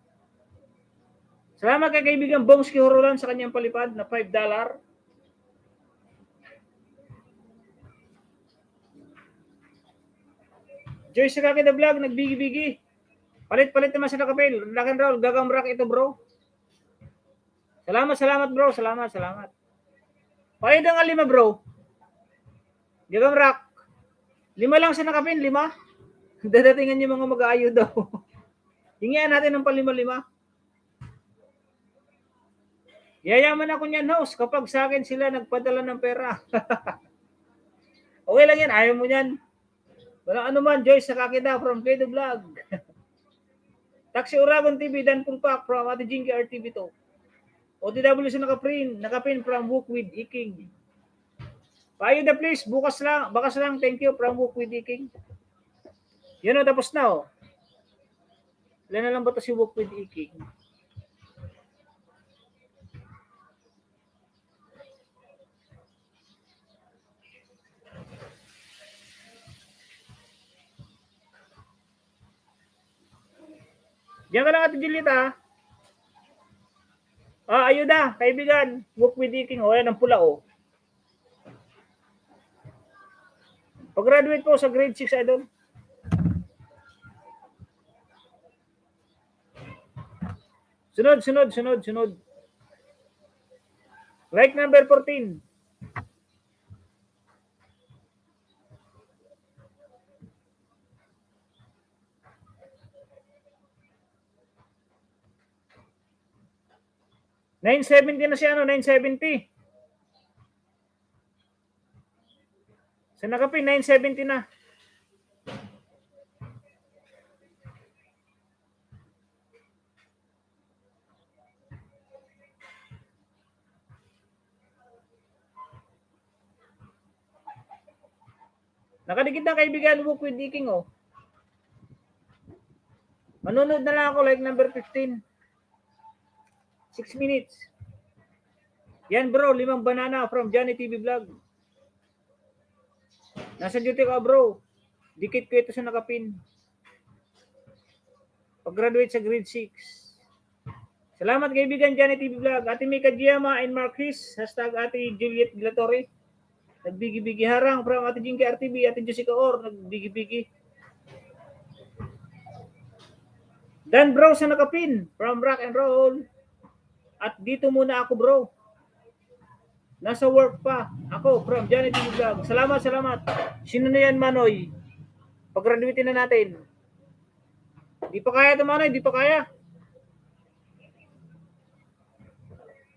Salamat kay kaibigan Bongs Kihurulan sa kanyang palipad na $5. Joyce Sakaki the Vlog, nagbigi-bigi. Palit-palit naman sa nakapil. Rock and roll, gagamrak ito bro. Salamat bro, salamat. Palit nga 5 bro. Gagamrak. 5 lang sa nakapin, 5. Dadatingan yung mga mag-aayo daw. Hingian natin ng pa-5. Yayaman ako niyan, host, kapag sa akin sila nagpadala ng pera. Okay lang yan, ayaw mo yan. Walang anuman, Joyce Sakakida from Kedo Vlog. Taxi Uragon TV, Dan Pulpak from Ate Jinky RTV2. OTW sa nakapin from Book with Iking. Payo na please, bakas lang, thank you from Book with Iking. Yan o, tapos na o. Ilan na lang ba ito si Book with Iking? Diyan ka lang Ate Julieta. Ayuda, kaibigan. Book with Iking. O, yan ang pula o. Pag-graduate po sa grade 6, idol. Sunod. Like number 14. $970 na siya, 970. Sa nakapin, 970 na. Nakadikit na kaibigan, Book with Iking oh. Manunod na lang ako, like number 15. 6 minutes. Yan bro, 5 banana from Johnny TV Vlog. Nasa duty ka bro. Dikit ko ito sa nakapin. Pag-graduate sa grade 6. Salamat kaibigan Johnny TV Vlog. Ate Mika Giama and Marquis. Hashtag Ate Juliet Glatori. Nagbigi-bigi harang from Ate Jinky RTV. Ate Jessica Or. Nagbigi-bigi. Dan bro sa nakapin from Rock and Roll. At dito muna ako bro. Nasa work pa. Ako from Johnny TV Vlog. Salamat. Sino na yan Manoy? Pag-graduate na natin. Di pa kaya ito Manoy. Di pa kaya.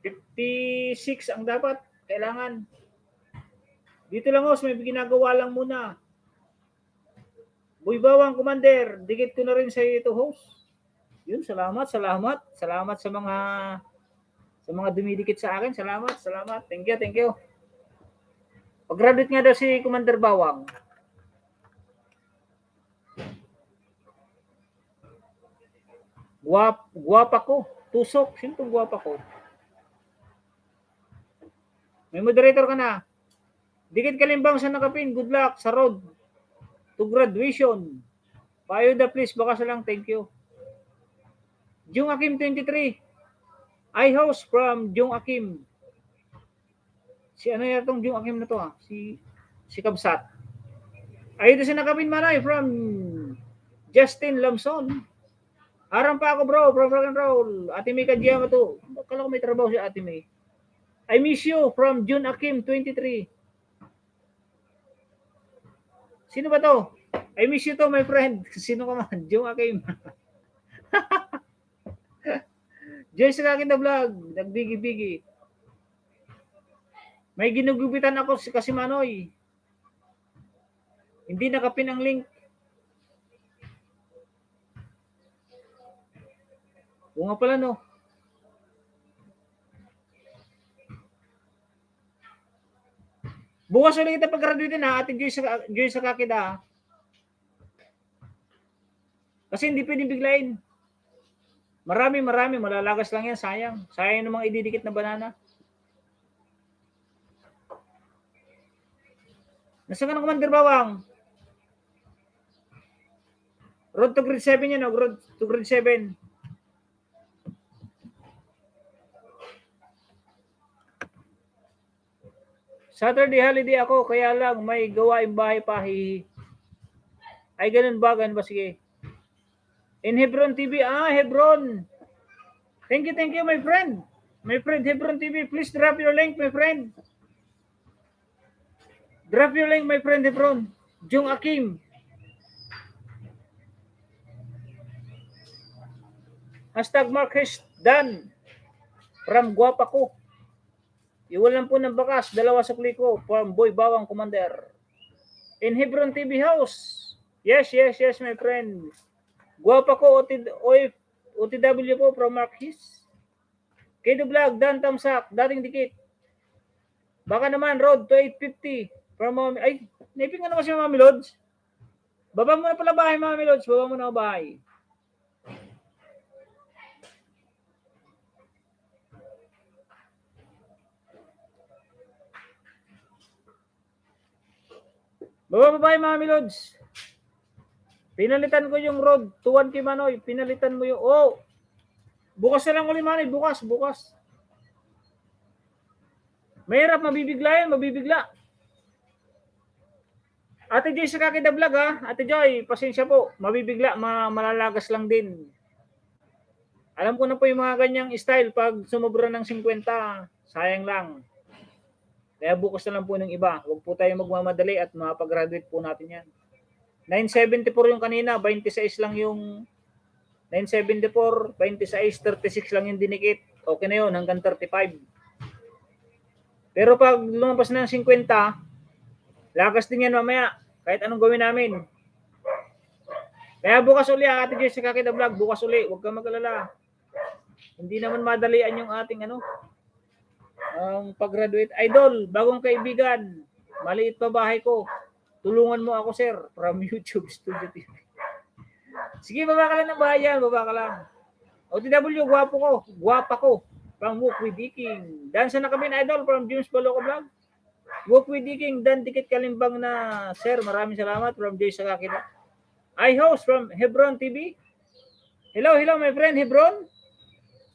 56 ang dapat. Kailangan. Dito lang host. May ginagawa lang muna. Boy Bawang Commander. Dikit ko na rin sa ito host. Yun, salamat sa mga dumidikit sa akin. Salamat. Thank you. Pag-graduate nga daw si Commander Bawang. Guwapa ko. Tusok. Sino itong guwapa ko? May moderator ka na. Dikit kalimbang sa nakapin. Good luck sa road to graduation. Payo da please. Baka sa lang. Thank you. Jung Akim 23. I host from Jung Akim. Si ano yan itong Jung Akim na to ha? Si Kabsat. Ay ito si nakapin manay from Justin Lamson. Harang pa ako bro from Rock and Roll. Ate May Kadyama to. Akala ko may trabaho si Ate May. I miss you from Jung Akim 23. Sino ba to? I miss you to my friend. Sino ka man? Jung Akim. Joyce Sakaki the Vlog, nagbigi-bigi. May ginugupitan ako kasi Manoy. Hindi nakapin ang link. O nga pala no. Bukas ulit kita pag-graduate na ating Joyce Sakaki da. Kasi hindi pwedeng biglain. Marami, malalagas lang yan, sayang. Sayang ng mga ididikit na banana. Nasaan ka ng Commander Bawang? Road to grade 7 yan, Road to grade 7. Saturday holiday ako, kaya lang may gawaing bahay pa. Hihi. Ay, ganun ba? Ganun ba? Sige. In Hebron TV. Hebron. Thank you, my friend. My friend, Hebron TV. Please drop your link, my friend. Drop your link, my friend, Hebron. Jung Akim. Hashtag Marquez Dan. From Guapa ko. Iwalan po ng bakas. 2 sukli ko. From Boy Bawang Commander. In Hebron TV house. Yes, my friend. Guapa ko, OTW po from Marquez. Kedo Vlog, Dan Tamsak, dating dikit. Baka naman, road to 850. From Mami, ay, naipin nga naman si Mami Lods. Baba mo na pala bahay, Mami Lods. Baba mo na bahay. Baba bahay, Mami Lods. Pinalitan ko yung road, 2-1 Manoy. Pinalitan mo yung, bukas na lang ulit, Manoy. Bukas. Mahirap, mabibigla yan, mabibigla. Ate Joy sa Kakida Vlog, ha? Ate Joy, pasensya po. Mabibigla, malalagas lang din. Alam ko na po yung mga ganyang style. Pag sumobra ng 50, sayang lang. Kaya bukas na lang po ng iba. Huwag po tayo magmamadali at mapag-graduate po natin yan. 974 yung kanina, 26 lang yung 974, 26, 36 lang yung dinikit. Okay na yun, hanggang 35. Pero pag lumabas na ng 50, lagas din yan mamaya. Kahit anong gawin namin. Kaya bukas uli, Ate Jess, sa Kakida Vlog, bukas uli. Huwag kang mag-alala. Hindi naman madalian yung ating pag-graduate. Idol, bagong kaibigan. Maliit pa bahay ko. Tulungan mo ako, sir, from YouTube Studio TV. Sige, baba ka lang ng bahay yan. Baba ka lang. OTW, guwapa ko. From Walk with Diking. Dan sa nakabin, idol, from James Baloco Vlog. Walk with Diking, Dan Dikit Kalimbang na, sir, maraming salamat from Jay Sakakita. I host from Hebron TV. Hello, my friend Hebron.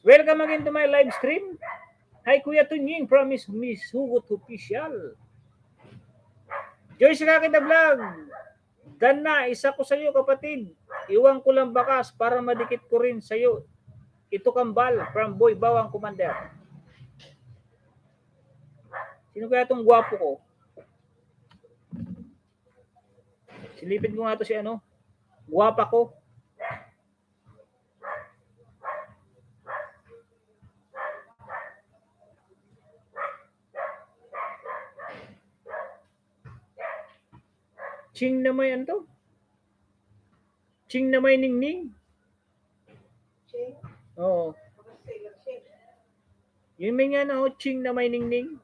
Welcome again to my live stream. Hi, Kuya Tunying from Miss Hugot Official. Joy Sakakita Vlog. Dan na, isa ko sa iyo, kapatid. Iwan ko lang bakas para madikit ko rin sa iyo. Ito kambal from Boy Bawang Commander. Sino kaya itong gwapo ko? Silipin ko nga ito si Gwapa ko. Ching na may Ching na may ningning. Ching? Oo. Yun may nga ching na may ningning.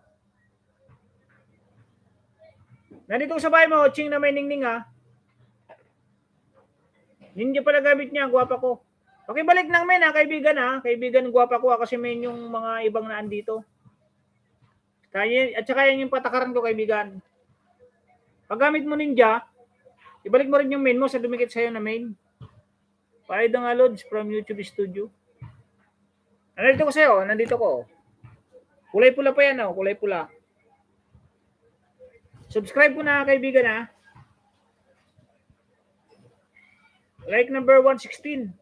Nandito sa bahay mo, ching na may ningning, ha. Ninja pala gamit niya, gwapa ko. Pakibalik ng men, ha, kaibigan, ha. Kaibigan, gwapa ko, ha, kasi men yung mga ibang naan dito. At saka yan yung patakaran ko, kaibigan. Pag gamit mo ninja, ibalik mo rin yung main mo sa dumikit sa'yo na main. Paida nga, Lods, from YouTube Studio. Nandito ko sa'yo, nandito ko. Kulay pula pa yan, kulay pula. Subscribe ko na, kaibigan, ha. Like number 116.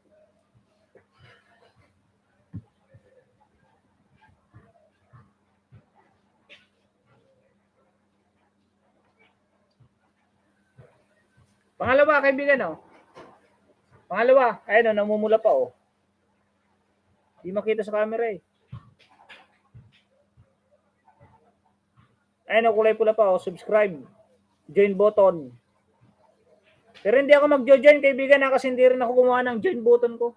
Pangalawa, kaibigan, Pangalawa, ayun, namumula pa, Di makita sa camera, Ayun, kulay pula pa, subscribe. Join button. Pero hindi ako mag-join, kaibigan, kasi hindi rin ako gumawa ng join button ko.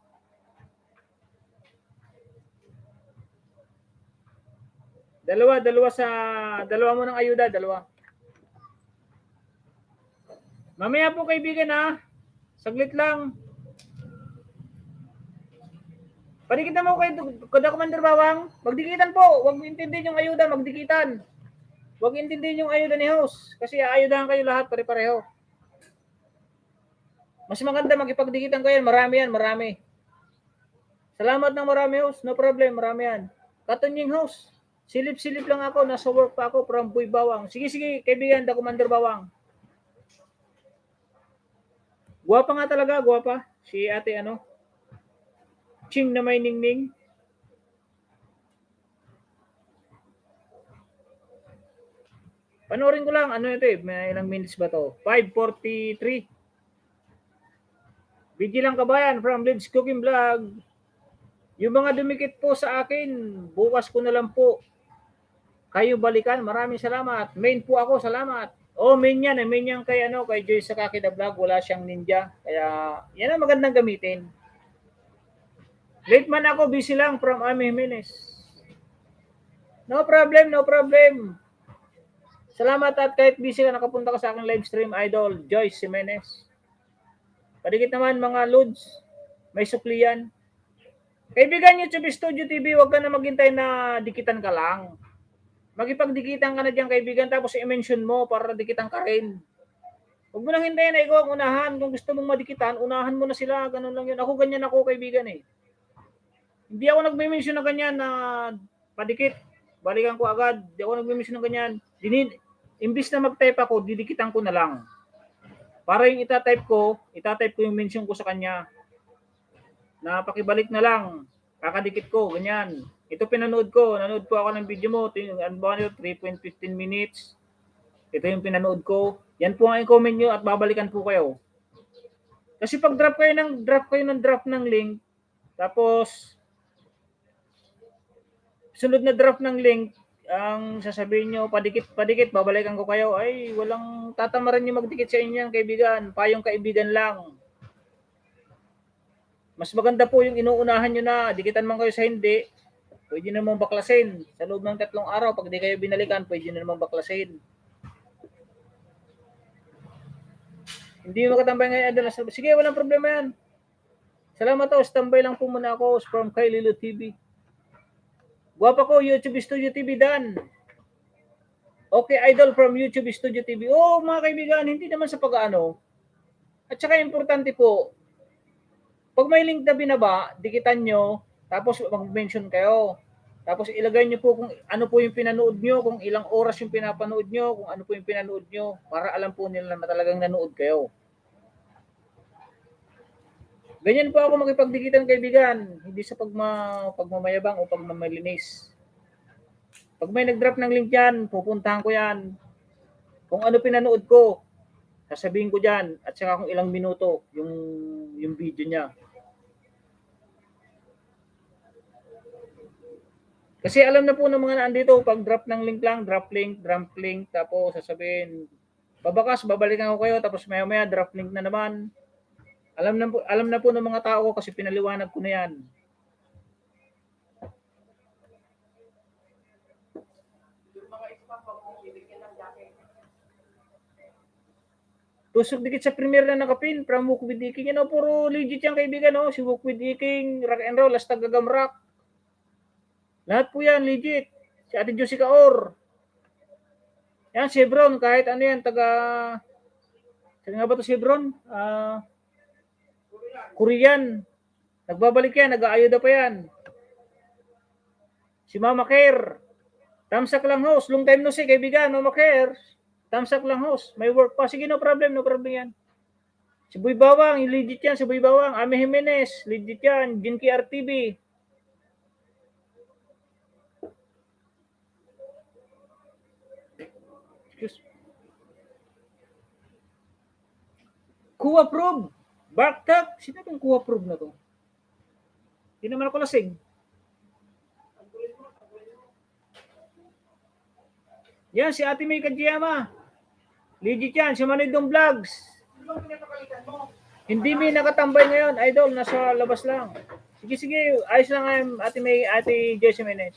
Dalawa mo ng ayuda, dalawa. Mamaya po, kaibigan, saglit lang. Padikitan mo kay Commander Bawang. Magdikitan po. Huwag intindihin yung ayuda, magdikitan. Huwag intindihin yung ayuda ni host. Kasi aayudahan kayo lahat, pare-pareho. Mas maganda magipagdikitan kayo. Marami yan, marami. Salamat ng marami, host. No problem, marami yan. Katunying host. Silip-silip lang ako, nasa work pa ako from Boy Bawang. Sige, kaibigan, the Commander Bawang. Guwapa nga talaga, guwapa. Si ate ano, Ching na may ningning. Panoorin ko lang, ano ito eh, may ilang minutes ba to? 5:43. Bigyan lang kabayan from Lids Cooking Vlog. Yung mga dumikit po sa akin, bukas ko na lang po kayo balikan. Maraming salamat. Main po ako, salamat. Oh, main yan. Main yan kay, ano, kay Joy Sakaki the Vlog. Wala siyang ninja. Kaya, yan ang magandang gamitin. Late man ako, busy lang from Ami Jimenez. No problem, no problem. Salamat at kahit busy ka, nakapunta ka sa aking live stream, Idol Joyce Jimenez. Padikit naman mga Lods. May suklian. Kaibigan YouTube Studio TV, huwag ka na maghintay na dikitan ka lang. Magipagdikitan ka na dyan, kaibigan, tapos i-mention mo para dikitan ka rin. Huwag mo nang hintayin na ikaw ang unahan. Kung gusto mong madikitan, unahan mo na sila. Ganun lang yun. Ako ganyan ako, kaibigan eh. Hindi ako nagme-mention na ganyan na padikit. Balikan ko agad. Hindi ako nagme-mention na ganyan. Imbis na mag-type ako, didikitan ko na lang. Para yung itatype ko yung mention ko sa kanya. Na pakibalik na lang. Kakadikit ko, ganyan. Ito pinanood ko. Nanood po ako ng video mo. Ano ba nyo? 3.15 minutes. Ito yung pinanood ko. Yan po ang i-comment nyo at babalikan po kayo. Kasi pag drop kayo ng link, tapos sunod na drop ng link, ang sasabihin nyo, padikit, babalikan ko kayo, ay walang tatamaran nyo magdikit sa inyo, kaibigan. Payong kaibigan lang. Mas maganda po yung inuunahan nyo na, dikitan man kayo sa hindi, pwede namang baklasin. Sa loob ng 3 araw, pag di kayo binalikan, pwede namang baklasin. Hindi mo makatambay ngayon. Sige, walang problema yan. Salamat to, standby lang po muna ako from Kay Lilo TV. Guwapa ko, YouTube Studio TV, Dan. Okay, Idol from YouTube Studio TV. Oh, mga kaibigan, hindi naman sa pag-ano. At saka importante po, pag may link na binaba, dikitan nyo, tapos mag-mention kayo. Tapos ilagay nyo po kung ano po yung pinanood nyo, kung ilang oras yung pinapanood nyo, kung ano po yung pinanood nyo, para alam po nila na talagang nanood kayo. Ganyan po ako makipagdikitan, kaibigan. Hindi sa pagmamayabang o pagmamalinis. Pag may nag-drop ng link yan, pupuntahan ko yan. Kung ano pinanood ko, sasabihin ko dyan. At saka kung ilang minuto yung video niya. Kasi alam na po ng mga naandito, pag drop ng link lang, drop link, tapos sasabihin, babakas, babalikan ko kayo, tapos maya drop link na naman. Alam na po ng mga tao ko kasi pinaliwanag ko na yan. Tusok dikit sa premier na nakapin from Walk with Iking. Yan o, puro legit yan, kaibigan. No? Si Walk with Iking, Rock and Roll, hasta Gagamrak. Lahat po yan, legit. Si Ate Josie Kaor. Yan, si Hebron, kahit ano yan, saan nga ba ito si Hebron? Korean. Nagbabalik yan, nag-aayuda pa yan. Si Mama Care. Tamsak lang host. Long time no see, kaibigan. Mama Care. Tamsak lang host. May work pa. Sige, no problem yan. Si Boy Bawang, legit yan. Si Boy Bawang. Ami Jimenez, legit yan. Jinky RTV. Ku-approve. Backtap. Sino itong ku-approve na to? Hindi naman ako lasing. Yan, si Ate May Kajiyama. Legit yan. Si Manidong Vlogs. Hindi may nakatambay ngayon. Idol, nasa labas lang. Sige. Ayos lang Ate May, Ate Joyce Jimenez.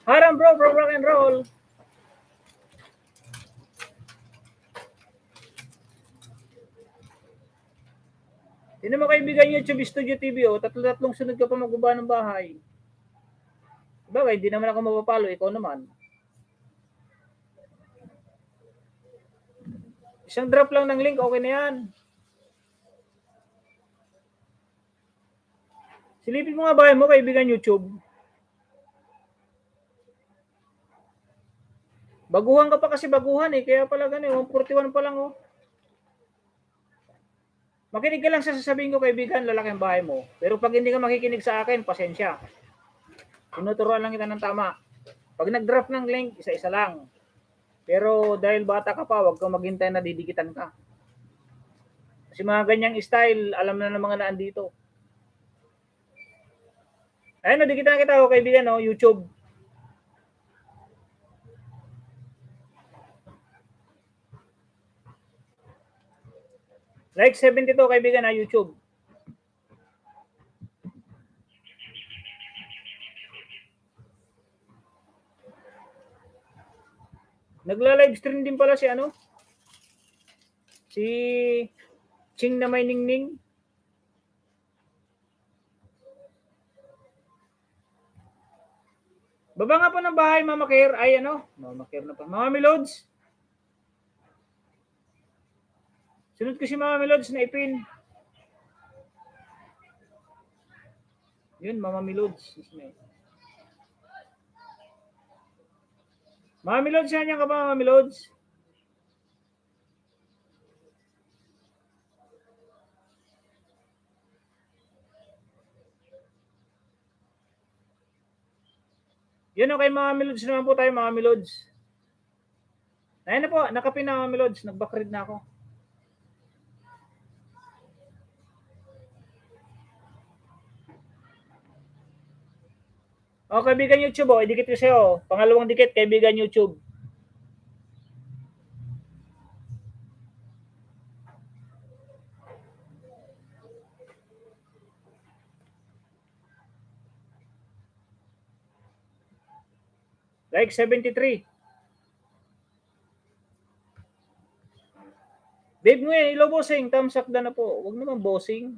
Haram bro, rock and roll. Hindi naman kaibigan YouTube Studio TV, tatlong sunod ka pa magbaba ng bahay. Bagay, di naman ako mapapalo, ikaw naman. Isang drop lang ng link, okay na yan. Silipin mo nga bahay mo, kaibigan YouTube. Baguhan ka pa kasi baguhan eh. Kaya pala ganun, 141 pa lang oh. Makinig ka lang sa sasabihin ko kaibigan, lalaki ang bahay mo. Pero pag hindi ka makikinig sa akin, pasensya. Tinuturuan lang kita ng tama. Pag nag-drop ng link, isa-isa lang. Pero dahil bata ka pa, huwag kang maghintay na didikitan ka. Kasi mga ganyang style, alam na ng mga naandito. Ayun, dikitan kita oh, kaibigan, oh, YouTube. Like 72 kaibigan na YouTube. Nagla-live stream din pala si ano? Si Ching na may ningning. Baba nga po ng bahay, Mama Care. Ay ano? Mama Care na pa. Mama Milods. Sunod ko si Mama Milods na ipin. Yun, Mama Milods. Mama Milods, saan yan ka ba, Mama Milods? Yun, okay, Mama Milods naman po tayo, Mama Milods. Ayun na po, nakapin na, Mama Milods. Nag-backread na ako. O, kaibigan YouTube, oh, idikit ko sa'yo. Pangalawang dikit, kaibigan YouTube. Like 73. Dave mo yan, ilo bossing, thumbs up na po. Huwag naman bossing.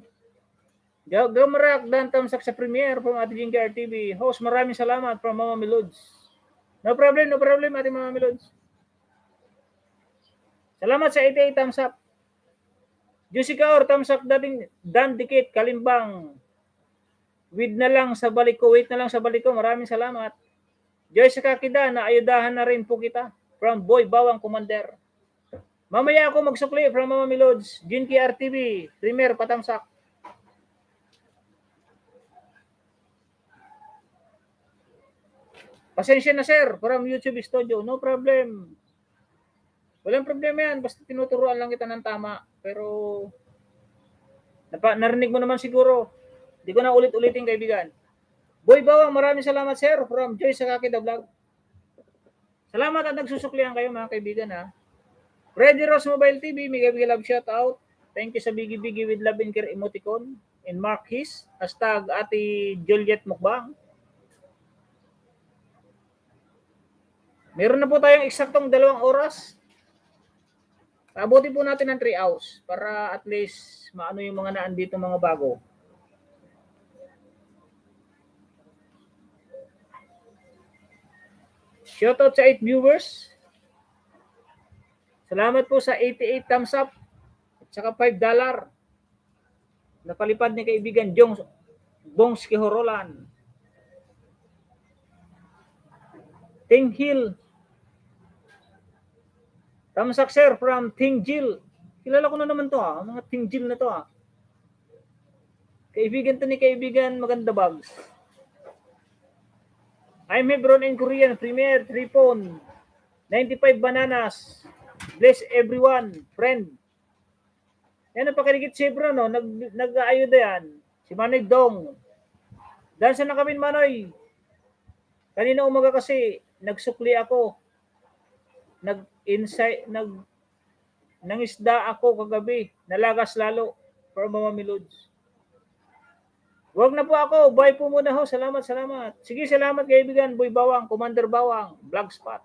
Gamarak dan thumbs up sa premiere from Ate Jinky RTV. Host, maraming salamat from Mama Milods. No problem, Ate Mama Milods. Salamat sa 88 thumbs up. Juicy Kaur, thumbs up dating Dan Dikit, Kalimbang. Wait na lang sa balik ko. Maraming salamat. Joyce Kakida, naayudahan na rin po kita. From Boy Bawang Commander. Mamaya ako magsukli from Mama Milods. Jinky RTV, Premier Patamsak. Pasensya na sir, from YouTube Studio. No problem. Walang problema yan. Basta tinuturuan lang kita ng tama. Pero narinig mo naman siguro. Hindi ko na ulit-ulitin kaibigan. Boy Bawang, maraming salamat sir. From Joyce Kakida Vlog. Salamat at nagsusuklihan kayo mga kaibigan ha. Freddy Ross Mobile TV, Mega Love Shoutout. Thank you sa Biggie Biggie with Love and Care emoticon. And Mark His, hashtag Ate Juliet Mukbang. Meron na po tayong eksaktong 2 oras. Abutin po natin ng 3 hours para at least maano yung mga naandito mga bago. Shoutout sa 8 viewers. Salamat po sa 88 thumbs up at saka $5. Napalipad ni kaibigan Bongs Kihorolan. Ting Hill. Thumbs up sir from Ting Jill. Kilala ko na naman to ha. Mga Ting Jill na to ha. Kaibigan to ni kaibigan Maganda Bags. I'm Hebron in Korean. Premier, 3 phone. 95 bananas. Bless everyone. Friend. Yan ang pakiligit si Hebron. No? Nag-aayuda yan. Si Manoy Dong. Dansa na kami Manoy. Kanina umaga kasi nagsukli ako. Nangisda ako kagabi. Nalagas lalo. For Mama Milods. Huwag na po ako. Bye po muna ho. Salamat. Sige, salamat kaibigan. Boy Bawang, Commander Bawang, Vlogspot.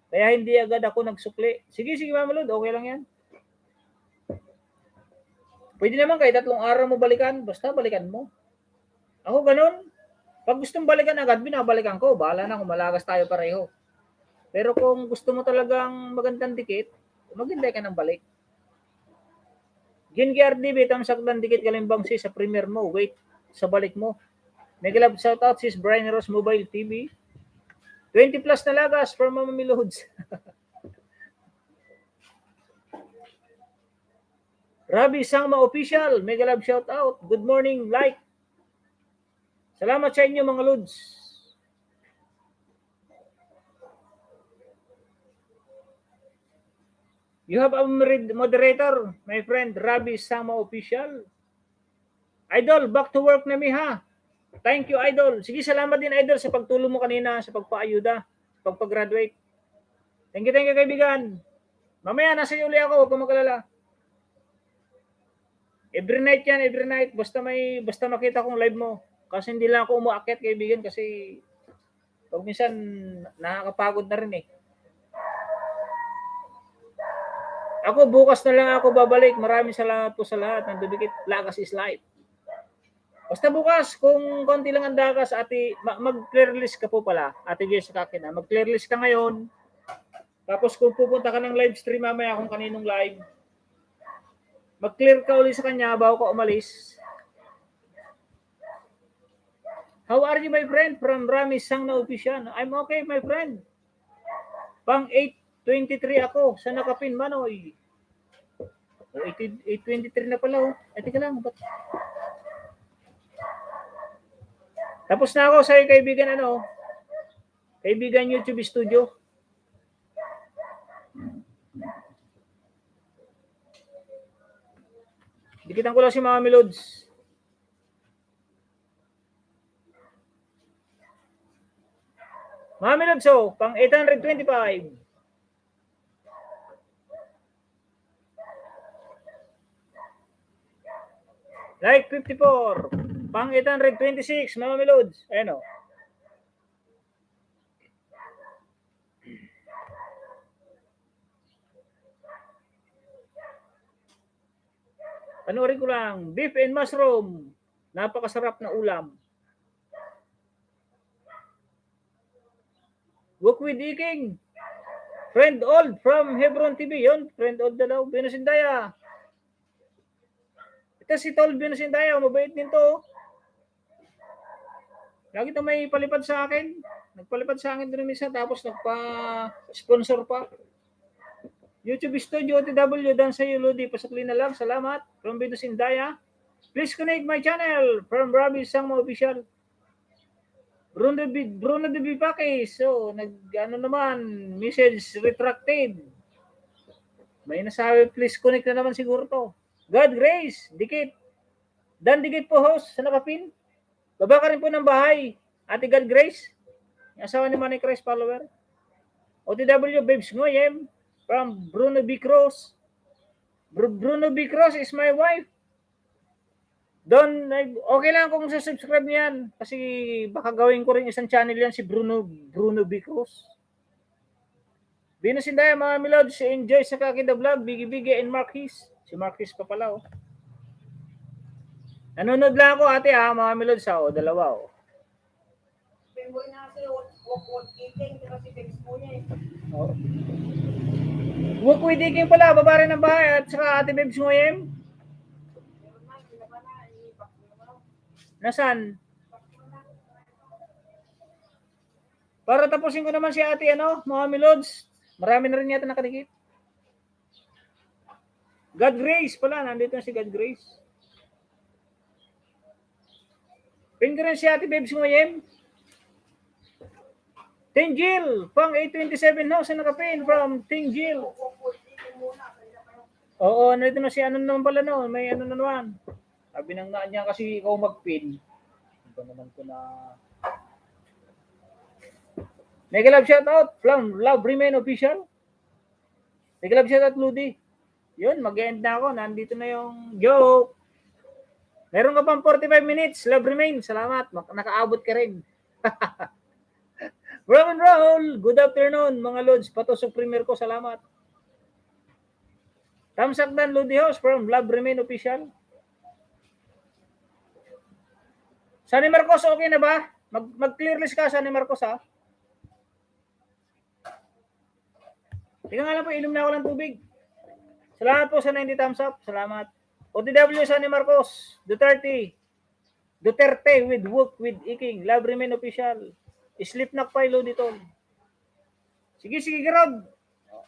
Kaya hindi agad ako nagsukli. Sige, Mama Lod. Okay lang yan. Pwede naman kahit 3 araw mo balikan. Basta balikan mo. Ako ganun. Pag gustong balikan agad, binabalikan ko. Bahala na kung malagas tayo pareho. Pero kung gusto mo talagang magandang dikit, maghintay ka ng balik. Jinky RDB, tamsakdan dikit Kalimbang sis sa premiere mo. Wait sa balik mo. Mega love shoutout sis Brian Ross Mobile TV. 20 plus na lagas from Mama Milods. Rabi Sangma Official, mega love shout out. Good morning, like. Salamat sa inyo mga Lods. You have a moderator, my friend, Rabi Sangma Official. Idol, back to work na mi ha. Thank you, Idol. Sige, salamat din, Idol, sa pagtulong mo kanina, sa pagpaayuda, sa pagpag-graduate. Thank you, kaibigan. Mamaya, nasa iyo ulit ako, huwag kang mag-alala. Every night yan, every night. Basta makita kong live mo. Kasi hindi lang ako umuakyat, kaibigan, kasi pag minsan nakakapagod na rin eh. Ako, bukas na lang ako babalik. Maraming salamat po sa lahat. Nandubikit, Lagas is life. Basta bukas, kung konti lang ang dagas, mag-clear list ka po pala. Ate Jessica Kakina, mag-clear list ka ngayon. Tapos kung pupunta ka ng live stream mamaya kung kaninong live, mag-clear ka ulit sa kanya bago ka umalis. How are you, my friend? From Rami Sangna Official. I'm okay, my friend. Pang 8:23 ako sa nakapin, Manoy. 8:23 na pala, oh. Teka lang, ba't? Tapos na ako sa kaibigan, kaibigan YouTube Studio. Dikitan ko lang si Mama Milods. Mama Milods, pang 825. Like 54. Pang 826, Mama Milods. Ayan o. Panoorin ko lang. Beef and mushroom. Napakasarap na ulam. Walk with Iking. Friend old from Hebron TV. Yun. Friend old na daw. Binusindaya. Ito si Tol Binusindaya. Mabait din to. Lagi ito may palipad sa akin. Nagpalipad sa akin doon minsan. Tapos nagpa-sponsor pa. YouTube Studio OTW. Dan sa iyo, Lodi. Pasakli na lang. Salamat. From Binusindaya. Please connect my channel. From Rabi Sangma Official. Bruno de Bipakis. So, message retracted. May nasabi, please connect na naman siguro to. God Grace, dikit. Dan dikit po host sa nakapin. Baba ka rin po ng bahay. Ate God Grace. Yung asawa ni Manny Christ follower. OTW Babes Ngoyem. From Bruno B. Cruz. Bruno B. Cruz is my wife. Okay lang kung subscribe niyan kasi baka gawin ko rin isang channel yan si Bruno B. Cruz. Binusindaya mga Milod, si Enjoy sa Kakida Vlog, Bigi and Marquis. Si Marquis pa pala Nanonood lang ako ate mga Milod sa dalawa Pemboy na kasi walk eating kasi Facebook niya Walk with Iking pala, baba rin ng bahay at saka ate Bebs Ngoyem. Nasaan? Para tapusin ko naman si ate, mga Milods. Marami na rin yata nakadikit. God Grace pala, nandito na si God Grace. Pinggan si ate Babes Ngoyem. Tingjil, pang 827 sa nakapin from Tingjil. Oo, nandito na si naman pala may na naman. Sabi nang niya kasi ikaw mag-pin. Ito naman ko na... Mega love shoutout from Love Remain Official. Mega love shoutout Ludi. Yun, mag-end na ako. Nandito na yung joke. Meron ka pang 45 minutes. Love Remain. Salamat. Nakaabot ka rin. Roman Roll. Good afternoon mga Lods. Patusok premier ko. Salamat. Tamsakdan Ludi House from Love Remain Official. Sani Marcos, okay na ba? Mag-clear list ka, Sani Marcos, ha? Tika nga lang po, ilum na ako ng tubig. Salamat po sa 90 thumbs up. Salamat. OTW, Sani Marcos. Duterte with Walk with Iking. Love Remain Official. Sleep knock pa ilo dito. Sige, sige, Gerard.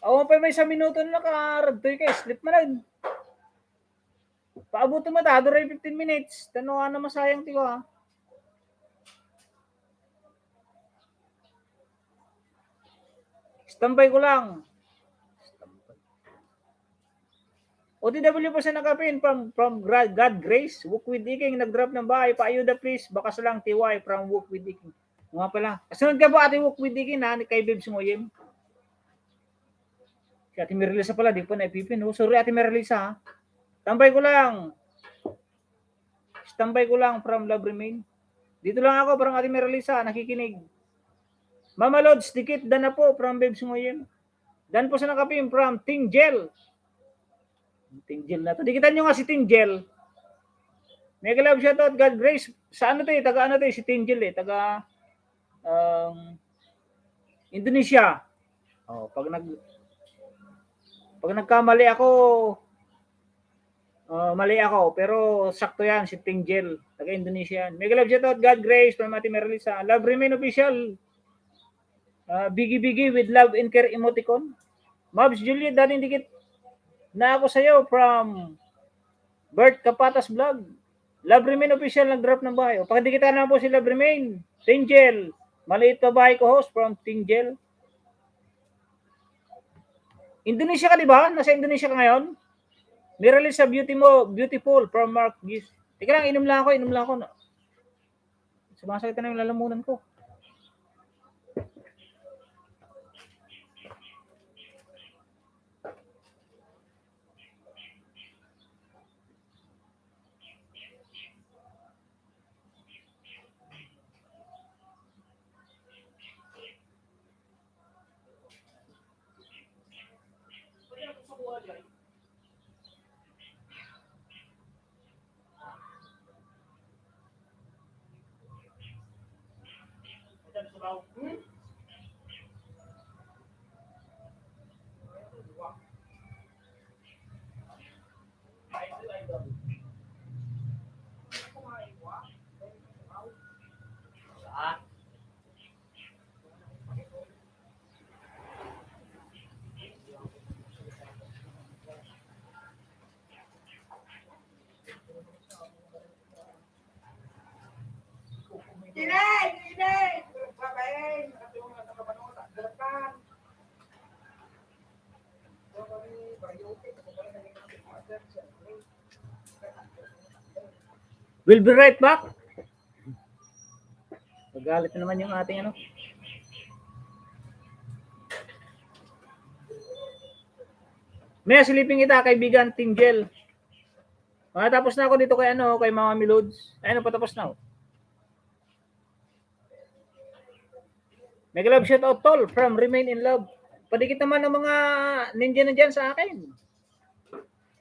Ako pa may 1 minuto na nakaradtoy ka. Sleep mo lang. Paabuto mo ta. Doon 15 minutes. Tanong nga na masayang tiyo ha. Standby ko lang. OTW po sa nakapin from God Grace. Walk with Iking. Nag-drop ng bahay. Paayuda please. Bakas lang TY from Walk with Iking. Nga pala. Kasunod ka po ate Walk with Iking na kay Bibs Ngoyem. Si ate Merilisa pala. Di po naipipin. Oh, sorry ate Merilisa ha. Tambay ko lang. Standby ko lang from Love Remain. Dito lang ako parang ate Merilisa. Nakikinig. Mama Lods, dikit. Dan na po from Bibs Ngoyem. Dan po sa nakapin from Ting Gel. Tinggel na to. Dikitan nyo nga si Tinggel. Mega love shoutout, God Grace. Sa ano to eh? Taga ano to eh? Si Tinggel eh. Taga Indonesia. Oh, pag nagkamali ako, mali ako. Pero sakto yan, si Tinggel. Taga Indonesia. Mega love shoutout, God Grace. From Ate Merilisa. Love Remain Official. Biggie with love and care emoticon. Mabs Juliet, dating dikit na ako sa'yo from Bert Kapatas Vlog. Love Remain Official nag-drop ng bahay. O, pakidikitan na po si Love Remain. Tinggel. Maliit pa bahay ko host from Tinggel. Indonesia ka, di ba? Nasa Indonesia ka ngayon? Miralis sa beautiful from Mark Gis. Teka lang, inom lang ako. Sumasakit na yung lalamunan ko. Kinay! Babaeng! Nakatulong na sa kabano sa gerakan. We'll be right back. Magalit na naman yung ating ano. May silipin kita, kaibigan, Tinggel. Tapos na ako dito kay ano, kay Mama Milods. Ayun, patapos na ako. Mega love shoutout tol from Remain in Love. Padikit naman ng mga ninja na dyan sa akin.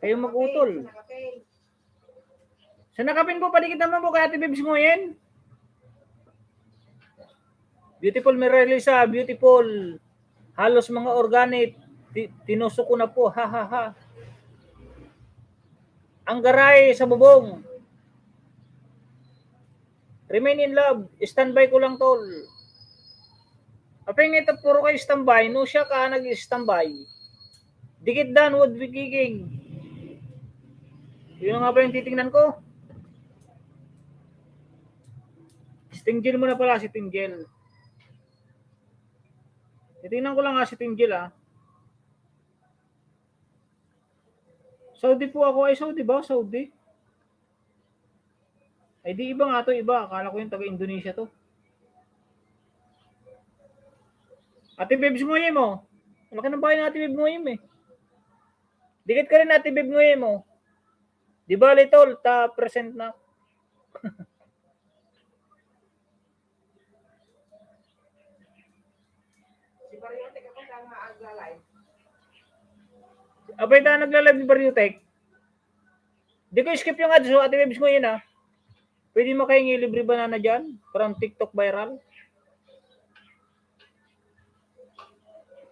Kayong mag-utol. Sa nakapin po, padikit naman po kay Ate Bibs Ngoyen. Beautiful Mirelisa, beautiful. Halos mga organic. Tinusok ko na po, ha ha ha. Ang garay sa bubong. Remain in Love. Standby ko lang tol. Apeng ito puro kayo standby. No siya ka nag-standby. Dikit dan, would be kicking. Yun nga ba yung titingnan ko? Tinggel mo na pala si Tinggel. Titingnan ko lang nga si Tinggel ah. Saudi po ako. Ay Saudi ba? Saudi? Ay di iba nga to, iba. Akala ko yung taga Indonesia to. Ate Bibs Ngoyem mo. Malaki ng bahay na Ate Bibs Ngoyem eh. Dikit ka rin Ate Bibs Ngoyem mo. Di ba little, present na. Si Bariote ka pa sa mga agla-live. Abay na nagla-live ni Bariotek. Di ko skip yung ads. So Ate Bibs Ngoyem ah. Pwede makahingi libre banana dyan from TikTok viral.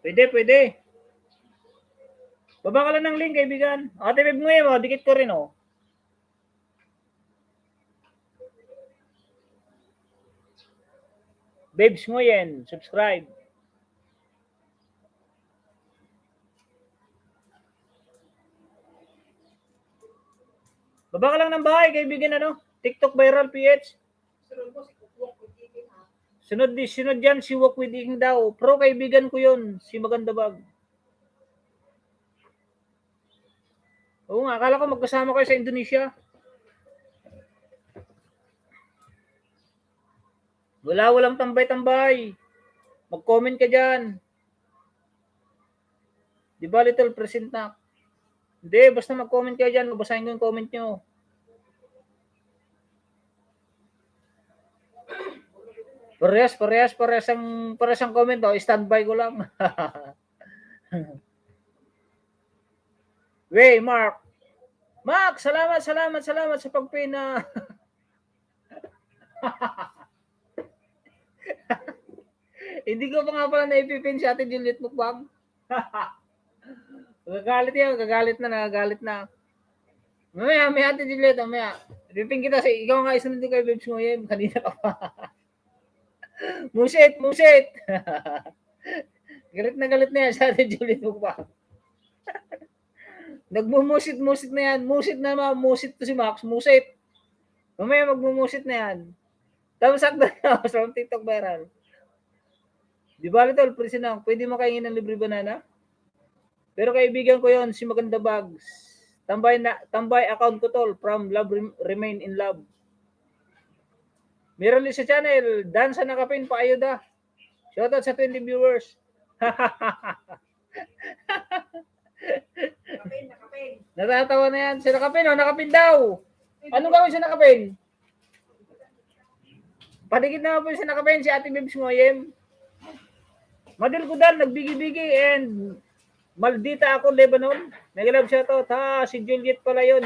Pwede. Baba ka lang ng link, kaibigan. Ate Bib Ngoyem, dikit ko rin, oh. Babes Ngoyen, subscribe. Baba ka lang ng bahay, kaibigan, ano? TikTok Viral PH. Sunod mo si walk with eating ha. Sunod yan, si Walk with Ing daw. Pro kaibigan ko yun, si Maganda Bag. Oo nga, akala ko magkasama kayo sa Indonesia. Walang tambay-tambay. Mag-comment ka dyan. Di ba, little present na? Hindi, basta mag-comment kayo dyan. Babasahin ko yung comment nyo. Parehas ang comment. Oh. Standby ko lang. Wey, Mark. Mark, salamat sa pagpina. Hindi ko pa nga pala naipipin si Ate Juliet Mukbang. Nagagalit na. Mamaya, Ate Juliet, mamaya. Pipin kita sa ikaw nga isunod din kay Babes mo yan. Kanina ka pa. Musit. Galit na yan sa Ate Juliet Mukbang. Nagmumusit na yan. Musit to si Max. Musit. Mamaya magmumusit na yan. Tapos sakto na sa TikTok viral. Di ba ito, Presinang, pwede makaingin ng libre banana? Pero kaibigan ko yon si Maganda Bags. Tambay account ko tol, from Love Remain in Love. Meron din sa channel, Dansa Nakapin pa ayuda. Shoutout sa 20 viewers. Nakapin. Natatawa na yan. Si Nakapin, nakapin daw. Anong gawin sa Nakapin? Padikit na po si Nakapin, si Ate Babes Moyem. Madil ko dal, nagbigi-bigi and maldita ako, Lebanon. Nag-love shoutout. Si Juliet pala yun,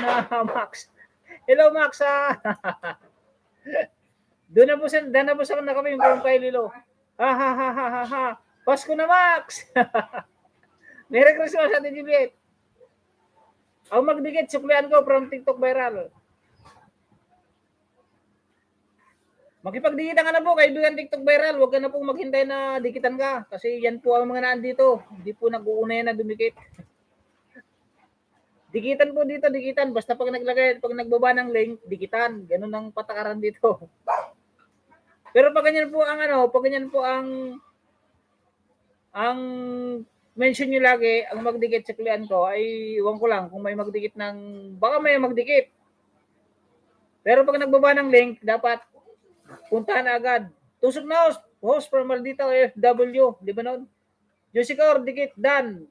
Max. Hello, Max, Doon na po sa Nakapin from kay Lilo. Ha. Pasko na, Max. Merry Christmas, Ate Juliet. Ang magdikit, suklian ko from TikTok viral. Makipagdikitan ka na po, kaibigan TikTok viral. Huwag ka na pong maghintay na dikitan ka. Kasi yan po ang mga naandito. Hindi po nag-uuna yan na dumikit. Dikitan po dito, dikitan. Basta pag nagbaba ng link, dikitan. Ganun ang patakaran dito. Pero pag ganyan po ang mention nyo lagi, ang magdikit sa klian ko, ay iwan ko lang kung may magdikit baka may magdikit. Pero pag nagbaba ng link, dapat puntahan na agad. Tusok na host from Maldita OFW, Lebanon. Josikor, dikit, done.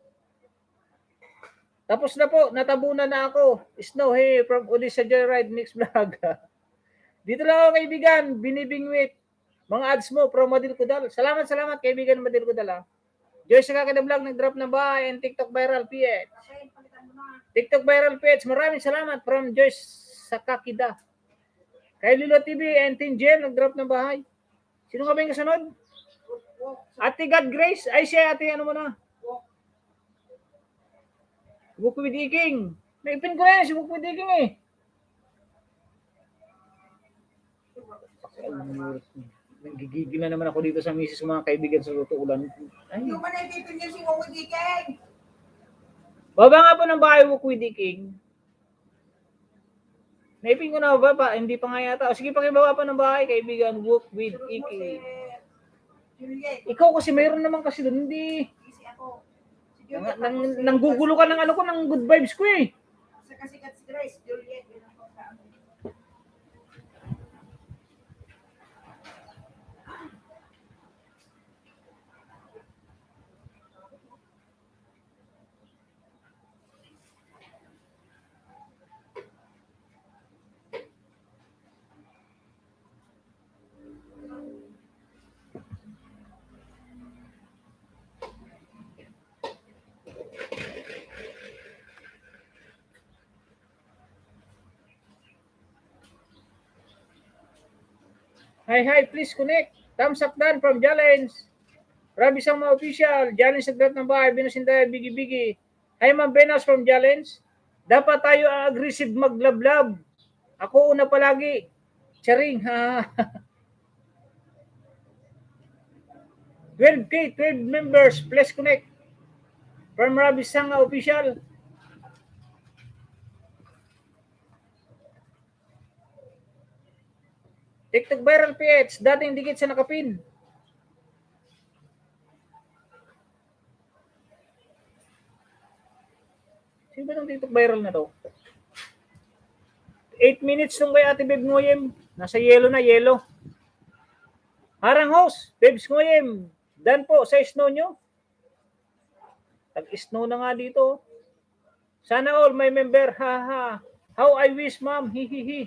Tapos na po, natabunan na ako. Snow, hey, from Odessa Joyride, Mix Vlog. Dito lang ako, kaibigan, binibingwit. Mga ads mo, from Madil Kudal. Salamat, kaibigan Madil Kudal. Joyce Kakada Vlog, nag-drop na ba? And TikTok Viral PH. TikTok Viral PH, maraming salamat from Joyce Sakakida. Kay Lilo TV and Team Jen, nag-drop ng bahay. Sino nga ba yung kasunod? Ate God Grace. Ay siya, ate ano mo na? Walk with Iking. Naipin ko na yan, si Walk with Iking eh. Nagigigil na naman ako dito sa misis mga kaibigan sa Luto Ulan. Ay. Yung ba naipipin niya si walk with eating? Baba nga po ng bahay, Walk with Iking. Naipin ko na ba? Hindi pa nga yata. O sige, pakibaba pa ng bahay, kaibigan. Walk with Iki. Ikaw kasi mayroon naman kasi doon. Hindi. Nanggugulo ka ng ng good vibes ko eh. Sa sikat si Grace, Juliet. Hi, please connect. Thumbs up dan from Jalens. Rabi Sama Official. Jalens sa ng bahay. Binusinda, bigi-bigi. Hi, Ma'am Benas from Jalens. Dapat tayo aggressive maglablab. Ako una palagi. Charing, ha? 12K, 12 members. Please connect. From Rabi Sama Official. TikTok viral PH, dating dikit sa nakapin. Sino ba itong TikTok viral na to? 8 minutes nung kay Ate Beb Ngoyem. Nasa yellow na, yellow. Harang host, Bebs Ngoyem. Dan po sa snow nyo. Tag-snow na nga dito. Sana all may member. Ha ha. How I wish, ma'am. Hi hi hi.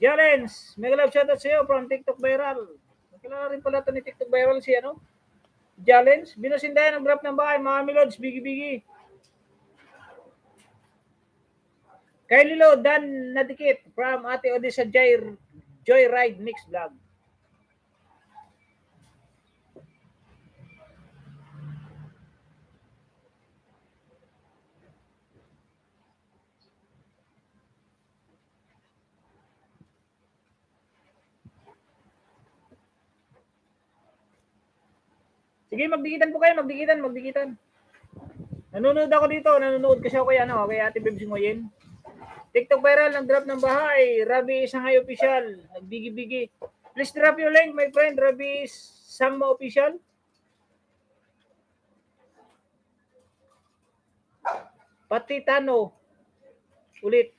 Jalens, mega love shoutout sa iyo from TikTok viral. Nakilala rin pala ito ni TikTok viral si ano? Jalens, binusindayan ang grab ng bahay. Mga milods, bigi-bigi. Kay Lilo, Dan Nadikit from Ate Odessa Joyride Mix Vlog. Sige, magdikitan po kayo, magdikitan. Nanonood ako dito, nanonood kasi ako kay Ate Bebs Ngoyen. TikTok viral, nag-drop ng bahay. Rabi Sanghay Official. Nagbigi-bigi. Please drop your link, my friend. Rabi Sangma Official. Patitano. Ulit.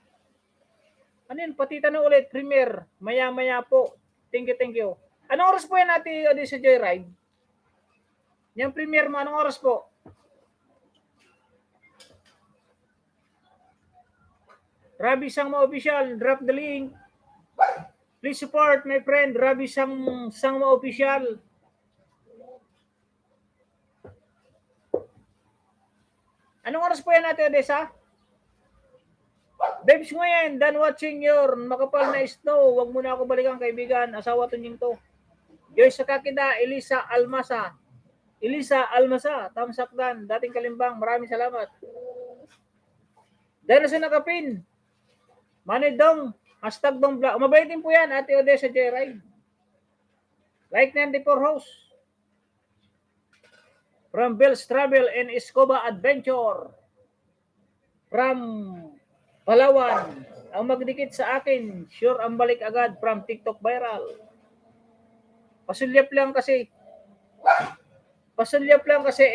Ano yun? Patitano ulit. Premier. Maya-maya po. Thank you. Anong oras po yan natin sa Joyride? Yung premier mo, anong oras po? Rabi Sangma Official, drop the link. Please support my friend Rabi Sangma Official. Anong oras po yan natin, Odessa? Babes ngayon, done watching your makapal na snow. Huwag mo na ako balikan, kaibigan. Asawa to niyong to. Joyce Sakakida, Elisa Almasa. Tamsakdan, dating Kalimbang. Maraming salamat. Dahil na sa nakapin. Manidong, hashtag dong vlog. Mabaitin po yan, Ate Odessa Joyride. Like 94 host. From Bill's Travel and Escoba Adventure. From Palawan. Ang magdikit sa akin, sure ang balik agad from TikTok viral. Pasulyap lang kasi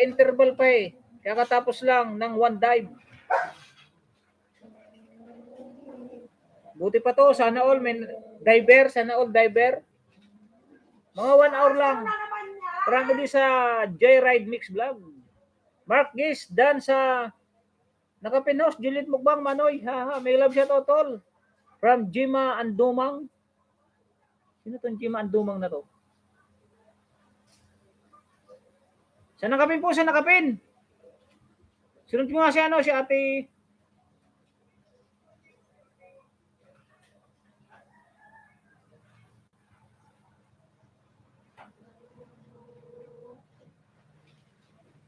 interval pa eh. Kakatapos lang ng one dive. Buti pa to, sana all diver. Mga 1 hour lang. Parang din sa Joyride Mix Vlog. Mark Gis, dan sa Nakapinos, Juliet Mukbang, Manoy. Haha, may love shoutout all. From Jima Andumang. Sino tong Jima Andumang na to? Sa nakapin po, Sunod ko nga si Ate.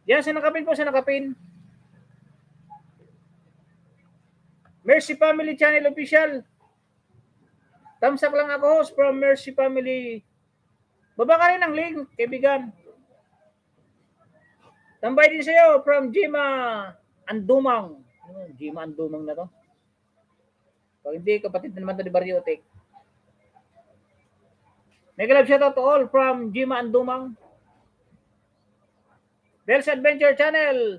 Yan, sa nakapin. Mercy Family Channel Official. Tamsak lang ako, host from Mercy Family. Baba ka rin ng link, kaibigan. Tambay din sa'yo from Jima Andumang. Jima Andumang na to. Pag hindi, kapatid na naman to di Barriotek. Mega love shoutout to all from Jima Andumang. Bell's Adventure Channel.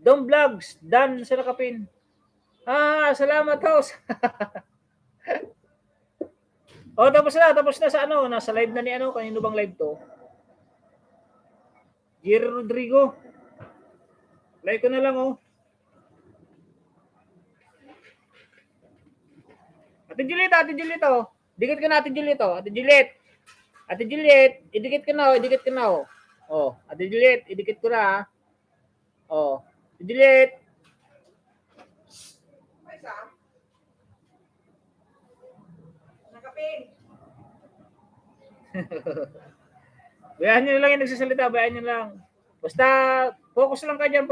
Dom Vlogs, Dan sa nakapin. Salamat host. Tapos na sa nasa live na ni kanino bang live to? Jerry Rodrigo. Like ko na lang Ate Juliet Dikit ko na Ate Juliet Ate Juliet, idikit ko na Ate Juliet, idikit ko na Ate Juliet. Nakapin. Bayaan nyo lang yung nagsasalita, bayaan nyo lang. Basta, focus lang kayo.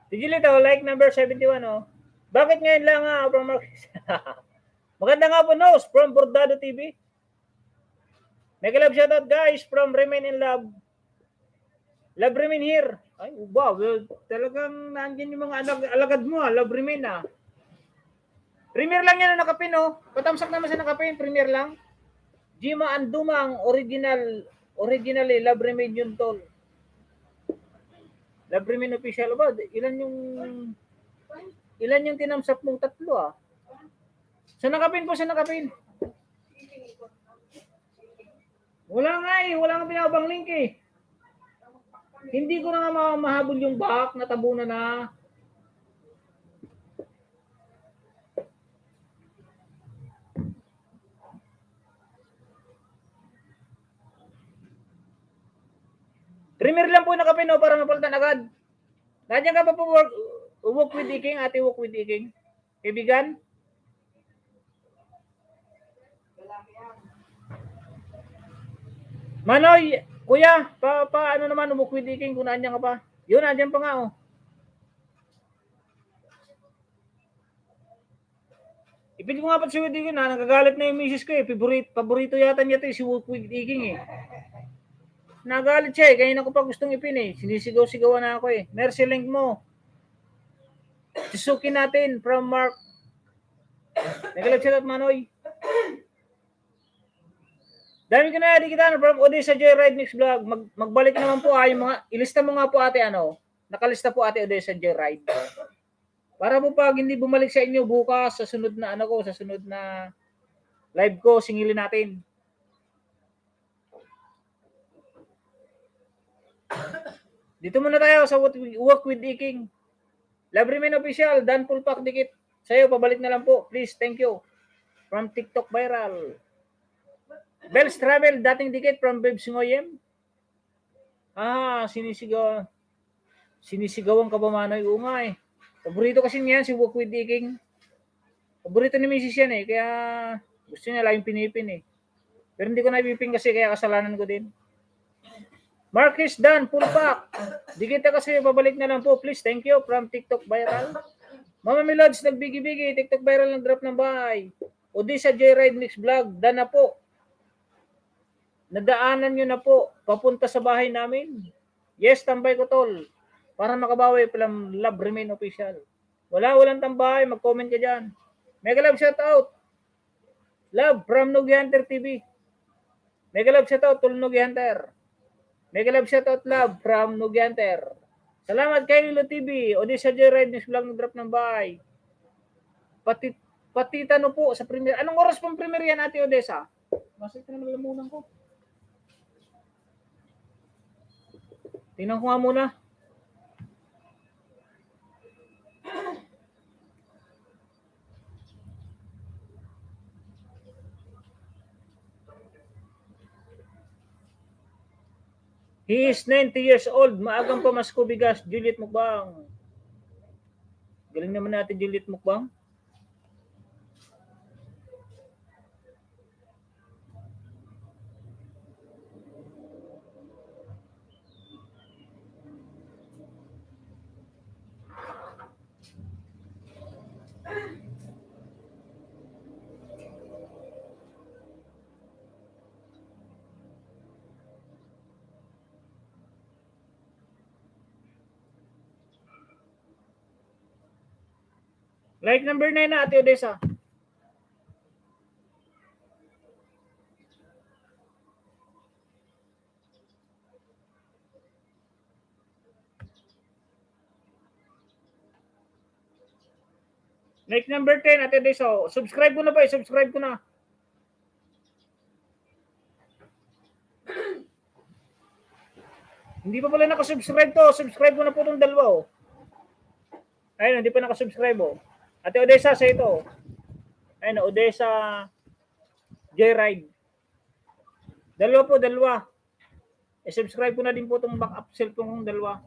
Digilito, like number 71, Bakit ngayon lang from Marcos? Maganda nga po, from Bordado TV. Mega love shoutout guys from Remain in Love. Love Remain here. Ay, wow. Talagang nandiyan yung mga alagad mo. Love Remain Premier lang yan na nakapin, oh. Patamsak naman sa nakapin. Premier lang. Jima Andumang, originally, Love Remain yun, tol. Love Remain official ba? Ilan yung tinamsak mong tatlo, Sa nakapin po, sa nakapin. Wala nga wala nga binabang link Hindi ko na nga mahabol yung back, natabunan na. Premier lang po nakapin, para mapalitan agad. Nandiyan ka pa po work with Iking, ate work with Iking. Kaibigan? Manoy, kuya, ano naman, work with Iking kung nandiyan ka pa. Yun, nandiyan pa nga, Ipil ko nga pa si Work with Iking nagagalit na yung misis ko Paborito yata niya ito si Work with Iking Nagalit siya Kanina ko pa gustong ipin Sinisigaw-sigawan na ako Mercy link mo. Susuki natin from Mark. Nagalit siya at Manoy. Dami ko na kita from Odessa Joyride Next Vlog. Magbalik naman po yung mga ilista mo nga po ate Nakalista po ate Odessa Joyride. Para po pag hindi bumalik sa inyo bukas sa sunod na sa sunod na live ko, singilin natin. Dito muna tayo sa Work with Iking. Love Remain official, Dan Pulpak dikit. Sa'yo, pabalik na lang po. Please, thank you. From TikTok viral. Bells Travel, dating dikit from Babes Ngoyem. Sinisigawan ka ba, Manoy? Oo nga Paborito kasi niyan si Work with Iking. Paborito ni Mrs. yan kaya gusto niya laging pinipin Pero hindi ko na ipipin kasi kaya kasalanan ko din. Marcus Dan, Pulpak. Di kita kasi babalik na lang po. Please, thank you. From TikTok viral. Mama Milods, nagbigi-bigi. TikTok viral ng drop ng bahay. Odessa Joyride Mix Vlog. Dan na po. Nadaanan nyo na po. Papunta sa bahay namin. Yes, tambay ko tol. Para makabawi palang Love Remain official. Walang tambay. Mag-comment ka dyan. Mega love shoutout. Love from Nugi Hunter TV. Mega love shoutout tol Nugi Hunter. Mega love shoutout love from Nugi Hunter. Salamat kay Lilo TV. Odessa Joyride News Vlog ng-drop ng bahay. Pati tanong po sa premiere. Anong oras pang premiere yan ate Odessa? Masik na nalamunan ko. Tingnan ko nga muna. He is 90 years old. Maagang pamasko bigas. Juliet Mukbang. Galing naman natin Juliet Mukbang. Like number 9 na ate Odessa. Like number 10 ate Odessa. Subscribe ko na ba? Subscribe ko na. Hindi pa pala nakasubscribe to. Subscribe ko na po itong dalawa Ayun, hindi pa nakasubscribe Ate Odessa sa ito. Ayun, Odessa Joyride. Dalawa. Subscribe ko na din po itong backup cellphone kong dalawa.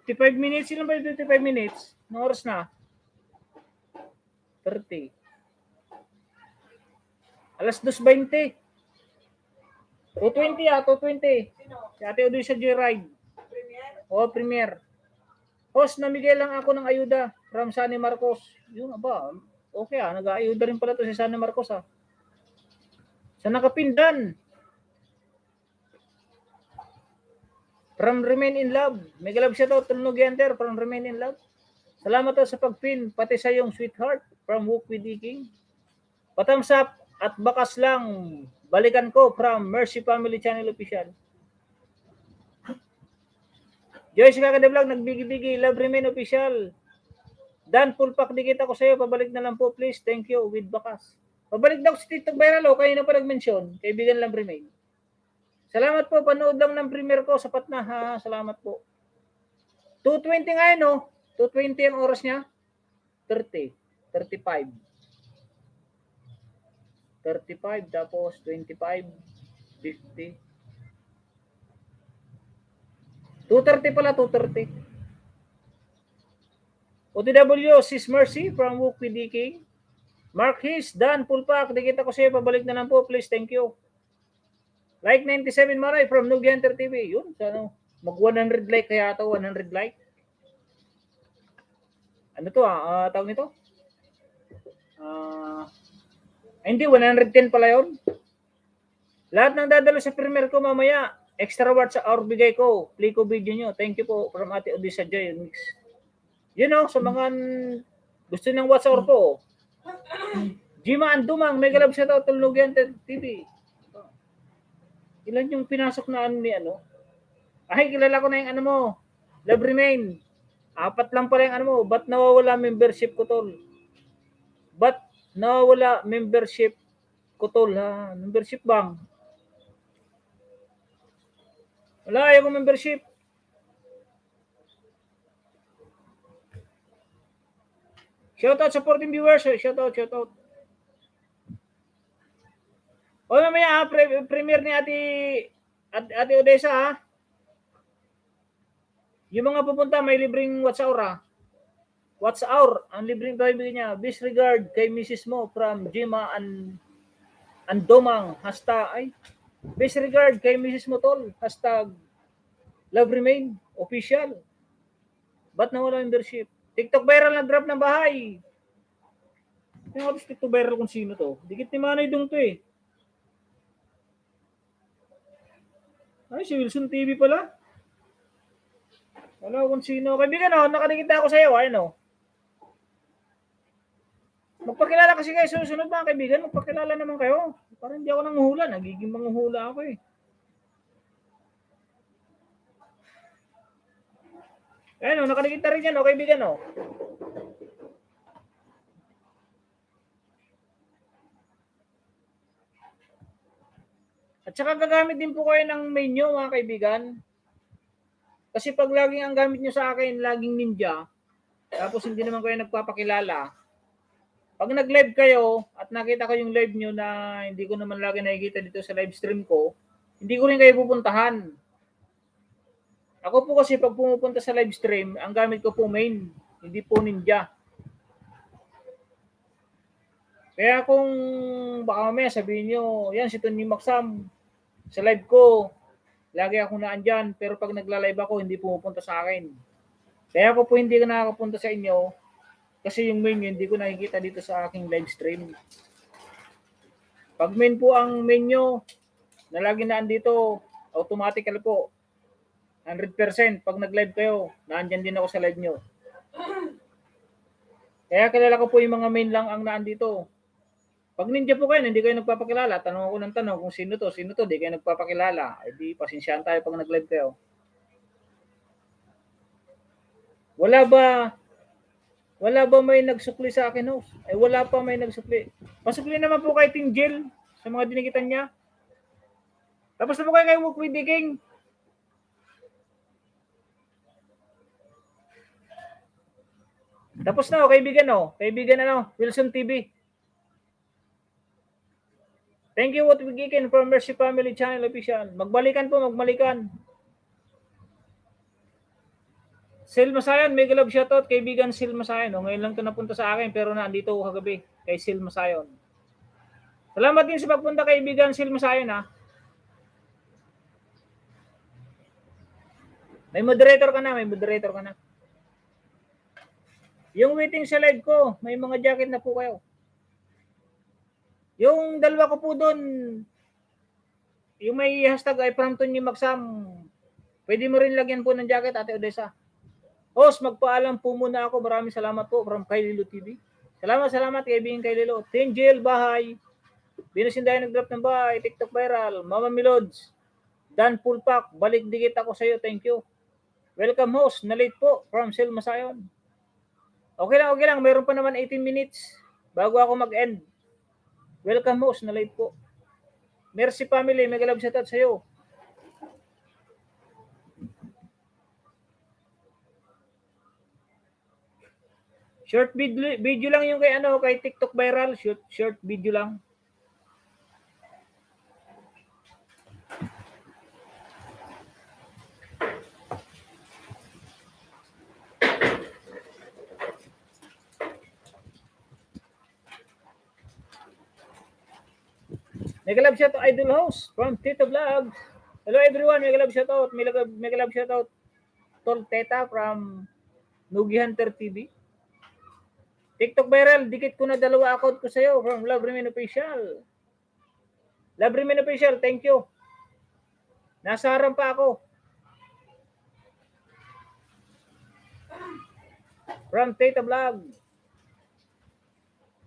55 minutes. Ilan ba yung 55 minutes? Anong oras na? 30. Alas 2:20. 2:20 2:20. Sino? Si Ate Odoy sa Joyride. Premier? O, Premier. Host, namigay lang ako ng ayuda from Sunny Marcos. Yun ba? Okay nag-aayuda rin pala to si Sunny Marcos Sa nakapindan. From Remain in Love. Mega love siya to, Tulnog Enter from Remain in Love. Salamat sa pag-pin, pati sa yung sweetheart from Walk with the King. Patams up at bakas lang. Balikan ko from Mercy Family Channel Official. Joyce Kakada Vlog, nagbigi-bigi, Love Remain Official. Dan, full pack dikit ako sa iyo. Pabalik na lang po, please. Thank you, with bakas. Pabalik daw si TikTok Viral, kayo na pa nag-mention. Kaibigan Love Remain. Salamat po, panood lang ng premiere ko. Sapat na ha, salamat po. 2:20 ngayon, 2:20 ang oras niya. 30, 35. 35, tapos 25, 50. 2:30 pala, 2:30. OTW, Sis Mercy from Walk with the King. Mark His, Dan, full pack. Dikita ko sa'yo, pabalik na lang po, please. Thank you. Like 97 Maray from Nugenter TV. Yun, mag 100 like kaya ito, 100 like. Ano to tawag nito? Hindi, 110 pala yun. Lahat ng dadalo sa premiere ko mamaya, extra watch sa hour bigay ko. Play ko video nyo. Thank you po from Ate Odessa Joy Mix. Sa mga gusto ng watch hour ko. Jima Andumang, mega love sa Tulnog TV. Ilan yung pinasok na ni Ay, kilala ko na yung mo. Love Remain. 4 lang pala yung mo. Ba't nawawala membership ko, tol? Ba't nawawala membership ko, tol? Membership bang? Wala, ayaw ko membership. Shoutout sa 14 viewers. Shoutout. O mamaya premiere ni Ate Odessa Yung mga pupunta may libreng watch hour Watch hour, ang libreng bibigyan niya. Best regard kay Mrs. mo from Jima and Domang. Hashtag best regard kay Mrs. mo, tol. Hashtag Love Remain Official. Ba't nawala membership? TikTok viral na drop ng bahay. Yung atos TikTok viral kung sino to. Dikit ni Manay Dong to Ay, si Wilson TV pala. Wala kung sino. Kaibigan nakadikita ako sa iyo. Magpakilala kasi kayo susunod mga kaibigan. Magpakilala naman kayo. Parang hindi ako nanguhula. Nagiging manguhula ako nakadikita rin yan kaibigan At saka gagamit din po kayo ng menu mga kaibigan. Kasi pag laging ang gamit nyo sa akin, laging ninja, tapos hindi naman kayo nagpapakilala, pag nag-live kayo at nakita ko yung live nyo na hindi ko naman lagi nakikita dito sa live stream ko, hindi ko rin kayo pupuntahan. Ako po kasi pag pumupunta sa live stream, ang gamit ko po main, hindi po ninja. Kaya kung baka mamaya sabihin nyo, yan si Tony Maxam, sa live ko, lagi ako naandyan, pero pag nagla-live ako, hindi pumupunta sa akin. Kaya ako po hindi ka nakakapunta sa inyo, kasi yung main hindi ko nakikita dito sa aking live stream. Pag main po ang menu na lagi naandito, automatically po, 100%, pag nag-live kayo, naandyan din ako sa live nyo. Kaya kilala ko po yung mga main lang ang naandito. Pag ninja po kayo, hindi kayo nagpapakilala, tanong ako ng tanong kung sino to, di kayo nagpapakilala. Di pasensyahan tayo pag nag-live kayo. Wala ba may nagsukli sa akin, host? Wala pa may nagsukli. Pasukli naman po kay Team Jill sa mga dinikitan niya. Tapos na po kayo kay Walk with the King. Tapos na, kaibigan Wilson TV. Thank you, What We Geekin from Mercy Family Channel Official. Magbalikan po. Sil Masayon, mega love shoutout kaibigan Sil Masayon. Ngayon lang 'to napunta sa akin pero nandito ako kagabi kay Sil Masayon. Salamat din sa pagpunta kaibigan Sil Masayon ha. May moderator ka na, may moderator ka na. Yung waiting sa live ko, may mga jacket na po kayo. Yung dalawa ko po doon, yung may hashtag ay from Tony Magsam, pwede mo rin lagyan po ng jacket, Ate Odessa. Host, magpaalam po muna ako. Maraming salamat po from Kaililo TV. Salamat kaibigan Kaililo. Tinjel Bahay, Binusindayan nag-drop ng bahay, TikTok viral, Mama Milods, Dan Pulpak, balik dikit ako sa iyo, thank you. Welcome host, na-late po from Sil Masayon. Okay lang, mayroon pa naman 18 minutes bago ako mag-end. Welcome host, na-late po. Mercy family, mega love shoutout sa iyo. Short video lang yung kay TikTok viral, short video lang. Mega love shoutout Idol Host from Tito Vlogs. Hello everyone, mega love shoutout. Mega love shoutout Tol Teta from Nugi Hunter TV. TikTok viral, dikit ko na 2 account ko sa iyo from Love Remain Official. Love Remain Official, thank you. Nasa harap pa ako. From Teta Vlog.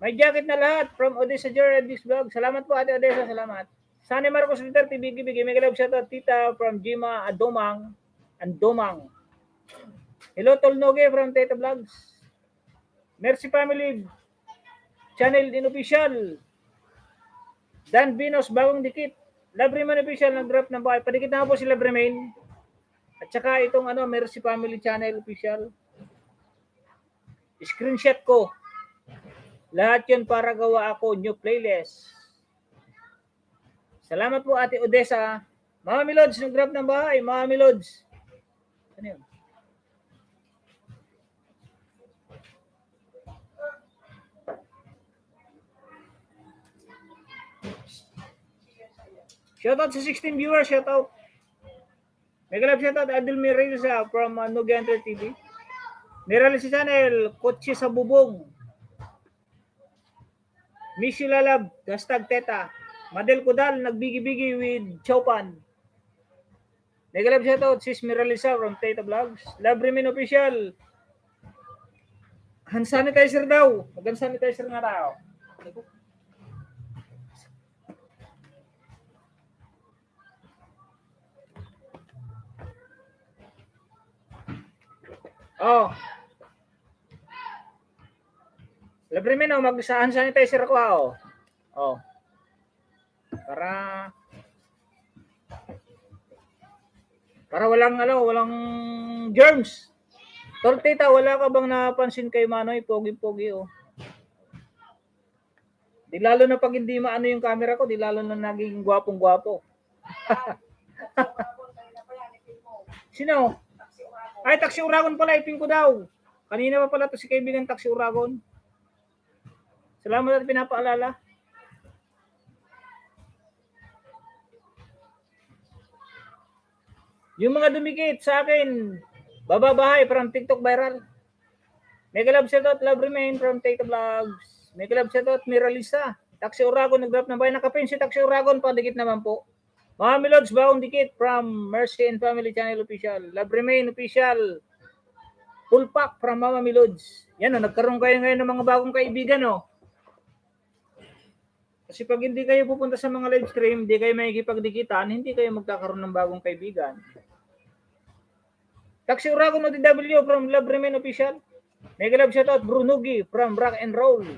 May jacket na lahat from Odessa Geraldis Vlog. Salamat po Ate Odessa, salamat. Sunny Marcos Winter TV, bigay mega love shoutout Tita from Jima Adomang. Hello Tolnoge from Teta Vlogs. Mercy Family Channel Inofficial. Dan Binos, bagong dikit. Love Remain Official, nag-drop ng bahay. Padikit na po si Love Remain. At saka itong Mercy Family Channel Official. Screenshot ko. Lahat yun para gawa ako new playlist. Salamat po Ate Odessa. Mama Milods, nag-drop ng bahay. Mama Milods. Ano yun? Shoutout sa 16 viewers, shoutout. Mega love shoutout Adil Miralisa from Nugi Hunter TV. Miralisa Channel, Kotse sa Bubong. Miss you lalab, hashtag Teta. Madel Kudal, nagbigi-bigi with Chowpan. Mega love shoutout Sis Miralisa from Teta Vlogs. Love Remain Official. Hand sanitizer daw. Mag-hand sanitizer nga daw. Oh. Libre mo, mag-hand sanitizer ako ha. Oh. Para walang germs. Tol Tita, wala ka bang napansin kay Manoy? Pogi-pogi oh. Di lalo na pag hindi maano yung camera ko, di lalo na naging gwapong-gwapo. Sino? Ay, Taxi Uragon pala, ipin ko daw. Kanina pa pala to si kaibigan Taxi Uragon. Salamat at pinapaalala. Yung mga dumikit sa akin, bababahay from TikTok viral. Mega love shoutout Love Remain from TikTok Vlogs. Mega love shoutout Miralisa. Taxi Uragon, nag-drop ng bahay. Nakapin si Taxi Uragon, padikit naman po. Mga Milods, bagong dikit from Mercy and Family Channel Official. Love Remain Official. Full pack from Mama Milods. Yan o, nagkaroon kayo ngayon ng mga bagong kaibigan o. Kasi pag hindi kayo pupunta sa mga live stream, hindi kayo makikipagdikitan, hindi kayo magkakaroon ng bagong kaibigan. Taxi Uragon OTW from Love Remain Official. Mega love shoutout Brunugi from Rock and Roll.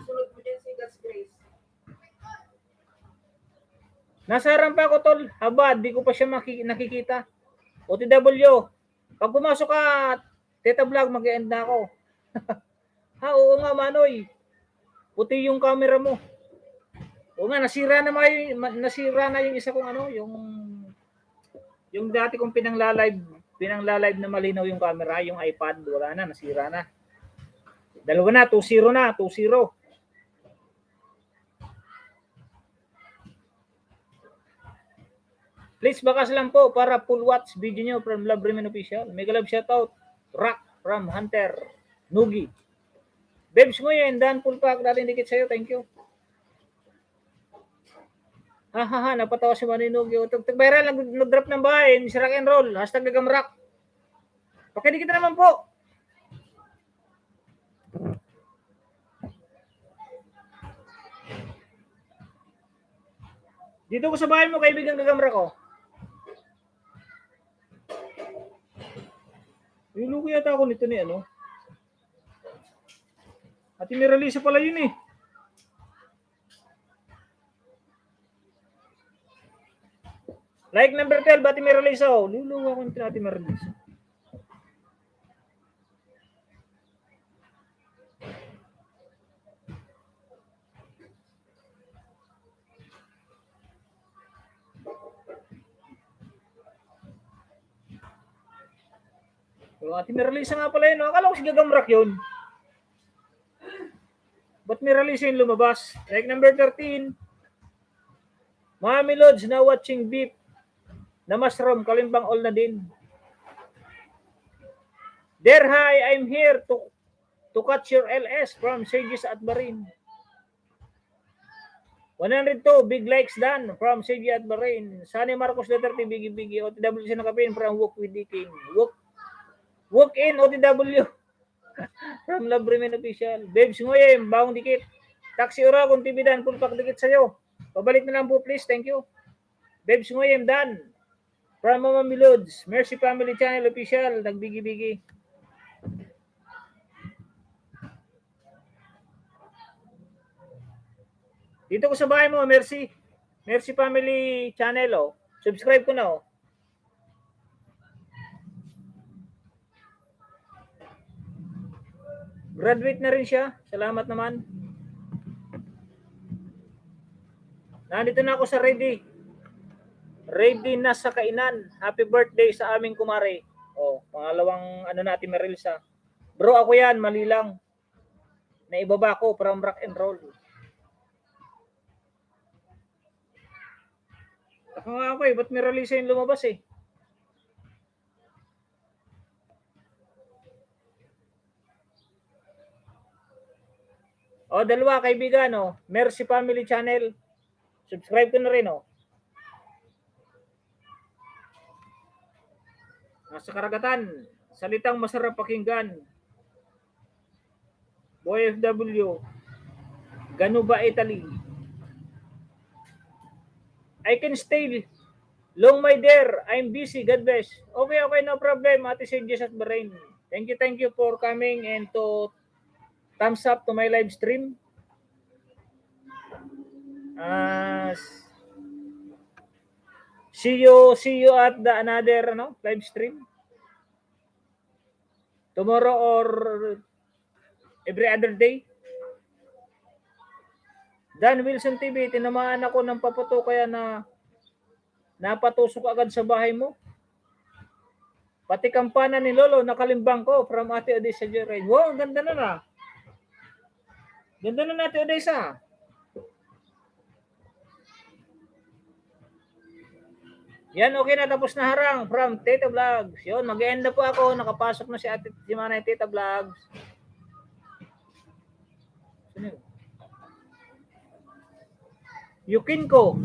Sunod mo dyan si God's Grace. Nasa harap pa ako tol, haba, di ko pa siya nakikita. OTW, pag pumasok ka, Teta Vlog, mag-end na ako. Ha, oo nga Manoy, puti yung camera mo. Oo nga, nasira na yung isa kong yung dati kong pinangla-live. pinang-live na malinaw yung camera, yung iPad, wala na, nasira na. Dalawa na, 2-0 na, 2-0. Please bakas lang po para full watch video nyo from Love Remain Official. Mega love shoutout. Rock from Hunter. Nugi. Babes mo yan, Dan full pack. Dating dikit sa'yo, thank you. Ha, napatawa si Manny Nugi. Tag-viral, nag-drop ng bahay. Miss Rock and Roll. Hashtag gagamrak. Pakidikit na naman po. Dito ko sa bahay mo, kaibigan gagamrak ko. Nilugo yata ako nito ni ano. At inirelease pala yun eh. Like number 12, Ati Miralisa. Oh. Luluwa ko nito Ati Miralisa. So, Ati Miralisa nga pala yun. No? Akala ko si Gagamrak yun. Ba't Miralisa yung lumabas? Like number 13. Mami Lods na watching beef na mushroom. Kalimbang all na din. There, hi, I'm here to catch your LS from Sages at Bahrain. 102, big likes done from Sages at Bahrain. Sunny Marcos Duterte, bigi-bigi. OTW siya nakapin from Walk with the King. Walk in, OTW. From Love Remain Official. Babes Nguyem, Baong Dikit. Taxi Ura, kung TV Dan, full pack dikit sa'yo. Pabalik na lang po, please. Thank you. Babes Nguyem, Dan. From Mama Milods. Mercy Family Channel Official. Nagbigi-bigi. Dito ko sa bahay mo, Mercy. Mercy Family Channel, oh. Subscribe ko na, oh. Graduate na rin siya. Salamat naman. Nandito na ako sa ready. Ready na sa kainan. Happy birthday sa aming kumare. Oh, pangalawang ano natin Marilsa. Bro, ako yan, mali lang. Naibaba ko from rock and roll. Ako nga ako eh, ba't Marilsa yung lumabas eh? O, dalawa kaibigan, oh. Mercy Family Channel. Subscribe ko na rin, oh. Nasa karagatan, salitang masarap pakinggan. Boy FW. Ganuba, Italy. I can stay long, my dear. I'm busy. God bless. Okay, no problem. Ate Sages at Bahrain. Thank you for coming and to thumbs up to my live stream. See you at the another live stream tomorrow or every other day. Dan Wilson TV, tinamaan ako ng paputo kaya na napatusok agad sa bahay mo. Pati kampana ni Lolo nakalimbang ko from Ate Odessa Jerry. Wow, ganda na. Ganda na Ate Odessa. Yan, okay na, tapos na harang from Tita Vlogs. Yun, mag-end na po ako. Nakapasok na si Manay Tita Vlogs. Sino yun? Yukinko.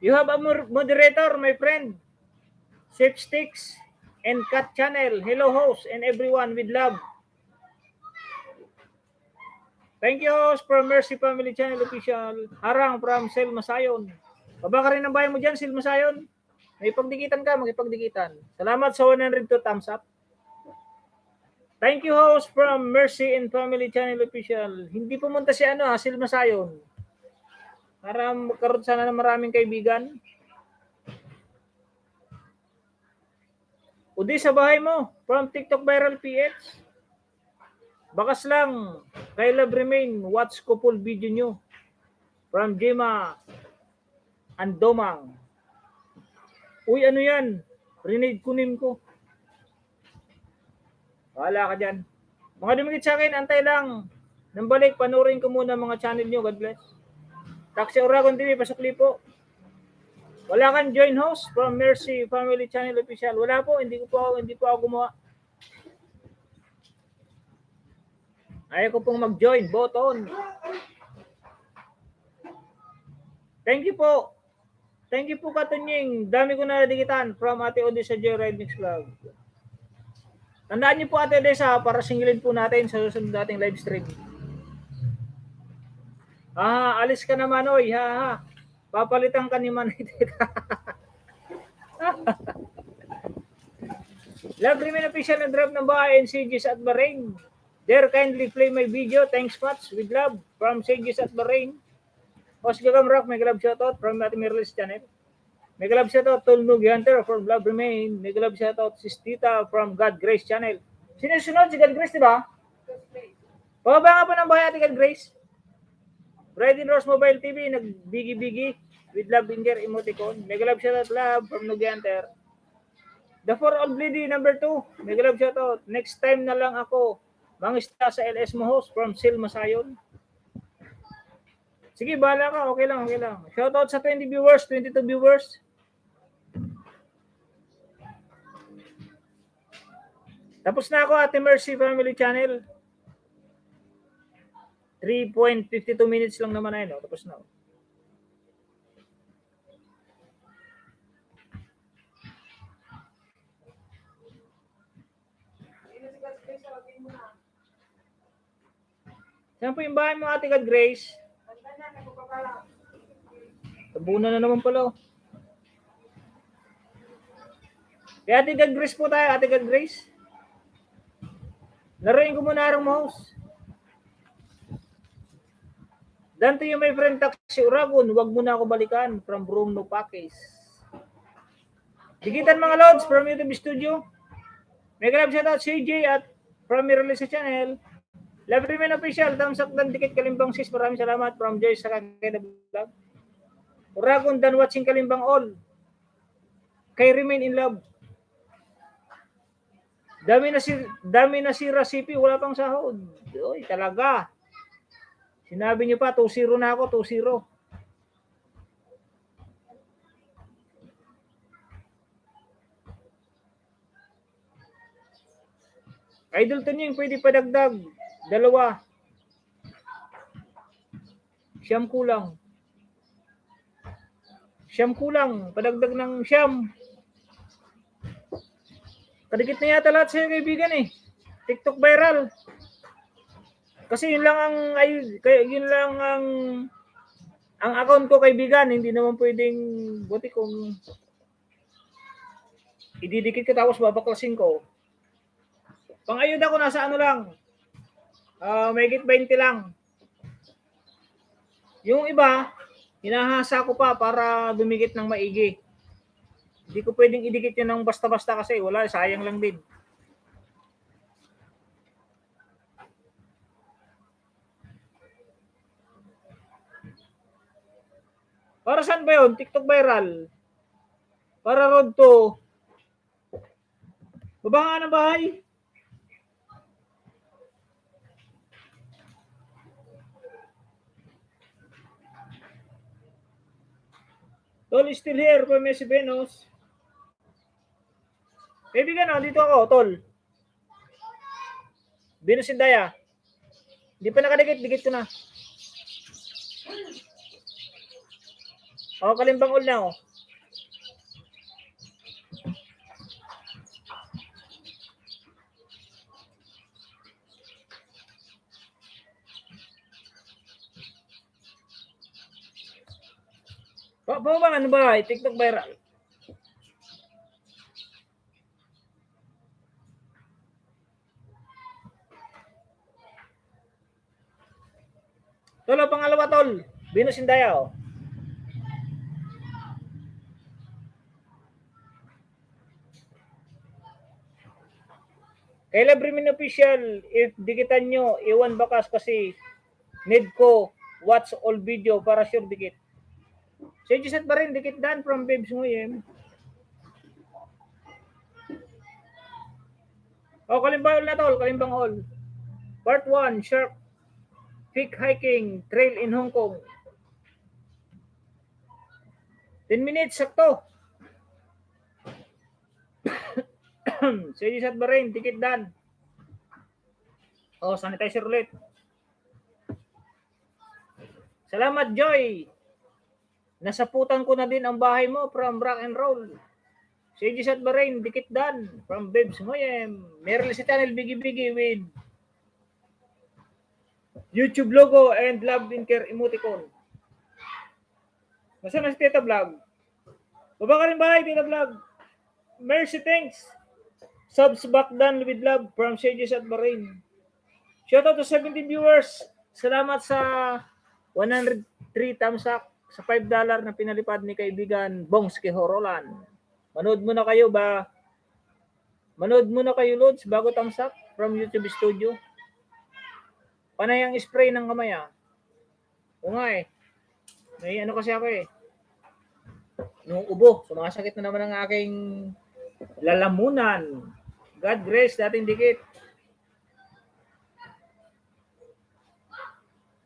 You have a moderator, my friend. Safe Sticks and Cat Channel. Hello, host and everyone with love. Thank you, host from Mercy Family Channel Official. Harang from Selma Sayon. Baba ka rin ang bahay mo dyan, Selma Sayon. May pagdikitan ka, magipagdikitan. Salamat sa 102 thumbs up. Thank you, host from Mercy and Family Channel Official. Hindi pumunta si Selma Sayon. Para magkaroon sana ng maraming kaibigan. Udi sa bahay mo, from TikTok Viral PH. Bakas lang, kay Love Remain, watch ko full video nyo. from Jema Andomang. Uy, ano yan? Renade kunin ko. Wala ka dyan. Mga dumikit sa akin, antay lang. Nang balik, panurin ko muna mga channel nyo. God bless. Taxi Oragon TV, pasukli po. Wala kang join host from Mercy Family Channel Official. Wala po, hindi po ako gumawa. Ayaw ko pong mag-join. Button. Thank you po. Thank you po, Katunying. Dami ko na nadikitan from Ate Odessa Joyride Mix Vlog. Tandaan niyo po, Ate Odessa, para singilin po natin sa susunod nating live stream. Alis ka naman, oy. Papalitan ka ni Manitit. Love Remain Official na drop ng bahay and Sages at Bahrain. There, kindly play my video. Thanks much. With love from Sages at Bahrain. Osgagam Rock, may love shoutout from Ate Mirlis channel. May love shoutout to Nugi Hunter from Love Remain. May love shoutout si Tita from God Grace channel. Sinusunod si God Grace, di ba? Pababa nga po ng bahay, Ate God Grace. Bride in Rose Mobile TV, nagbigi-bigi with love finger emoticon. May love shoutout love from Nugi Hunter. The For All Bleedy number 2. May love shoutout. Next time na lang ako mangista sa LS mo host from Sil Masayon. Sige, bahala ka. Okay lang, okay lang. Shoutout sa 20 viewers, 22 viewers. Tapos na ako, Ate Mercy Family Channel. 3.52 minutes lang naman ay, no? Tapos na. Saan po yung bahay mo, Ate God Grace? Tabunan na naman pala. Kaya Ate God Grace po tayo, Ate God Grace. Laruin ko muna ang mouse. Dante yung my friend Taxi Oragon, wag mo na ako balikan from Bruno Paques. Digitan mga loads from YouTube Studio. May grab shoutout CJ at from Mirrorless Channel. Love Remain Official, thumbs up dan dikit Kalimbang sis. Maraming salamat from Joyce sa Kakeda Vlog. Oragon dan watching Kalimbang all. Kay Remain in Love. Dami na si Recipe, wala pang sahod. Oy, talaga. Sinabi niyo pa, 2-0 na ako, 2-0. Idol Tunying, pwede padagdag. 2. Siyam kulang. Padagdag ng siyam. Kadikit na yata lahat sa'yo, kaibigan eh. TikTok viral. Kasi yun lang ang account ko, kaibigan. Hindi naman pwedeng buti kung ididikit ko tapos babaklasin ko. Pang-ayuda ko nasa ano lang. Mahigit 20 lang. Yung iba, hinahasa ko pa para dumikit ng maigi. Hindi ko pwedeng idikit yun ng basta-basta kasi wala, sayang lang din. Para saan ba yun? TikTok viral. Para road to. Baba nga ng bahay. Tol is still here for Messi Venus. Kaibigan, dito ako, Tol. Venus Indaya. Hindi pa nakadikit, dikit ko na. Kalimbang all na ako. Bang ano ba? TikTok viral. Tol, pangalawa, Tol. Venus Indaya, oh. Kay Love Remain Official, if dikitan nyo, iwan bakas kasi need ko watch all video para sure dikit. Suggested ba rin dikit dan from Babes Nguyem. O, Kalimbang na tol, Kalimbang all. Part 1, Shark Peak Hiking Trail in Hong Kong. 10 minutes, sakto. Suggested ba rin, dikit dan. O, sanitizer ulit. Salamat, Joy. Nasaputan ko na din ang bahay mo from Rock and Roll. Suggested ba rin, dikit dan from Babes Nguyem. Meron si channel Bigi-Bigi with YouTube logo and Love in Care emoticon. Nasaan na si Tita Vlog? Baba ka rin ba, Tita Vlog? Mercy, thanks. Subs back done with love from Sages at Bahrain. Shout out to 17 viewers. Salamat sa 103 thumbs up sa $5 na pinalipad ni kaibigan Bongs Kehorolan. Manood muna kayo ba? Manood muna kayo, Lods, bago thumbs up from YouTube Studio. Panay ang spray ng kamay, ah. O nga eh. May ano kasi ako eh. Nung ubo, sumasakit na naman ang aking lalamunan. God grace, dating dikit.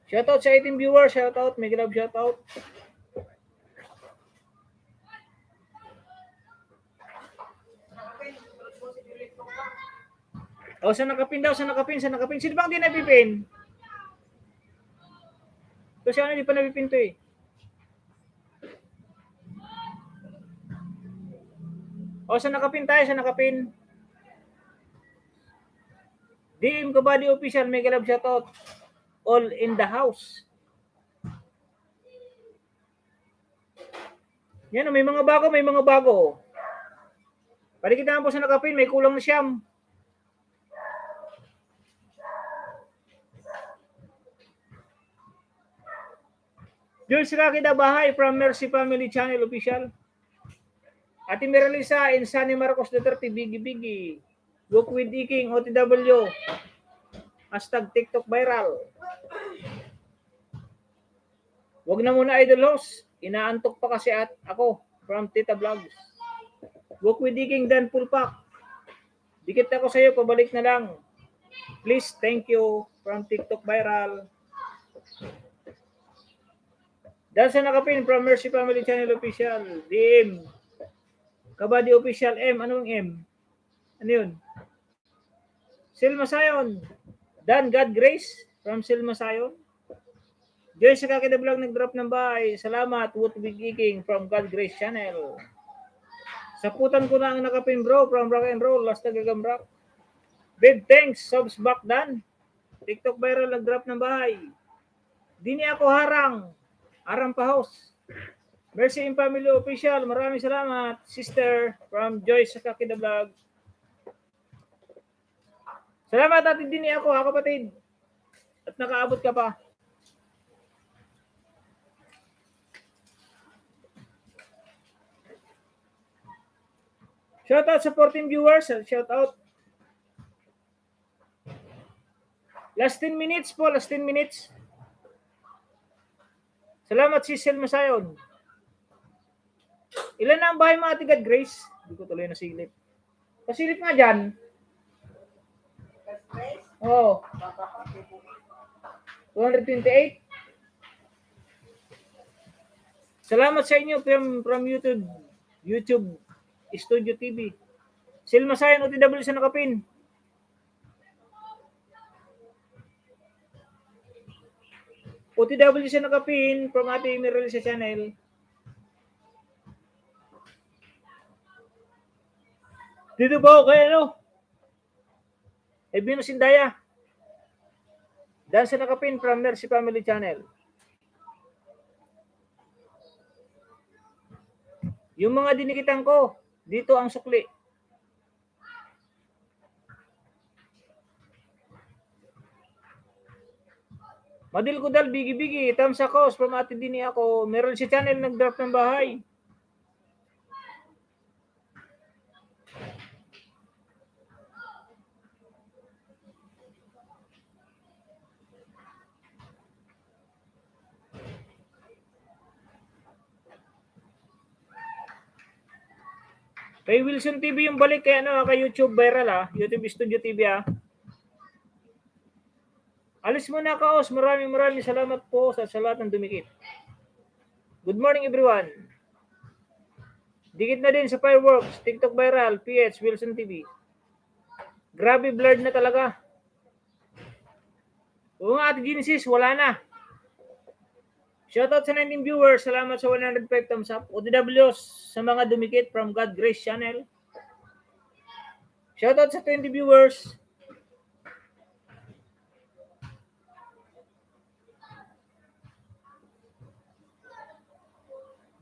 Shoutout sa 18 viewers, shoutout, may love shoutout. O, sa nakapin daw, sa nakapin. Sino bang di napipin? Kasi ano, di pa napipin to eh. O, sa nakapin tayo, sa nakapin. DM Kabady Official, may love shoutout. All in the house. Yan, may mga bago. Palikitaan po sa nakapin, may kulang na siyam. Jules Rakida Bahay from Mercy Family Channel Official. Ate Miralisa and Sunny Marcos Duterte, Bigi-Bigi. Walk with Iking, OTW. Hashtag TikTok viral. Wag na muna idol host. Inaantok pa kasi at ako from Tita Vlogs. Walk with Iking Dan full pack. Dikit ako sa iyo, pabalik na lang. Please, thank you from TikTok viral. Dahil sa nakapin from Mercy Family Channel Official. DM. Kabady Official M. Anong M? Ano yun? Silma Sayon. Dan God Grace from Silma Sayon. Joy sa Kakida Vlog nag-drop ng bahay. Salamat. Wood Big King from God Grace Channel. Saputan ko na ang nakapin bro from Rock and Roll. Last Tagagambrak. Big thanks. Subs back dan. TikTok viral nag-drop ng bahay. Di niya ako harang. Arang pa house. Mercy in Family Official. Maraming salamat. Sister from Joyce sa Kakida Vlog. Salamat at din ako, kapatid. At nakaabot ka pa. Shout out sa 14 viewers. Shout out. Last 10 minutes po. Last 10 minutes. Salamat si Selma Sayon. Ilan na ang bahay mga Ate God Grace? Hindi ko tuloy nasilip. Pasilip nga dyan. Oo. 228. Salamat sa inyo from YouTube Studio TV. Selma Sayon, OTW sa nakapin. OTW sa nakapin from Ate Mirel sa channel. Dito ba ako kay ano? Ebino Sindaya. Dan sa nakapin from Mercy Family Channel. Yung mga dinikitan ko, dito ang sukli. Madil ko dal, bigi-bigi, thumbs ako, from Ate Dini ako, meron si channel nag-drop ng bahay. Kay Wilson TV yung balik kay ano, kay YouTube viral YouTube Studio TV Alis mo na Kaos. Maraming salamat po sa lahat ng dumikit. Good morning everyone. Dikit na din sa fireworks, TikTok viral, PH, Wilson TV. Grabe blurred na talaga. Oo nga, Ate Genesis, wala na. Shoutout sa 19 viewers. Salamat sa 105 thumbs up. OTWs sa mga dumikit from God Grace Channel. Shoutout sa 20 viewers.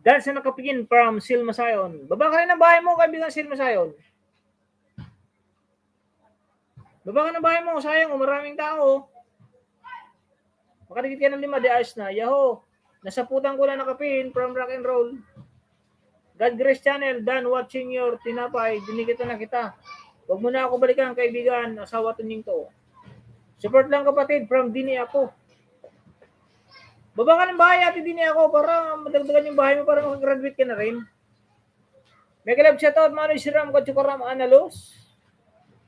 Dahil sa nakapigin from Silma Sayon. Baba ka rin ng bahay mo, kaibigan Silma Sayon. Baba ka ng bahay mo, sayang, maraming tao. Makadikit ka ng 5, di ayos na. Yahoo! Nasaputan ko lang nakapin from Rock and Roll. God Grace Channel, done watching your tinapay. Dinikita na kita. Huwag mo na ako balikan, kaibigan. Asawa tunying to. Support lang kapatid from Dini ako. Baba ka ng bahay, Ate Dini ako, para madagdagan yung bahay mo para makagraduate ka na rin. Mega love shoutout, Manoy Siram, Katsukaram, Analos.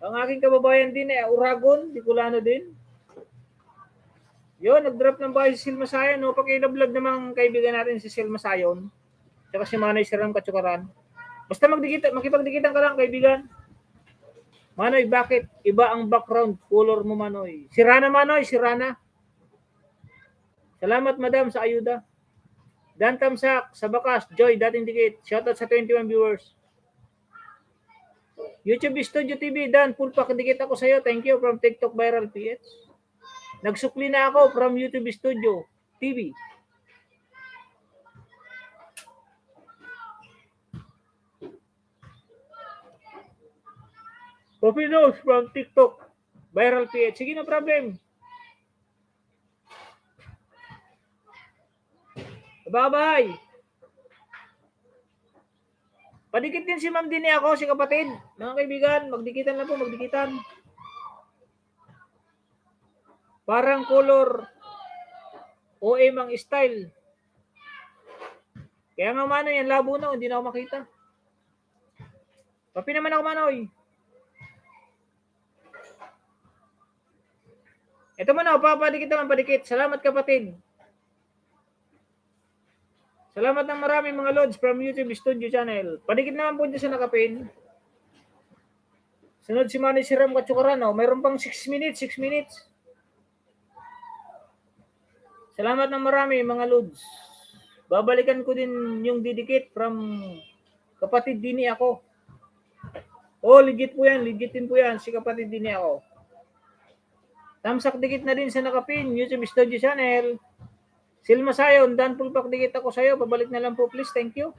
Ang aking kababayan din Uragon, Bicolano din. Yun, nag-drop ng bahay si Silma Sayon. No? Pakilablog namang kaibigan natin si Silma Sayon. Tsaka si Manoy Siram, Katsukaran. Basta makipagdikitan ka lang, kaibigan. Manoy, bakit? Iba ang background color mo, Manoy. Sirana, Manoy, Sirana. Salamat, madam, sa ayuda. Dan Tamsak, sa bakas, Joy, dating dikit. Shoutout sa 21 viewers. YouTube Studio TV, Dan, full pack dikit ako sa'yo. Thank you from TikTok Viral PH. Nagsukli na ako from YouTube Studio TV. Coffee Nose from TikTok Viral PH. Sige, no problem. Bye-bye. Padikit din si Ma'am Dini ako, si kapatid. Mga kaibigan, magdikitan lang po, magdikitan. Parang color OM ang style. Kaya nga Manoy, yan labo na, hindi na ako makita. Papi naman ako, Manoy. Ito man ako, papadikit naman, padikit. Salamat kapatid. Salamat ng marami mga lods from YouTube Studio Channel. Padikit naman po dyan sa nakapin. Sunod si Manny Siram Katsukaran. Mayroon pang 6 minutes. Salamat ng marami mga lods. Babalikan ko din yung didikit from kapatid Dini ako. Legit po yan. Legit din po yan. Si kapatid Dini ako. Tamsak dikit na din sa nakapin. YouTube Studio Channel. Silma Sayon, Dan Pulpak, dikit ako sa'yo. Pabalik na lang po, please. Thank you.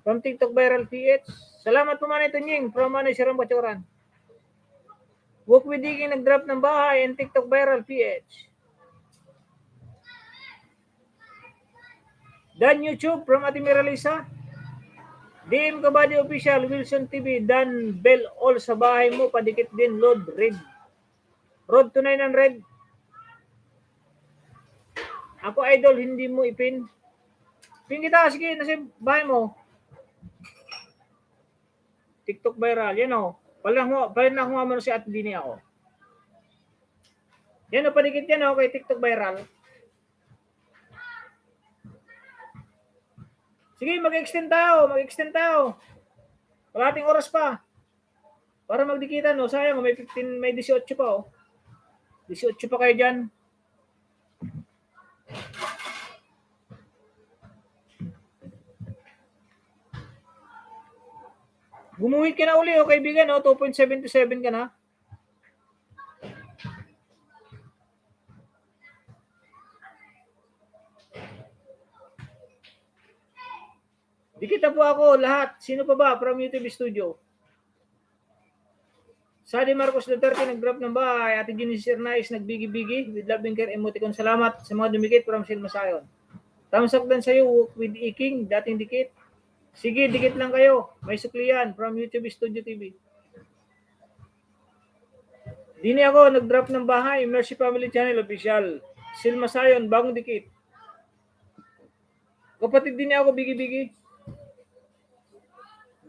From TikTok Viral PH. Salamat po, Manay Tunying. From Manay Siram Katsukaran. Walk with Digging, nag-drop ng bahay. And TikTok Viral PH. Dan YouTube, from Ate Miralisa. DM Kabady Official, Wilson TV. Dan Bell All sa bahay mo. Padikit din, Load Red. Road to 900. Ako idol, hindi mo ipin. Pin kita, sige, nasa bahay mo. TikTok viral, yan o. Palit na ako nga si Ate Dini ako. Yan o, padikit yan o, kay TikTok viral. Sige, mag-extend tayo. Kalating oras pa. Para magdikitan o, sayang, may 18 pa o. 18 pa kayo dyan. Gumuhit ka na uli, kaibigan, 2.77 ka na. Dikita po ako lahat. Sino pa ba from YouTube Studio? Sadi Marcos Duterte nag-drop ng bahay. Ate Genesis Ernais nagbigi-bigi with love and care emoticon. Salamat sa mga dumikit from Silma Sayon. Thumbs up din sa'yo with Iking, dating dikit. Sige, dikit lang kayo. May suklian from YouTube Studio TV. Dini ako, nag-drop ng bahay. Mercy Family Channel Official. Silma Sayon, bagong dikit. Kapatid din ako, bigi-bigi.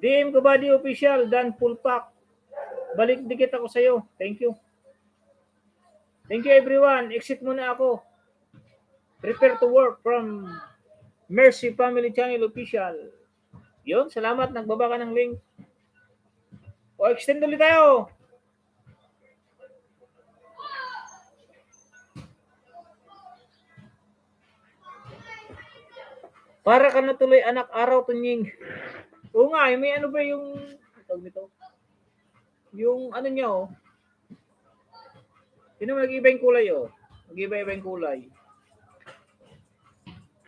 DM ko Buddy Official, Dan Full Pack. Balik dikit ako sa'yo. Thank you. Thank you everyone. Exit muna ako. Prepare to work from Mercy Family Channel Official. Yun, salamat. Nagbaba ka ng link. O, extend ulit tayo. Para ka na tuloy anak araw tunying. Oo nga, may ano ba yung tawag nito? Yung ano niya oh. Sino nag-iba yung kulay oh? Nag-iba-iba yung kulay.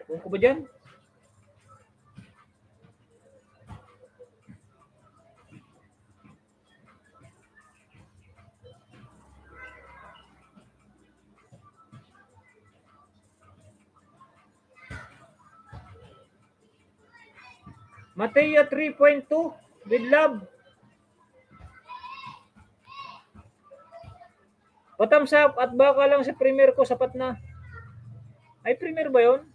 Kung ko ba dyan? Mateo 3.2 with love. Thumbs up at baka lang sa premier ko sapat na. Ay, premier ba yun?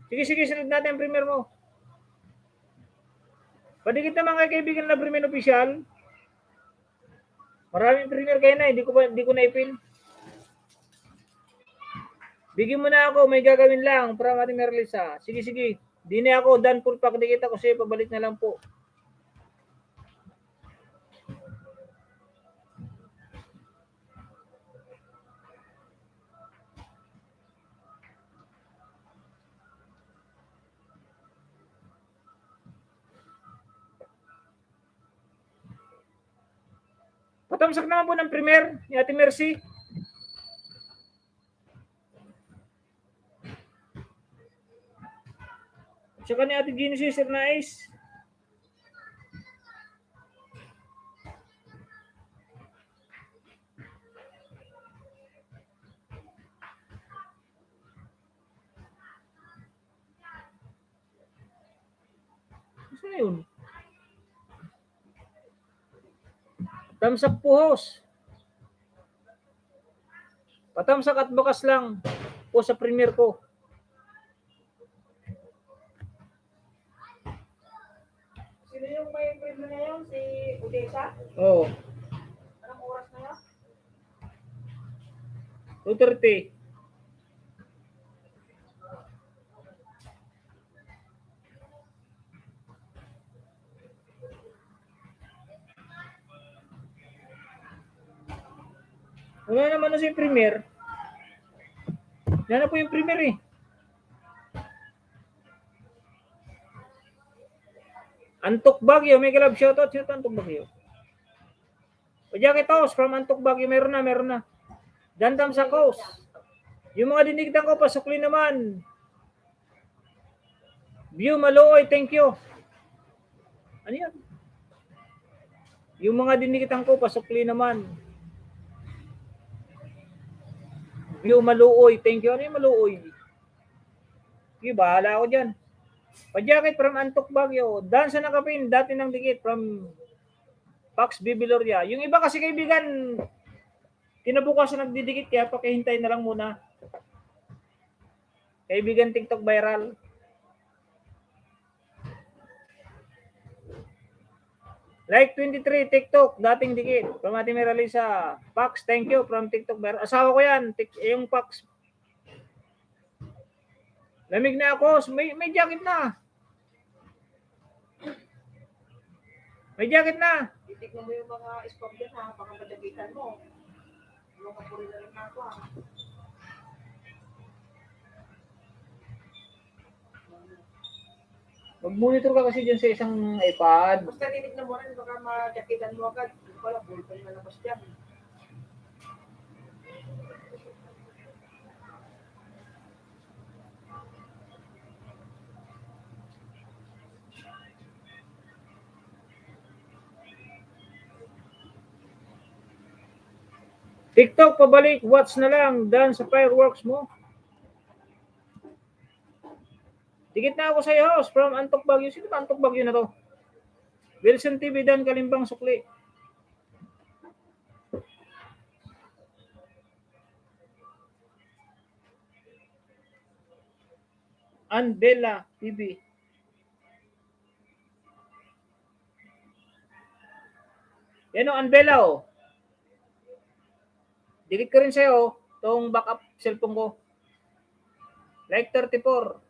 Sige, sunod natin ang premier mo. Padikit naman kay kaibigan na premier official. Maraming premier kayo na, hindi ko na-ipin. Bigyan mo na ako, may gagawin lang para ating Merlisa. Sige. Di na ako, Dan Full Pack, dikit ako sa'yo, pabalik na lang po. Patamsak naman po ng premier ni Ate Mercy. Tsaka ni Ate Genesis, Sir Nais. Saan yun? Tamsak puhos. Patamsak at bakas lang po sa premier ko. Sino yung may primo na yun? Si Odessa? Oo. Anong oras na yun? 2:30. Wala naman na si premier. Yan na po yung premier eh. Antok Baguio, may galab shoutout. Sino ito Antok Baguio? O Jackie Toast from Antok Baguio, meron na. Gandam sa Coast. Yung mga dinigdan ko, pasukli naman. View Malooy, thank you. Ano yan? Yung mga dinigdan ko, pasukli naman. View Malooy, thank you. Ano yung Malooy? Sige, bahala ako dyan. Pajakit from Antok Baguio. Dan sa nakapin, dati ng dikit from Pax Bibiloria. Yung iba kasi kaibigan, kinabukasan nagdidikit kaya pakihintay na lang muna. Kaibigan TikTok viral. Like 23, TikTok, dating dikit. From Ate Meralisa. Pax, thank you from TikTok viral. Asawa ko yan, yung Pax. Lamig na ako, may jacket na. May jacket na. Titignan mo yung mga spam dyan ha, baka madagitan mo. Yung kapuri na rin ako ha. Mag-monitor ka kasi dyan sa isang iPad. Basta titignan mo rin, baka madagitan mo agad. Hindi pala, bullpen na labas dyan. TikTok, pabalik, watch na lang, dan sa fireworks mo. Dikit na ako sa iyo, host, from Antok Baguio. Sino ba Antok Baguio na to? Wilson TV, Dan Kalimbang, Sukli. Andela TV. Yan o, Anbela o. Dikit ko rin sa'yo, itong backup cellphone ko. Like 34.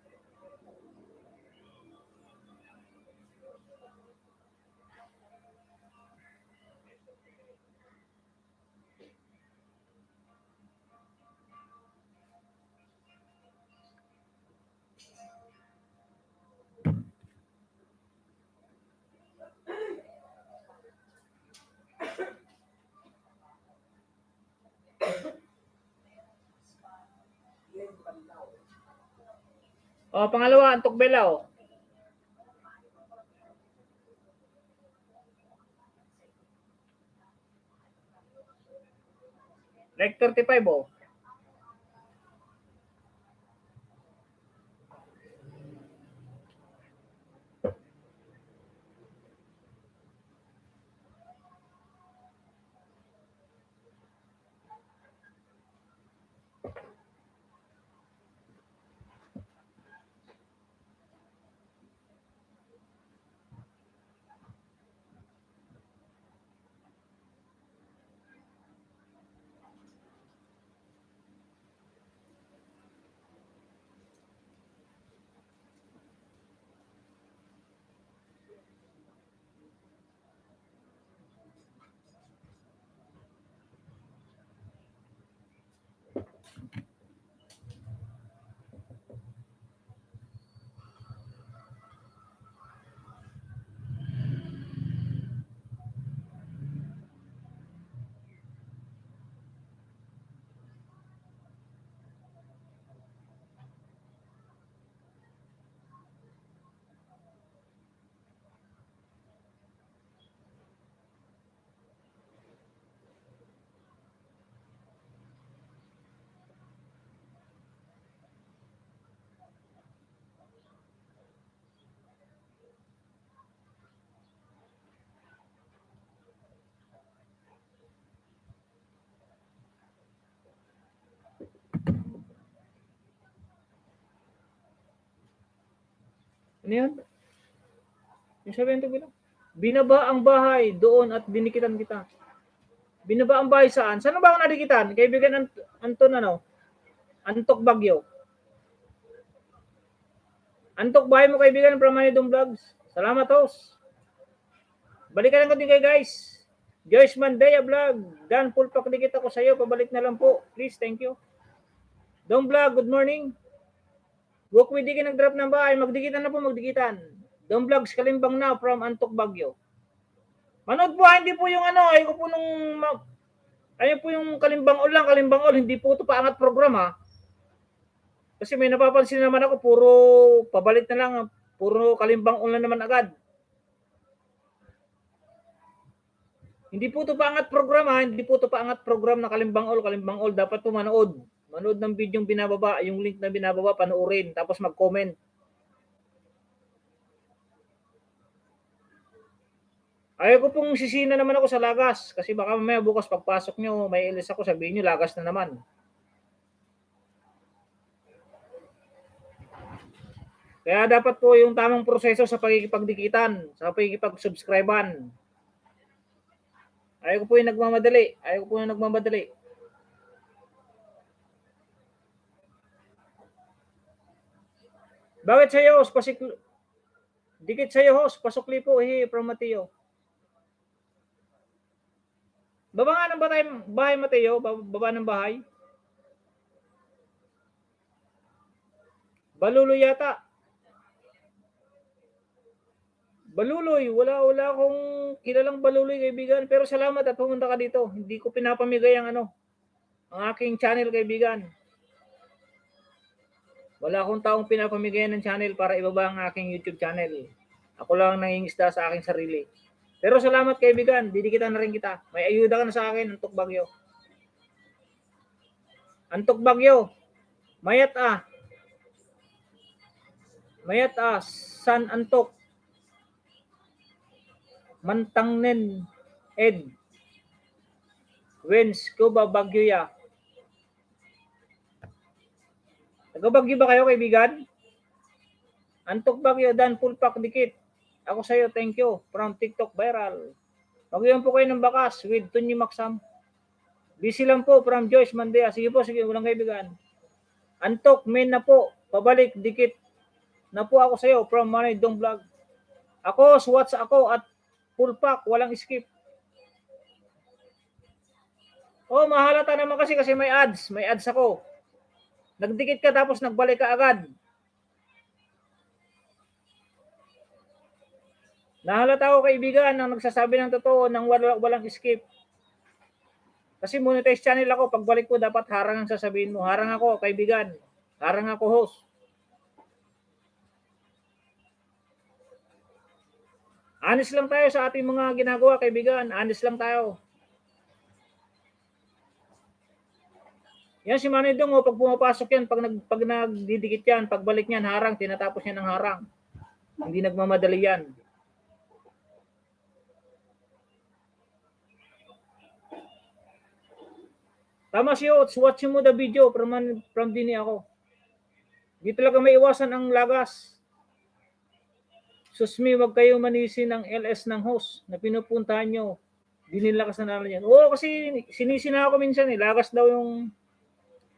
O, pangalawa, Antok Bela o. Like 35 o. Ano yun? Yung sabihin to bilang. Binaba ang bahay doon at dinikitan kita. Binaba ang bahay saan? Saan ba ako nadikitan? Kaibigan Anton ano? Antok Bagyo. Antok bahay mo kaibigan from Manidong Vlogs. Salamat host. Balikan ko din kayo guys. Joyce Mandaya Vlog. Dan full pack dikit ako sa iyo. Pabalik na lang po. Please, thank you. Dong Vlog, good morning. Walk with Diki nag-drop ng bahay. Magdikitan na po, magdikitan. Dong Vlogs, Kalimbang na from Antok Bagyo. Manood po, hindi po yung ano, ayun po nung, ayun po yung Kalimbang lang, Kalimbang hindi po ito paangat program ha. Kasi may napapansin naman ako, puro pabalik na lang, puro Kalimbang na naman agad. Hindi po ito paangat program ha, hindi po ito paangat program na Kalimbang dapat po manood. Manood ng video yung binababa, yung link na binababa, panoorin, tapos mag-comment. Ayaw ko pong sisina naman ako sa lagas kasi baka mamaya bukas pagpasok nyo, may ilis ako, sabihin nyo lagas na naman. Kaya dapat po yung tamang proseso sa pagkikipagdikitan, sa pagkikipag-subscribean. Ayaw ko po yung nagmamadali. Bakit sa'yo, dikit sa'yo, host, pasukli po, from Mateo. Baba nga ng bahay, Mateo, baba ng bahay. Baluloy yata. Baluloy, wala akong kilalang Baluloy kaibigan, pero salamat at pumunta ka dito. Hindi ko pinapamigay ang aking channel kaibigan. Wala akong taong pinapamigay ng channel para ibaba ang aking YouTube channel. Ako lang nangingisda sa aking sarili. Pero salamat kaibigan, didikitan na rin kita. May ayuda ka na sa akin, Antok Bagyo. Antok Bagyo, mayat San Antok. Mantangnen Ed. Wens Kuba Bagyo ya. Taga-Bagyo ba kayo kaibigan? Antok Bagyo, Dan full pack dikit. Ako sa'yo, thank you. From TikTok viral. Mag-iwan po kayo ng bakas with Tunyi Maksam. Busy lang po from Joyce Mandea. Sige po, sige, walang kaibigan. Antok, men na po. Pabalik, dikit na po ako sa iyo from Manay Dong Vlog. Ako, swats ako at full pack, walang skip. Oh, mahalata naman kasi may ads. May ads ako. Nagdikit ka tapos nagbalik ka agad. Nahalata ako kaibigan nang nagsasabi ng totoo nang walang skip. Kasi monetize channel ako. Pagbalik ko dapat harang ang sasabihin mo. Harang ako kaibigan. Harang ako host. Honest lang tayo sa ating mga ginagawa kaibigan. Honest lang tayo. Yan si Manay Dong, pag pumapasok yan, pag nagdidikit yan, pagbalik niyan, harang, tinatapos niya ng harang. Hindi nagmamadali yan. Tama si Oats, watch mo the video from Dini ako. Di talaga may iwasan ang lagas. Susmi, wag kayo manisi ng LS ng host na pinupuntahan nyo. Di nila kasanalan yan. Oo, kasi sinisi na ako minsan eh. Lagas daw yung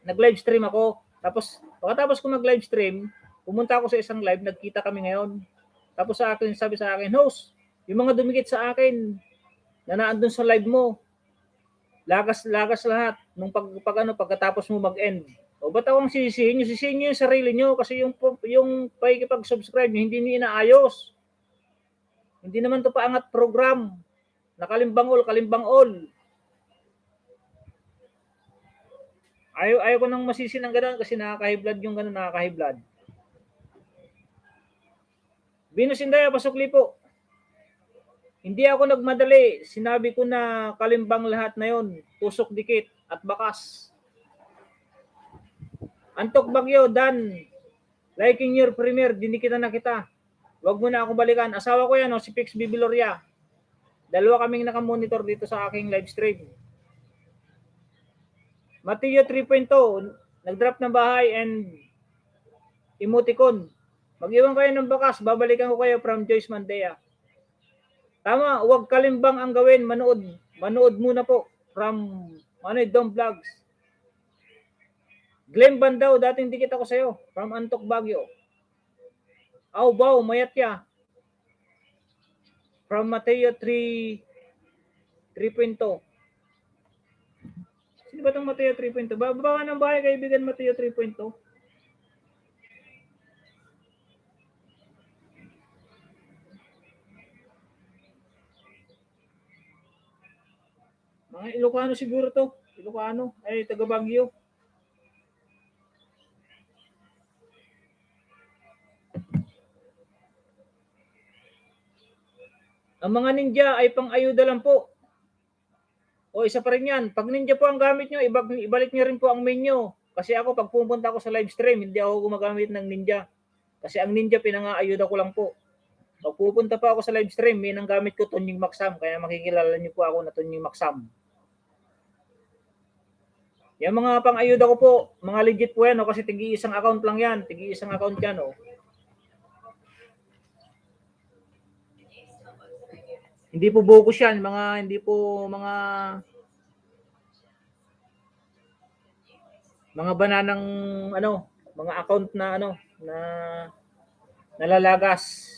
nag-live stream ako. Tapos, pagkatapos ko mag-live stream, pumunta ako sa isang live, nagkita kami ngayon. Tapos sa akin, sabi sa akin, host, yung mga dumikit sa akin, na naandun sa live mo, lagas lahat, nung pagkatapos mo mag-end. O ba't akong sisihin nyo? Sisihin nyo yung sarili nyo, kasi yung pakikipag-subscribe nyo, hindi nyo inaayos. Hindi naman to paangat program, na kalimbang all. Ayaw ko nang masisi ng gano'n kasi nakaka-high blood yung gano'n, nakaka-high blood. Venus Indaya, pasukli po. Hindi ako nagmadali. Sinabi ko na kalimbang lahat na yon, tusok dikit at bakas. Antok Bagyo, Dan. Liking your premiere, dinikitan na kita. Huwag mo na ako balikan. Asawa ko yan, si Pix Bibiloria. Dalawa kaming nakamonitor dito sa aking live stream. Mateo 3.0, nag-drop ng bahay and emoticon. Mag-iwan kayo ng bakas, babalikan ko kayo from Joyce Mandea. Tama, huwag kalimbang ang gawin, manood muna po from Manay Dong Vlogs. Glenn Bandaw, dating dikit ako sa'yo from Antok Bagyo. Aw, baw, mayat ya. From Mateo 3.0. Sino ba itong Mateo 3.2? Bababa ng bahay, kaibigan, Mateo 3.2. Mga Ilocano siguro to. Ilocano. Ay, taga Baguio. Ang mga ninja ay pang-ayuda lang po. O isa pa rin yan. Pag ninja po ang gamit nyo, ibalik nyo rin po ang menu. Kasi ako, pag pumunta ako sa live stream, hindi ako gumagamit ng ninja. Kasi ang ninja, pinang-ayuda ko lang po. Pag pupunta pa ako sa live stream, may nang gamit ko Tunying Maksam. Kaya makikilala nyo po ako na Tunying Maksam. Yung mga pang-ayuda ko po, mga legit po yan. Kasi tigi-isang account lang yan. Tigi-isang account yan. Hindi po bogus yan, hindi po mga bananang mga account na na nalalagas.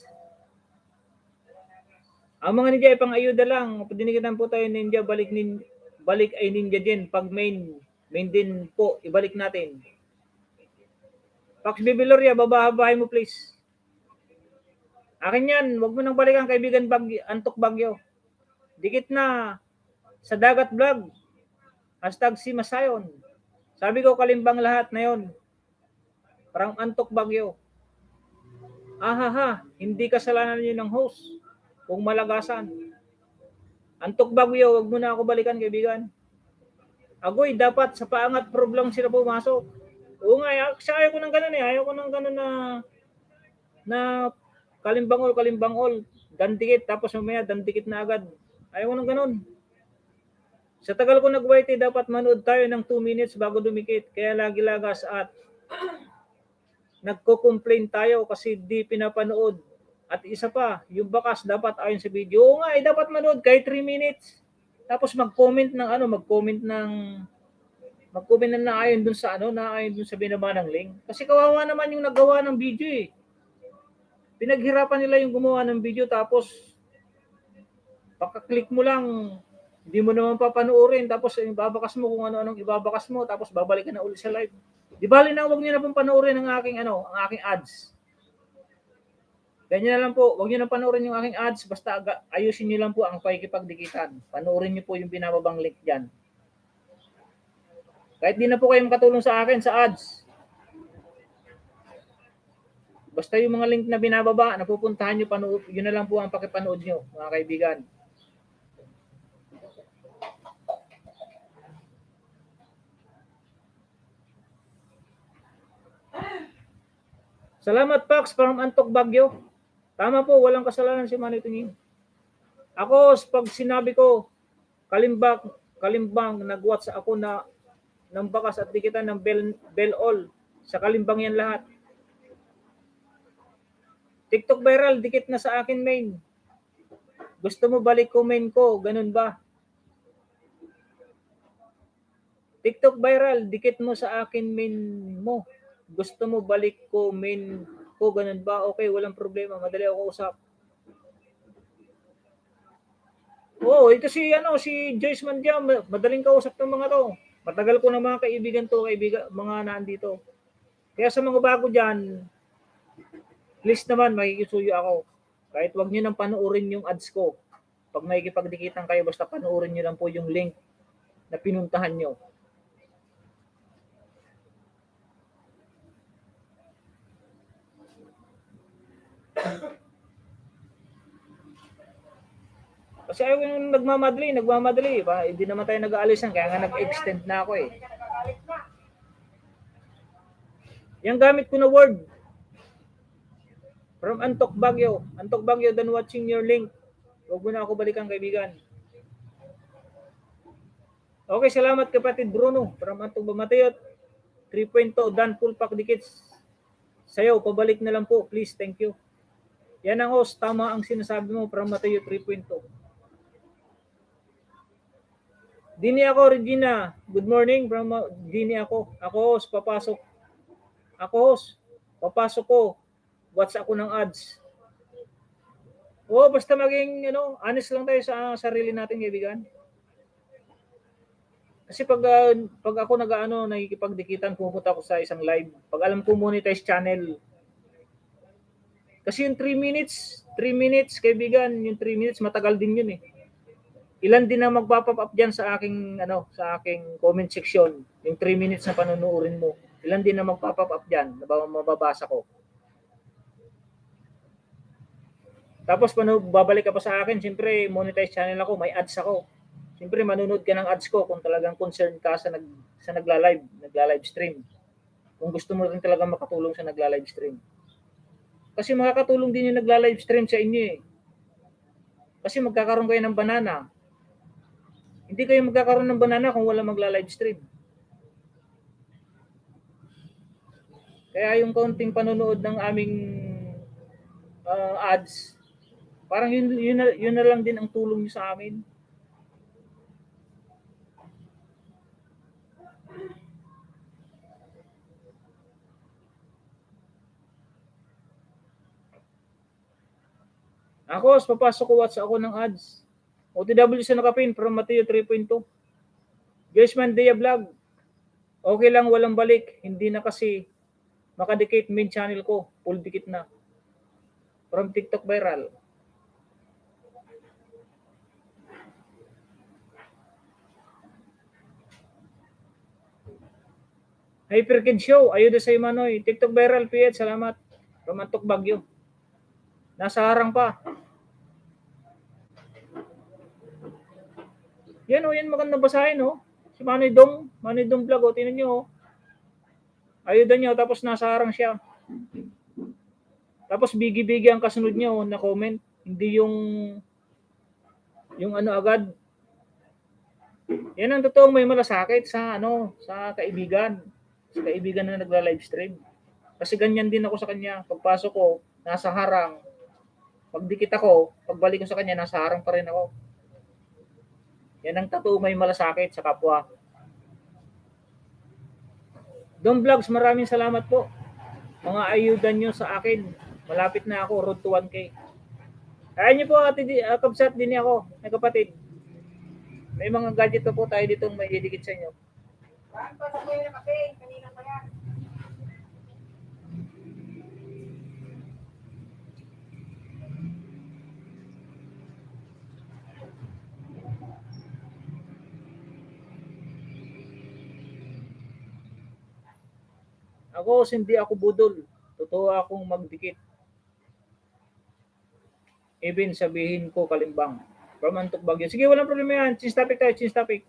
Ang mga ninja ay pang-ayuda lang. Dinikitan po tayo ninja, balik ay ninja din. Pag main din po, ibalik natin. Pax Bibiloria, babahay mo please. Akin yan, wag mo nang balikan kaibigan Antok Bagyo. Dikit na sa Dagat Vlog. #si Masayon. Sabi ko kalimbang lahat na yon. Parang Antok Bagyo. Ahaha, hindi kasalanan yun ng host. Kung malagasan. Antok Bagyo, wag mo na ako balikan kaibigan. Agoy, dapat sa paangat problem sila pumasok. Oo nga, ayaw ko ng ganun eh. Ayaw ko ng ganun na kalimbang all, dandikit, tapos mamaya dandikit na agad. Ayaw ko ng ganun. Sa tagal ko nag-wait, dapat manood tayo ng 2 minutes bago dumikit. Kaya lagi lagas at nagko-complain tayo kasi di pinapanood. At isa pa, yung bakas dapat ayon sa video. Oo nga, dapat manood kahit 3 minutes. Tapos mag-comment ng naayon dun sa naayon dun sa binaba ng link. Kasi kawawa naman yung naggawa ng video eh. Pinaghirapan nila yung gumawa ng video tapos pagka-click mo lang, hindi mo naman papanoorin tapos ibabakas mo kung ano-anong ibabakas mo tapos babalik ka na ulit sa live. Di bali na wag niyo na pong panoorin ang aking ads. Ganyan na lang po, wag niyo na panoorin yung aking ads, basta ayusin niyo lang po ang pakikipagdikitan. Panoorin niyo po yung binababang link diyan. Kahit di na po kayo makatulong sa akin sa ads. Basta yung mga link na binababa, napupuntahan niyo, yun na lang po ang pakipanood niyo, mga kaibigan. Salamat, Pax, from Antok Bagyo. Tama po, walang kasalanan si Manny Tingin. Ako, pag sinabi ko, kalimbang, nag-watch ako na ng bakas at dikitan ng bell all. Sa kalimbang yan lahat. TikTok viral, dikit na sa akin main. Gusto mo balik ko main ko, ganun ba? TikTok viral, dikit mo sa akin main mo. Gusto mo balik ko main ko, ganun ba? Okay, walang problema. Madali ako usap. Oo, ito si Joyce Mandiam, madaling kausap ng mga to. Matagal ko na mga kaibigan, mga nandito. Kaya sa mga bago diyan, please naman makikisuyo ako. Kahit wag niyo nang panoorin yung ads ko. Pag makikipagdikitan kayo, basta panoorin niyo lang po yung link na pinuntahan niyo. Kasi ayaw yung nagmamadali. Hindi naman tayo nag-aalisan, kaya nga nag-extend na ako eh. Yung gamit ko na word, from Antok Bagyo, done watching your link. Huwag mo na ako balikan, kaibigan. Okay, salamat kapatid Bruno, from Antok Bamatayot, 3.0, done full pack dikits. Sayo, pabalik na lang po, please, thank you. Yan ang host, tama ang sinasabi mo, from Mateo 3.0. Dini ako, Regina. Good morning from Dini ako. Ako host, papasok ko. Watch ako ng ads. Basta maging honest lang tayo sa sarili natin, kaibigan. Kasi pag ako nakikipagdikitan, pupunta ako sa isang live. Pag alam ko monetize channel. Kasi yung 3 minutes, kaibigan, yung 3 minutes matagal din yun eh. Ilan din ang magpa-pop up diyan sa aking comment section, yung 3 minutes na panonoodin mo. Ilan din ang magpa-pop up diyan na mababasa ko. Tapos babalik ka pa sa akin, siyempre monetize channel ako, may ads ako. Siyempre manonood ka ng ads ko kung talagang concerned ka sa nagla-live stream. Kung gusto mo rin talaga makatulong sa nagla-live stream. Kasi makakatulong din yung nagla-live stream sa inyo eh. Kasi magkakaroon kayo ng banana. Hindi kayo magkakaroon ng banana kung wala magla-live stream. Kaya yung kaunting panonood ng aming ads, parang yun na lang din ang tulong niyo sa amin. Ako, papasok ko watch ako ng ads. OTW sa nakapin from Mateo 3.2. Joyce Mandia Vlog. Okay lang, walang balik. Hindi na kasi makadikit main channel ko. Full dikit na. From TikTok viral. Hyperkid Show. Ayuda sa Manoy. TikTok viral, PH. Salamat. From Antok Bagyo. Nasa harang pa. Yan yan maganda basahin Si Manoy Dong Vlog tingnan niyo Ayuda niyo tapos nasa harang siya. Tapos bigi-bigi ang kasunod niyo na comment, hindi yung agad. Yan ang totoong may malasakit sa sa kaibigan. Sa kaibigan na nagla-live stream. Kasi ganyan din ako sa kanya. Pagpasok ko, nasa harang. Pag dikit ako, pagbalik ko sa kanya, nasa harang pa rin ako. Yan ang tattoo may malasakit sa kapwa. Dong Vlogs, maraming salamat po. Mga ayudan nyo sa akin. Malapit na ako, road to 1K. Kaya nyo po, kabsat din ako, may kapatid. May mga gadget po tayo ditong may didikit sa inyo. Saan pa sa kuya na kape? Kanina pa yan. Ako, hindi ako budol. Totoo akong magdikit. Even sabihin ko kalimbang. From Antok Bagyo. Sige, walang problema yan. Change topic tayo, change topic.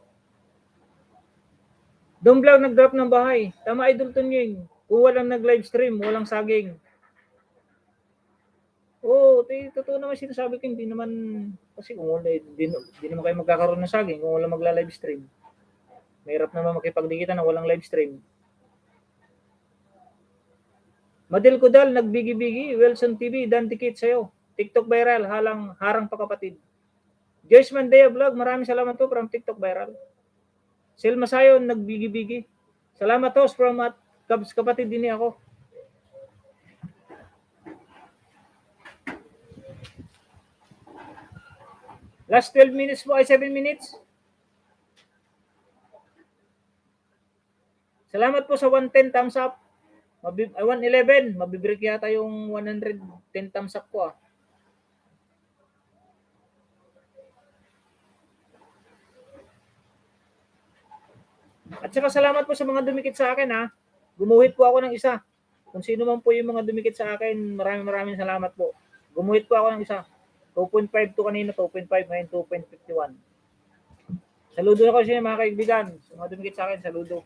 Dong Vlog nag-drop ng bahay. Tama, Idol Tunying. Kung walang nag-live stream, walang saging. Oo, totoo naman sinasabi ko, hindi naman, kasi kung wala, di naman kayo magkakaroon ng saging kung wala magla-live stream. Mahirap naman makipagdikitan na walang live stream. Madil Kudal, nagbigi-bigi, Wilson TV, dan dikit sa'yo. TikTok viral, harang pa kapatid. Joyce Mandea Vlog, maraming salamat po from TikTok viral. Selma Sayon, nagbigi-bigi. Salamat host from at Cubs kapatid din ako. Last 12 minutes po ay 7 minutes. Salamat po sa 110 thumbs up. 111, mabibreak yata yung 110 thumbs up ko ah. At saka salamat po sa mga dumikit sa akin ha. Gumuhit po ako ng isa. Kung sino man po yung mga dumikit sa akin, maraming salamat po. Gumuhit po ako ng isa. 2.5 to kanina, 2.5 ngayon 2.51. Saludo ako sa mga kaibigan. Sa mga dumikit sa akin, saludo.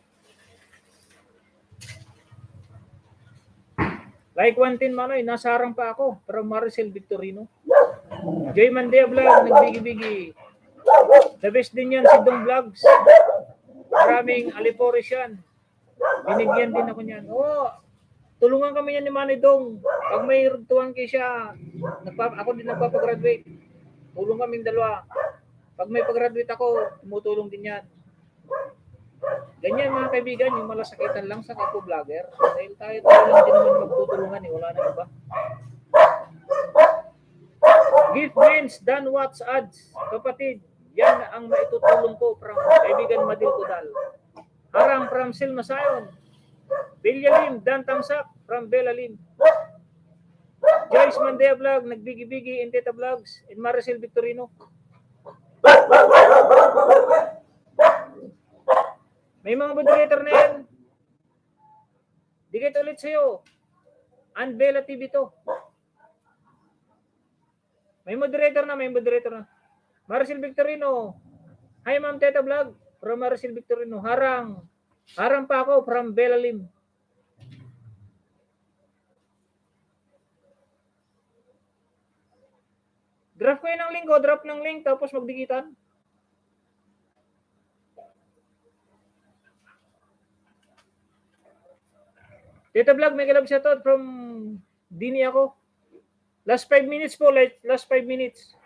Like 110 Manoy, nasa harang pa ako. Pero Maricel Victorino. Joy Mandea Vlog, nagbigi-bigi. The best din yan si Dong Vlogs. Maraming aliporis yan. Binigyan din ako niyan. Oo, tulungan kami yan ni Manny Dong. Pag may tuwang kay siya, ako din nagpapagraduate. Tulong kaming dalawa. Pag may pag-graduate ako, tumutulong din yan. Ganyan mga kaibigan, yung malasakitan lang sa kapwa-vlogger. Dahil tayo lang din naman magtutulungan eh. Wala na iba. Gift wins, done what's ads. Kapatid, yan ang maitutulong ko from kaibigan Madil Kudal. Harang from Selma Sayon. Bilya Lim, Dan Tamsak from Bella Lim. Joyce Mandea Vlog, nagbigi-bigi in Teta Vlogs, and Maricel Victorino. May mga moderator na yan. Dikit ulit sa'yo. And Bella TV to. May moderator na. Maricel Victorino. Hi Ma'am Teta Vlog. From Maricel Victorino. Harang pa ako from Bella Lim. Drop ko yun ng link. Drop ng link tapos magdikitan. Teta Vlog, may galab siya to from Dini ako. Last 5 minutes po. Last 5 minutes.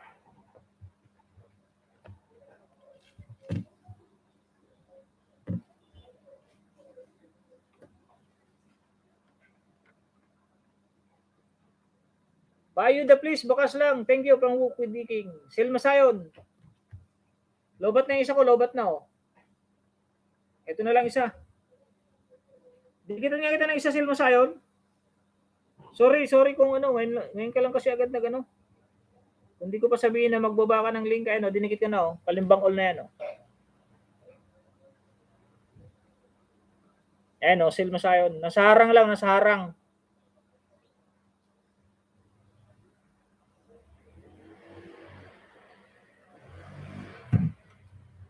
Payuda please, bakas lang. Thank you, pang Wook with Diking. Selma Sayon. Lobat na yung isa ko, lobat na oh. Ito na lang isa. Dikitan nga kita ng isa, Selma Sayon. Sorry kung ano, ngayon ka lang kasi agad na gano. Hindi ko pa sabihin na magbaba ka ng link, ano, dinikit ka na oh. Kalimbang all na yan oh. Ayan oh, Selma Sayon. Nasa harang lang, nasa harang.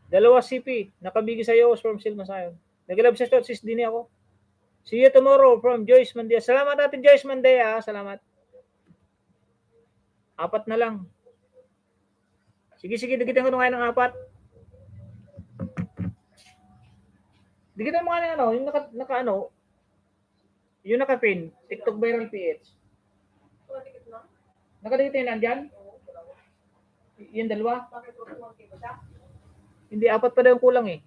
Dalawa CP, nakabigi sa'yo from Selma Sayon. Nag-love sa sis din ako. See you tomorrow from Joyce Mandea. Salamat natin Joyce Mandea. Salamat. 4 na lang. Sige, dikitan ko ngayon ng 4. Dikitan mo nga ng ano, yung naka yung naka-pin, TikTok Viral PH. Dikit na? Nakadikit yun nandyan? Oo, dalawa. Yung dalawa? Bakit 1K ba siya? Hindi, apat pa daw yung kulang eh.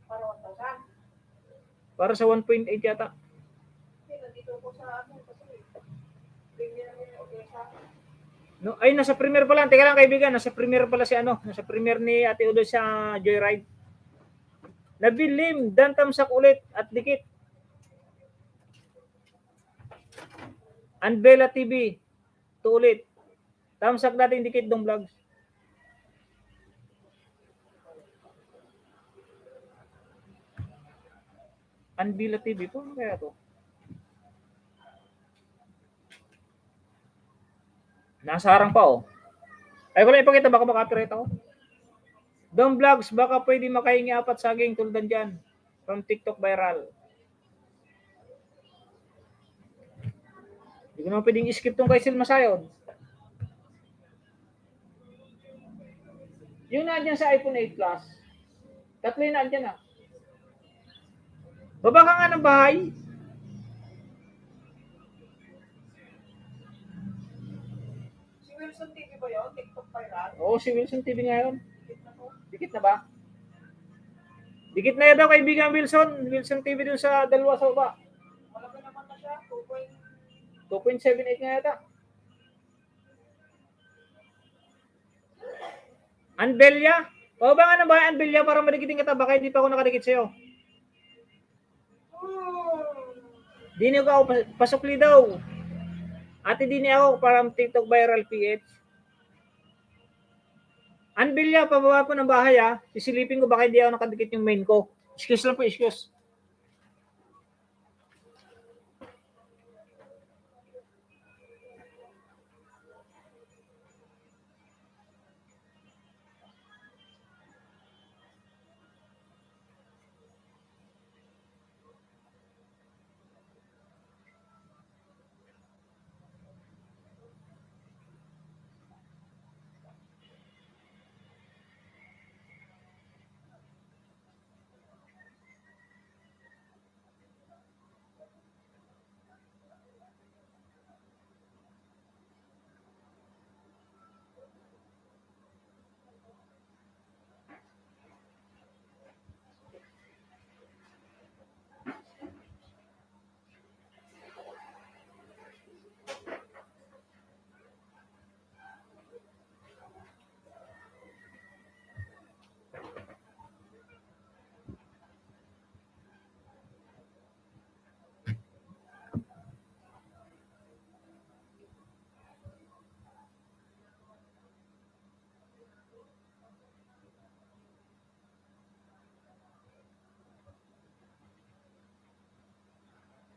Para 1,000. Para sa 1.8 yata. Hindi, nandito ko sa ano kasi. Bigyan namin yung order sa akin. No, ay, nasa premier pala. Teka lang kaibigan, nasa premier pala si ano. Nasa premier ni Ate Udo sa Joyride. Nabilim, dan tamsak ulit at dikit. Anbela TV, to ulit. Tamsak natin dikit dong vlogs. Anbela TV po, ano kaya to? Nasa harang pa oh. Ay, ko lang ipakita, baka makapirate ako. Dong vlogs, baka pwede makahingi apat saging tulad dyan. From TikTok viral. Hindi ko naman pwedeng skip tong kay Silma Sayon. Yung nandiyan sa iPhone 8 Plus, tatlo yung nandiyan ah. Baba ka nga ng bahay. Si Wilson TV ba yun? TikTok viral? Oo, si Wilson TV ngayon. Dikit na to. Dikit na ba? Dikit na yan daw kaibigan Wilson. Wilson TV dun sa dalawa sa baba. Malaki naman na siya. 2.78 nga yata. Anbelia? Baba nga ng bahay Anbelia para madikitin kita. Baka hindi pa ako nakadikit sa'yo. Dini ko ako, pasukli daw. Ate dini ako para TikTok viral PH. Anbelia, pababa po ng bahay ah. Sisilipin ko baka hindi ako nakadikit yung main ko. Excuse lang po, excuse.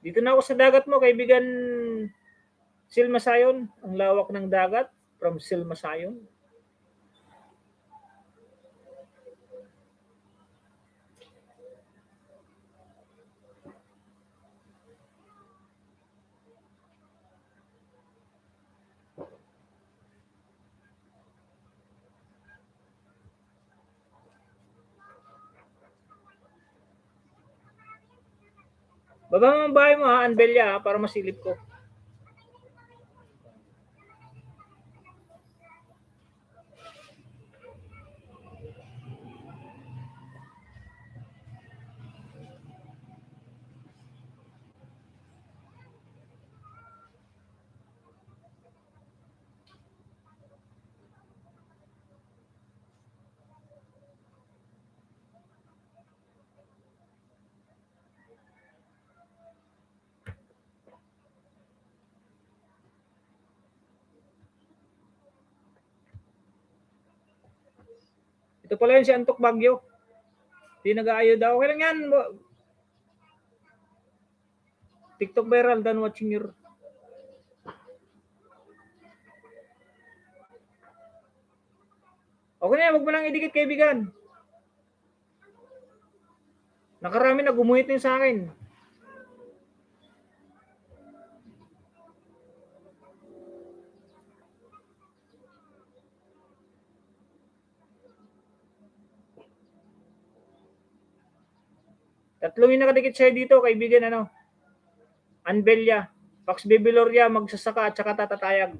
Dito na ako sa dagat mo, kaibigan Silma Sayon. Ang lawak ng dagat from Silma Sayon. Baba mo ang bahay mo ha, Anbelia ha, para masilip ko. Ito pala yun si Antok Bagyo. Di nag-aayo daw. Okay lang yan. TikTok viral than watching your... Okay na yan, huwag mo lang idikit kaibigan. Nakarami na gumuhit din sa akin. Tatlong yung nakadikit sa'yo dito, kaibigan, ano? Anbelia, Pax Bibiloria, magsasaka at saka tatatayag.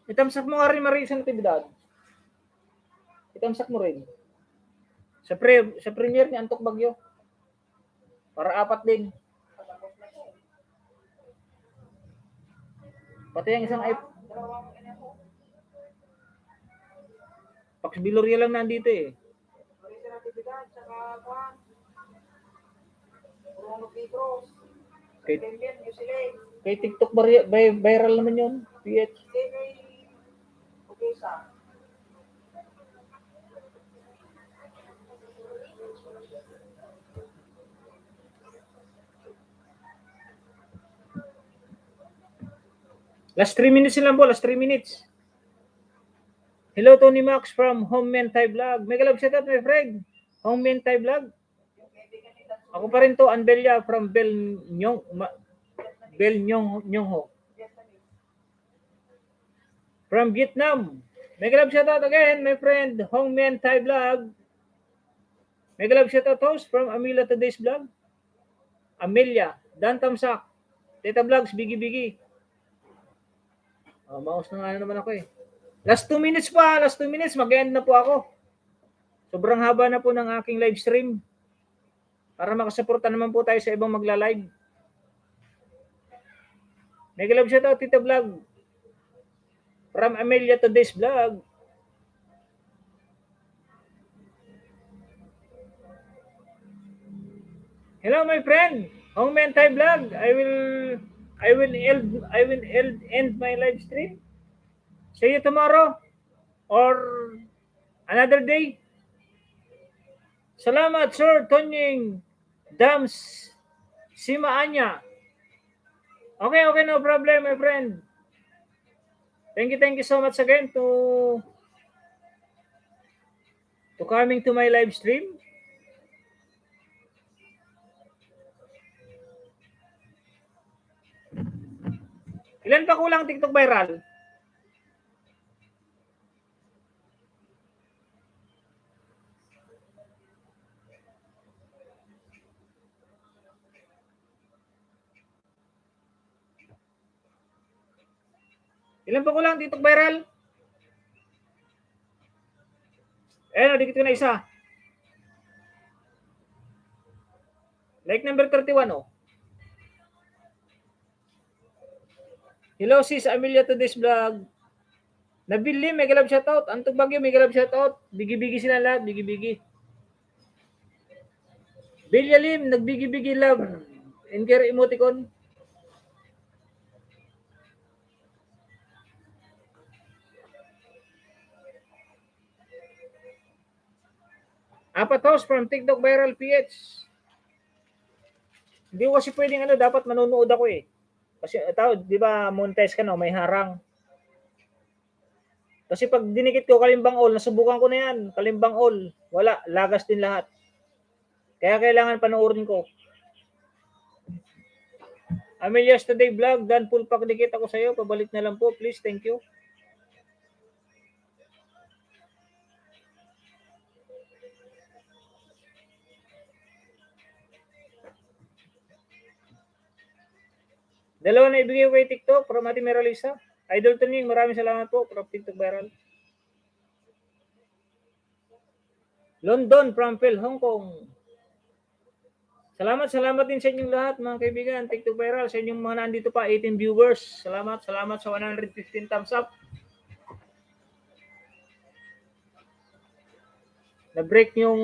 Itamsak mo nga rin Marie sa natibidad. Itamsak mo rin. Sa premiere ni Antok Bagyo. Para 4 din. Pati yung isang Dalawang ina ko. Pax Biloria lang nandito eh. Marisa Natividad, saka Juan. Bruno Pedros. Kay, Kemben, New Zealand. kay TikTok viral naman yun. PH. Kay Ugesa. Last 3 minutes lang po. Last 3 minutes. Hello Tony Max from Home Thai Vlog. Mega love shout out my friend. Home Thai Vlog. Yung kaibigan ni Tatsu. Ako pa rin to, Anbelia from Bel Nyong Ho. Vietnamese. From Vietnam. Mega love shout out again, my friend. Hong Mien Thai Vlog. Mega love shout out host from Amelia Today's Vlog. Amelia. Dan Tamsak. Teta Vlogs, Bigi. Maus na nga naman ako eh. Last 2 minutes pa. Last 2 minutes. Mag-end na po ako. Sobrang haba na po ng aking live stream. Para makasuporta naman po tayo sa ibang magla-live. Mega love shout out, Tita Vlog. From Amelia Today's Vlog. Hello my friend. Hong Mien Thai Vlog. I will end my live stream. See you tomorrow or another day. Salamat Sir Tonying Dams Simaanya. Okay, no problem my friend. Thank you so much again to coming to my live stream. Ilan pa kulang TikTok viral? Ilan pa kulang TikTok viral? Dikit ko na isa. Like number 31, oh. Hello sis Amelia Today's Vlog. Nabili, mega love shoutout. Antok Bagyo, mega love shoutout. Bigi sila lahat, bigi. Bilya Lim, nagbigi love. Enker emoticon. Apat host from TikTok Viral PH. Hindi ko kasi pwedeng dapat manonood ako eh. Kasi di ba monetize ka may harang. Kasi pag dinikit ko Kalimbang All, nasubukan ko na yan. Kalimbang All, wala, lagas din lahat. Kaya kailangan panoorin ko. Amelia's Today Vlog, Dan full pack dikit ako sa iyo. Pabalik na lang po, please. Thank you. Dalawa na ibigay ko kay TikTok from Ate Meralisa. Idol Tuning, maraming salamat po from TikTok Viral. London from Phil, Hong Kong. Salamat din sa inyong lahat mga kaibigan. TikTok Viral, sa inyong mga nandito pa, 18 viewers. Salamat sa 115 thumbs up. Na-break yung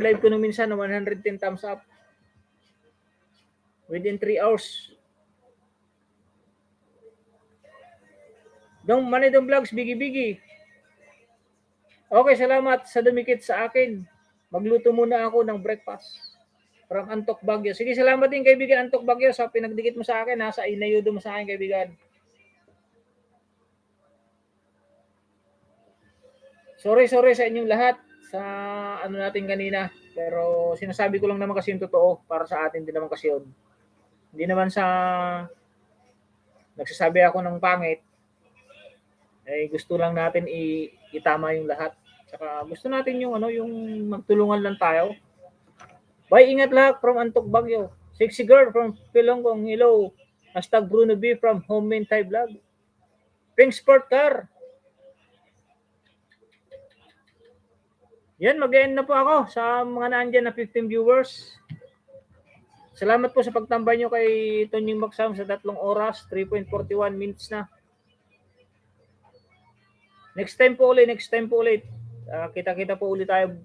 live ko nung minsan na 110 thumbs up. Within 3 hours. Dong Manidong Vlogs, bigi. Okay, salamat sa dumikit sa akin. Magluto muna ako ng breakfast. From Antok Bagyo. Sige, salamat din kaibigan Antok Bagyo sa pinagdikit mo sa akin. Sa inayudo mo sa akin kaibigan. Sorry sa inyong lahat sa natin kanina. Pero sinasabi ko lang naman kasi yung totoo. Para sa atin din naman kasi yun. Hindi naman sa nagsasabi ako ng pangit. Gusto lang natin itama yung lahat. Saka gusto natin yung yung magtulungan lang tayo. Bye, ingat lahat from Antok Bagyo. Sexy girl from Pilongkong, hello. Hashtag Bruno B from Home Thai Vlog. Pink Sport Car. Yan, mag-end na po ako sa mga naandyan na 15 viewers. Salamat po sa pagtambay nyo kay Tonying Magsam sa 3 oras, 3.41 minutes na. Next time po ulit. Kita-kita po ulit tayo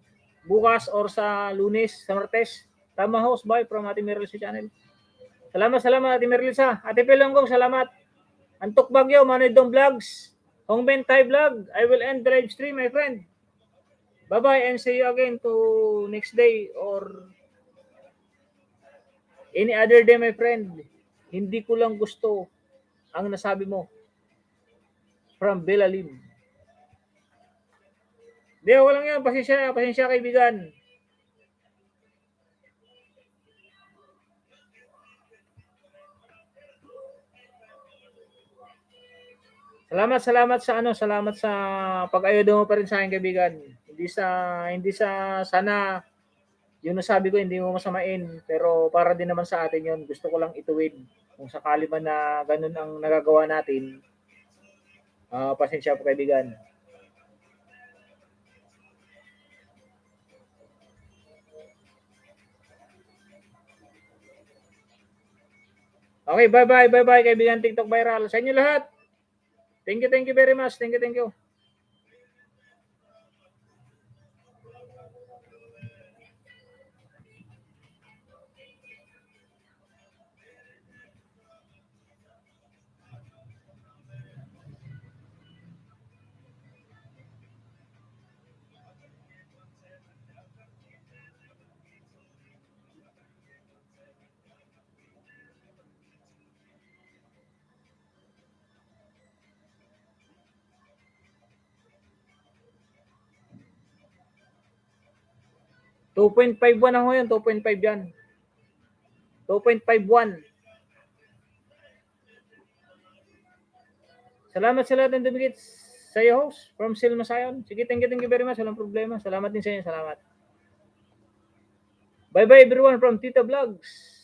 bukas or sa Lunes, sa Martes. Tama host, bye from Ate Merilsa channel. Salamat Ate Merilsa. Ate Pelonggong, salamat. Antok Bagyo, Manoy Dong Vlogs, Hongben Thai Vlog. I will end the live stream, my friend. Bye-bye and see you again to next day or any other day, my friend. Hindi ko lang gusto ang nasabi mo. From Belalim. Di, walang yan. Pasensya kaibigan. Salamat sa pag-ayuda mo pa rin sa akin, kaibigan. Hindi sa sana yung nasabi ko hindi mo masamain, pero para din naman sa atin yon. Gusto ko lang ituwid. Kung sakali man na ganun ang nagagawa natin, pasensya po, kaibigan. Okay, bye-bye kaibigan TikTok Viral. Sa inyo lahat. Thank you very much. Thank you. $2.51 ako yun. 2.5 yan. 2.51. Salamat sa lahat ng dumikit sa iyo, host. From Silma Sayon. Sige, thank you very much. Walang problema. Salamat din sa inyo. Salamat. Bye-bye everyone from Tita Vlogs.